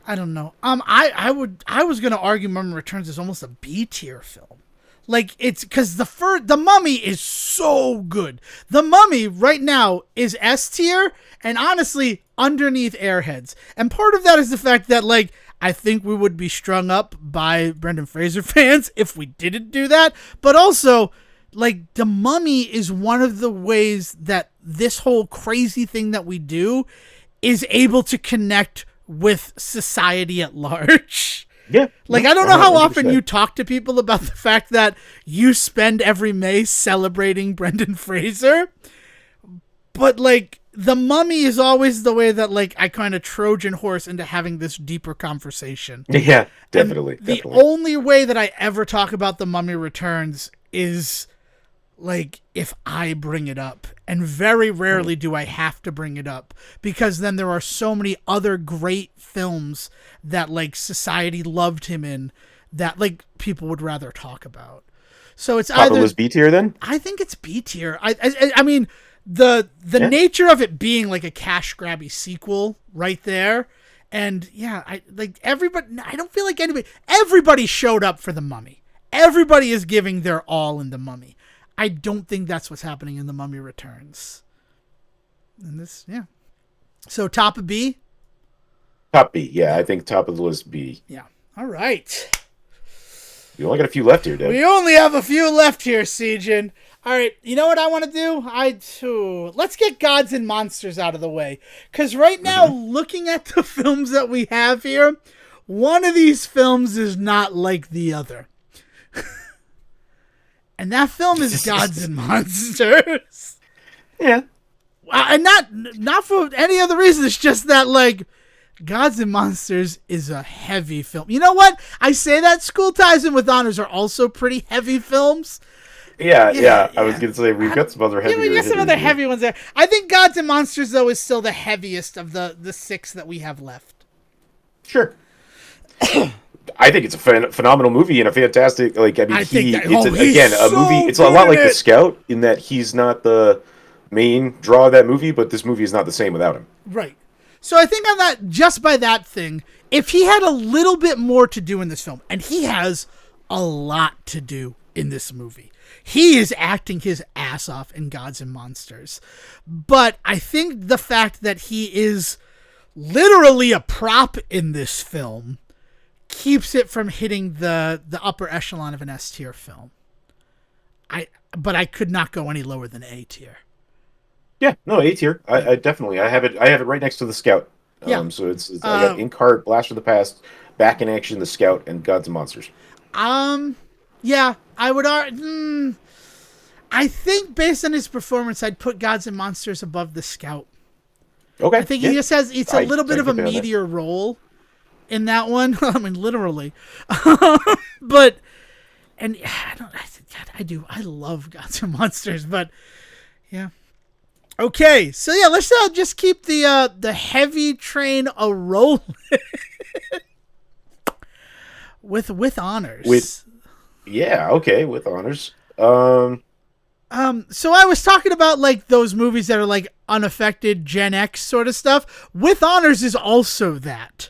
I don't know. I was gonna argue Mummy Returns is almost a B tier film. Like, it's because the Mummy is so good. The Mummy right now is S tier, and honestly underneath Airheads. And part of that is the fact that, like, I think we would be strung up by Brendan Fraser fans if we didn't do that. But also, like, The Mummy is one of the ways that this whole crazy thing that we do is able to connect with society at large. Yeah. Like, I don't know how often you talk to people about the fact that you spend every May celebrating Brendan Fraser, but, like, The Mummy is always the way that, like, I kind of Trojan horse into having this deeper conversation. Yeah, definitely. The only way that I ever talk about The Mummy Returns is, like, if I bring it up. And very rarely do I have to bring it up, because then there are so many other great films that, like, society loved him in that, like, people would rather talk about. So it's either either B tier then? I think it's B tier. I mean, the nature of it being like a cash grabby sequel right there. And yeah, I don't feel like everybody showed up for The Mummy. Everybody is giving their all in The Mummy. I don't think that's what's happening in The Mummy Returns. And this, yeah. So top of B? Top B, yeah. I think top of the list B. Yeah. All right. We only got a few left here, Deb. We only have a few left here, Sejohn. All right, you know what I want to do? Let's get Gods and Monsters out of the way. Because right now, looking at the films that we have here, one of these films is not like the other. And that film is Gods and Monsters. Yeah. And not for any other reason. It's just that, like, Gods and Monsters is a heavy film. You know what? I say that School Ties and With Honors are also pretty heavy films. Yeah. I was going to say, we've got some other heavy ones. Yeah, we got some other heavy ones there. I think Gods and Monsters, though, is still the heaviest of the six that we have left. Sure. I think it's a phenomenal movie and a fantastic, like, I mean, a movie. It's a lot like The Scout in that he's not the main draw of that movie, but this movie is not the same without him. Right. So I think on that, just by that thing, if he had a little bit more to do in this film, and he has a lot to do in this movie, he is acting his ass off in Gods and Monsters. But I think the fact that he is literally a prop in this film keeps it from hitting the upper echelon of an S tier film. But I could not go any lower than A tier. Yeah, no, A tier. I definitely I have it right next to The Scout. So it's I got Inkheart, Blast from the Past, Back in Action, The Scout, and Gods and Monsters. Yeah, I would I think based on his performance, I'd put Gods and Monsters above The Scout. Okay. I think he just has, it's a little bit of a meatier role. in that one. I mean, literally. But, and I do. I love Gods and Monsters, but yeah. Okay, so yeah, let's just keep the heavy train a rolling with honors. With honors. So I was talking about like those movies that are like unaffected Gen X sort of stuff. With honors is also that,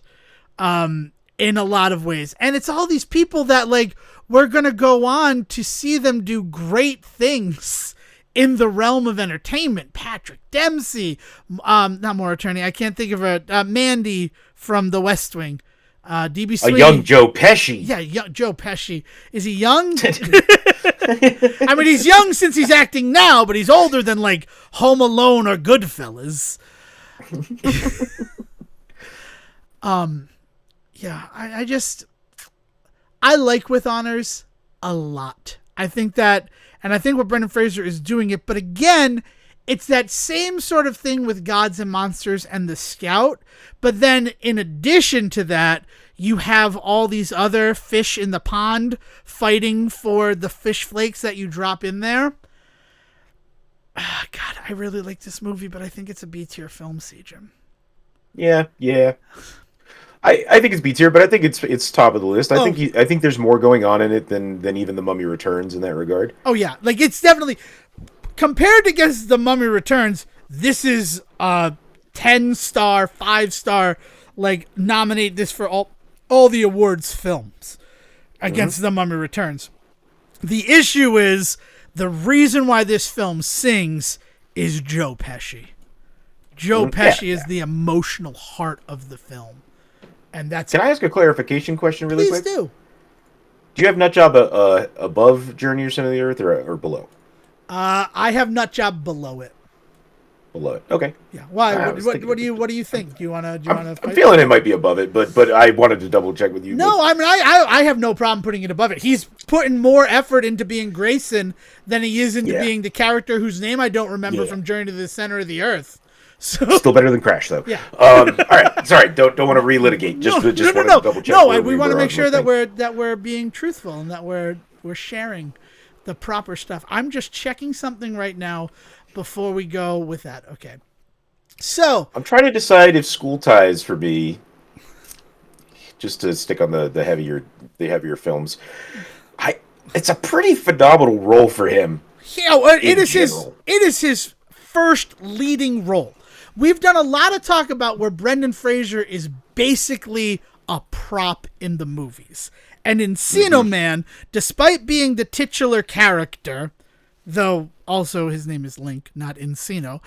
in a lot of ways, and it's all these people that like we're gonna go on to see them do great things in the realm of entertainment. Patrick Dempsey, not Maura Tierney. I can't think of it. Mandy from The West Wing. DB Sweeney. A young Joe Pesci. Yeah, Joe Pesci. Is he young? I mean, he's young since he's acting now, but he's older than like Home Alone or Goodfellas. Yeah, I like With Honors a lot. I think what Brendan Fraser is doing it, but again, it's that same sort of thing with Gods and Monsters and The Scout, but then in addition to that, you have all these other fish in the pond fighting for the fish flakes that you drop in there. God, I really like this movie, but I think it's a B-tier film, Sejohn. Yeah. I think it's B tier, but I think it's top of the list. I think there's more going on in it than even The Mummy Returns in that regard. Oh yeah, like it's definitely compared against The Mummy Returns. This is 10-star, 5-star, like nominate this for all the awards films against The Mummy Returns. The issue is the reason why this film sings is Joe Pesci. Joe Pesci is the emotional heart of the film. And that's. Can I ask a clarification question really quick? Please do. Do you have Nutjob above Journey or Center of the Earth or below? I have Nutjob below it. Below it. Okay. Yeah. Why? What do you think? Do you wanna? I'm feeling it might be above it, but I wanted to double check with you. No, I mean I have no problem putting it above it. He's putting more effort into being Grayson than he is into being the character whose name I don't remember from Journey to the Center of the Earth. So. Still better than Crash, though. Yeah. All right. Sorry. Don't want to relitigate. Just want to double check. No, we want to make sure that we're being truthful and that we're sharing the proper stuff. I'm just checking something right now before we go with that. Okay. So I'm trying to decide if School Ties for me, just to stick on the heavier films. It's a pretty phenomenal role for him. Yeah, it is his first leading role. We've done a lot of talk about where Brendan Fraser is basically a prop in the movies. And Encino Man, despite being the titular character, though also his name is Link, not Encino,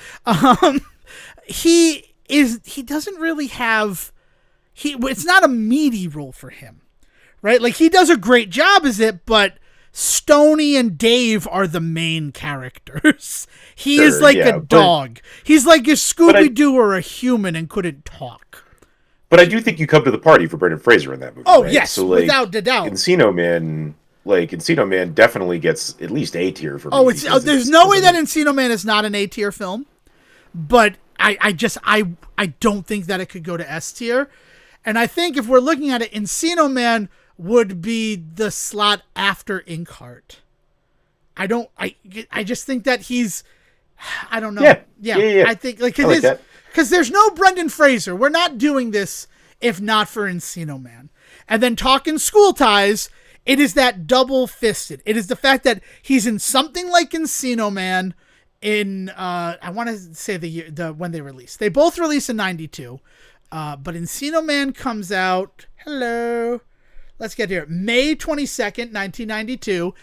he doesn't really have... It's not a meaty role for him, right? Like, he does a great job as it, but Stoney and Dave are the main characters. He is like a dog. He's like if Scooby-Doo were a human and couldn't talk. But I do think you come to the party for Brendan Fraser in that movie. Oh, right? yes, so, like, without a doubt. Encino Man definitely gets at least A tier for me. There's no way that Encino Man is not an A tier film, but I don't think that it could go to S tier. And I think if we're looking at it, Encino Man would be the slot after Inkheart. I just think that he's, I don't know. Yeah. I think because there's no Brendan Fraser. We're not doing this if not for Encino Man. And then talking School Ties, it is that double-fisted. It is the fact that he's in something like Encino Man in, I want to say when they released. They both released in 92. But Encino Man comes out, let's get here, May 22nd, 1992.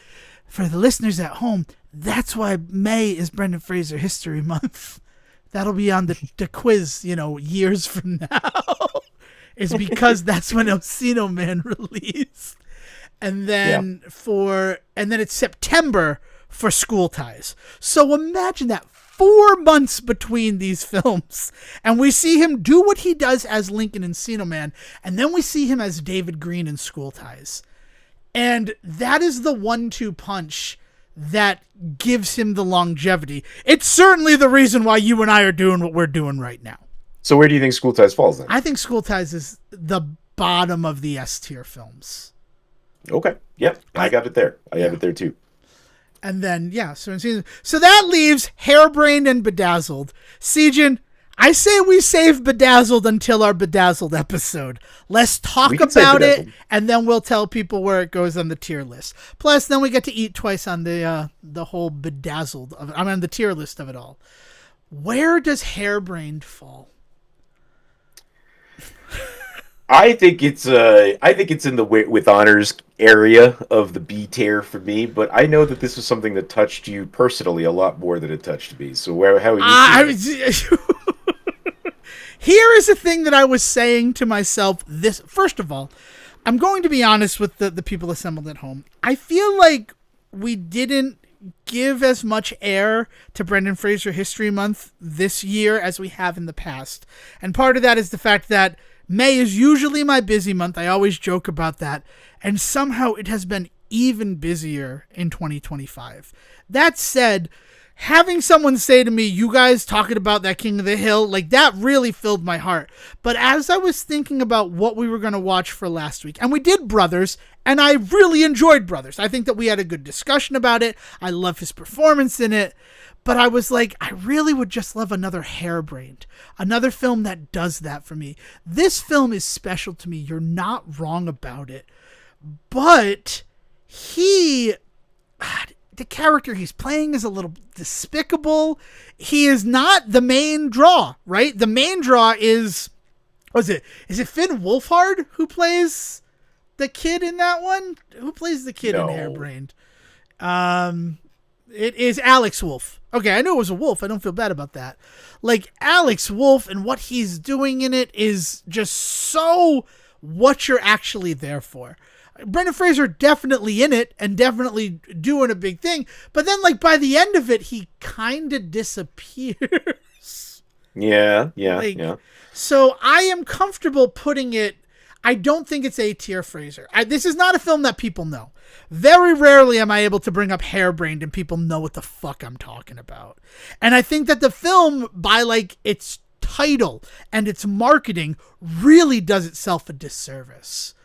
For the listeners at home, that's why May is Brendan Fraser History Month. That'll be on the quiz, years from now. It's because that's when Encino Man released. And then it's September for School Ties. So imagine that, 4 months between these films, and we see him do what he does as Lincoln in Encino Man, and then we see him as David Green in School Ties. And that is the 1-2 punch that gives him the longevity. It's certainly the reason why you and I are doing what we're doing right now. So where do you think School Ties falls then? I think School Ties is bottom of the S tier films. Okay. Yep. I got it there. I have it there too. And then, so that leaves Hairbrained and Bedazzled. Sejohn, I say we save Bedazzled until our Bedazzled episode. Let's talk about it, and then we'll tell people where it goes on the tier list. Plus, then we get to eat twice on the whole Bedazzled of it. I'm on the tier list of it all. Where does Hairbrained fall? I think it's in the with honors area of the B tier for me, but I know that this was something that touched you personally a lot more than it touched me. So how are you? Here is a thing that I was saying to myself. First of all, I'm going to be honest with the people assembled at home. I feel like we didn't give as much air to Brendan Fraser History Month this year as we have in the past, and part of that is the fact that May is usually my busy month. I always joke about that. And somehow it has been even busier in 2025. That said, having someone say to me, you guys talking about that King of the Hill, like that really filled my heart. But as I was thinking about what we were going to watch for last week, and we did Brothers, and I really enjoyed Brothers. I think that we had a good discussion about it. I love his performance in it. But I was like, I really would just love another Hairbrained, another film that does that for me. This film is special to me. You're not wrong about it. But the character he's playing is a little despicable. He is not the main draw, right? The main draw is it Finn Wolfhard who plays the kid in that one? Who plays the kid in Hairbrained? It is Alex Wolff. Okay, I knew it was a wolf. I don't feel bad about that. Like, Alex Wolff and what he's doing in it is just so what you're actually there for. Brendan Fraser definitely in it and definitely doing a big thing. But then, like, by the end of it, he kind of disappears. Yeah. So I am comfortable putting it... I don't think it's A-tier Fraser. This is not a film that people know. Very rarely am I able to bring up Hairbrained and people know what the fuck I'm talking about. And I think that the film, by like its title and its marketing, really does itself a disservice.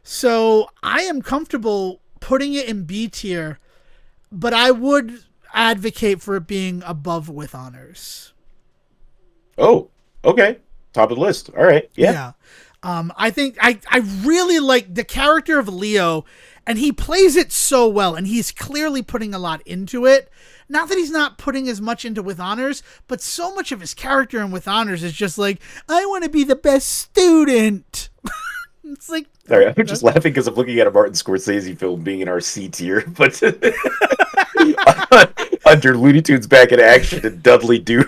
So I am comfortable putting it in B tier, but I would advocate for it being above with honors. Oh, okay. Top of the list. All right. Yeah. I think I really like the character of Leo, and he plays it so well, and he's clearly putting a lot into it. Not that he's not putting as much into With Honors, but so much of his character in With Honors is just like, I want to be the best student. It's like... Sorry, I'm just laughing because I'm looking at a Martin Scorsese film being in our C tier, but under Looney Tunes Back in Action and Dudley Do.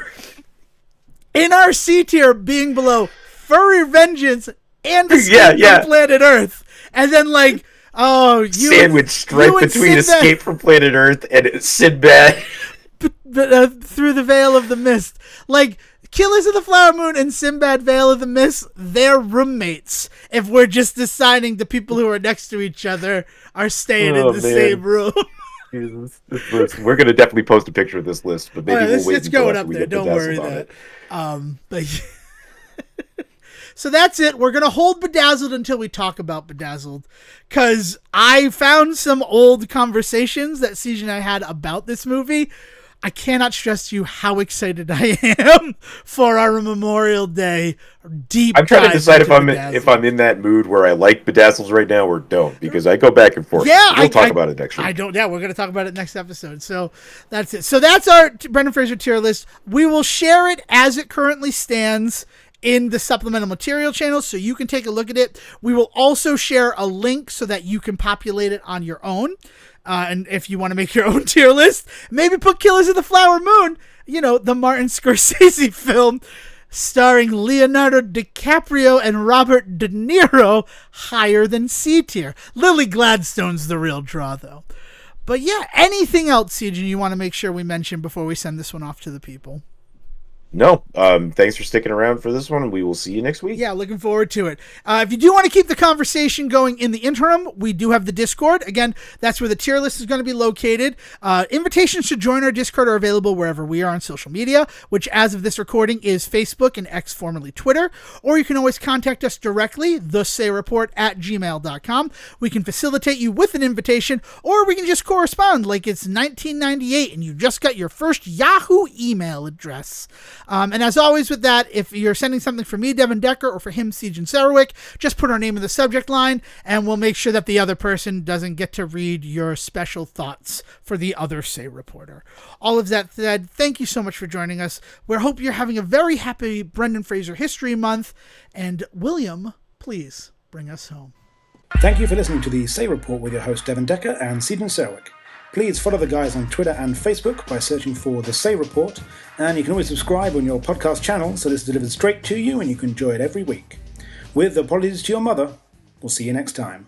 In our C tier, being below Furry Vengeance and Escape from Planet Earth. And then, like, sandwich straight between Escape from Planet Earth and Sinbad. Through the Veil of the Mist. Like, Killers of the Flower Moon and Sinbad Veil of the Mist, they're roommates. If we're just deciding the people who are next to each other are staying in the same room. Jesus. We're going to definitely post a picture of this list, but maybe we'll wait it's going up there. Don't worry about it. But... So that's it. We're going to hold Bedazzled until we talk about Bedazzled, because I found some old conversations that Sejohn and I had about this movie. I cannot stress to you how excited I am for our Memorial Day deep dive. I'm trying to decide if I'm in that mood where I like Bedazzled right now or don't, because I go back and forth. Yeah, we'll talk about it next week. We're going to talk about it next episode. So that's it. So that's our Brendan Fraser tier list. We will share it as it currently stands in the supplemental material channel, so you can take a look at it. We will also share a link so that you can populate it on your own. And if you want to make your own tier list, maybe put Killers of the Flower Moon, the Martin Scorsese film starring Leonardo DiCaprio and Robert De Niro, higher than C tier. Lily Gladstone's the real draw, though. But yeah, anything else, Sejohn, you want to make sure we mention before we send this one off to the people? No, thanks for sticking around for this one. We will see you next week. Yeah, looking forward to it. If you do want to keep the conversation going in the interim, we do have the Discord. Again, that's where the tier list is going to be located. Invitations to join our Discord are available wherever we are on social media, which as of this recording is Facebook and X, formerly Twitter. Or you can always contact us directly, thesayreport@gmail.com. We can facilitate you with an invitation, or we can just correspond like it's 1998 and you just got your first Yahoo email address. And as always with that, if you're sending something for me, Devon Decker, or for him, Sejohn Sarwick, just put our name in the subject line, and we'll make sure that the other person doesn't get to read your special thoughts for the other Say Reporter. All of that said, thank you so much for joining us. We hope you're having a very happy Brendan Fraser History Month. And William, please bring us home. Thank you for listening to the Say Report with your host Devon Decker and Sejohn Sarwick. Please follow the guys on Twitter and Facebook by searching for The Say Report, and you can always subscribe on your podcast channel so this is delivered straight to you and you can enjoy it every week. With apologies to your mother, we'll see you next time.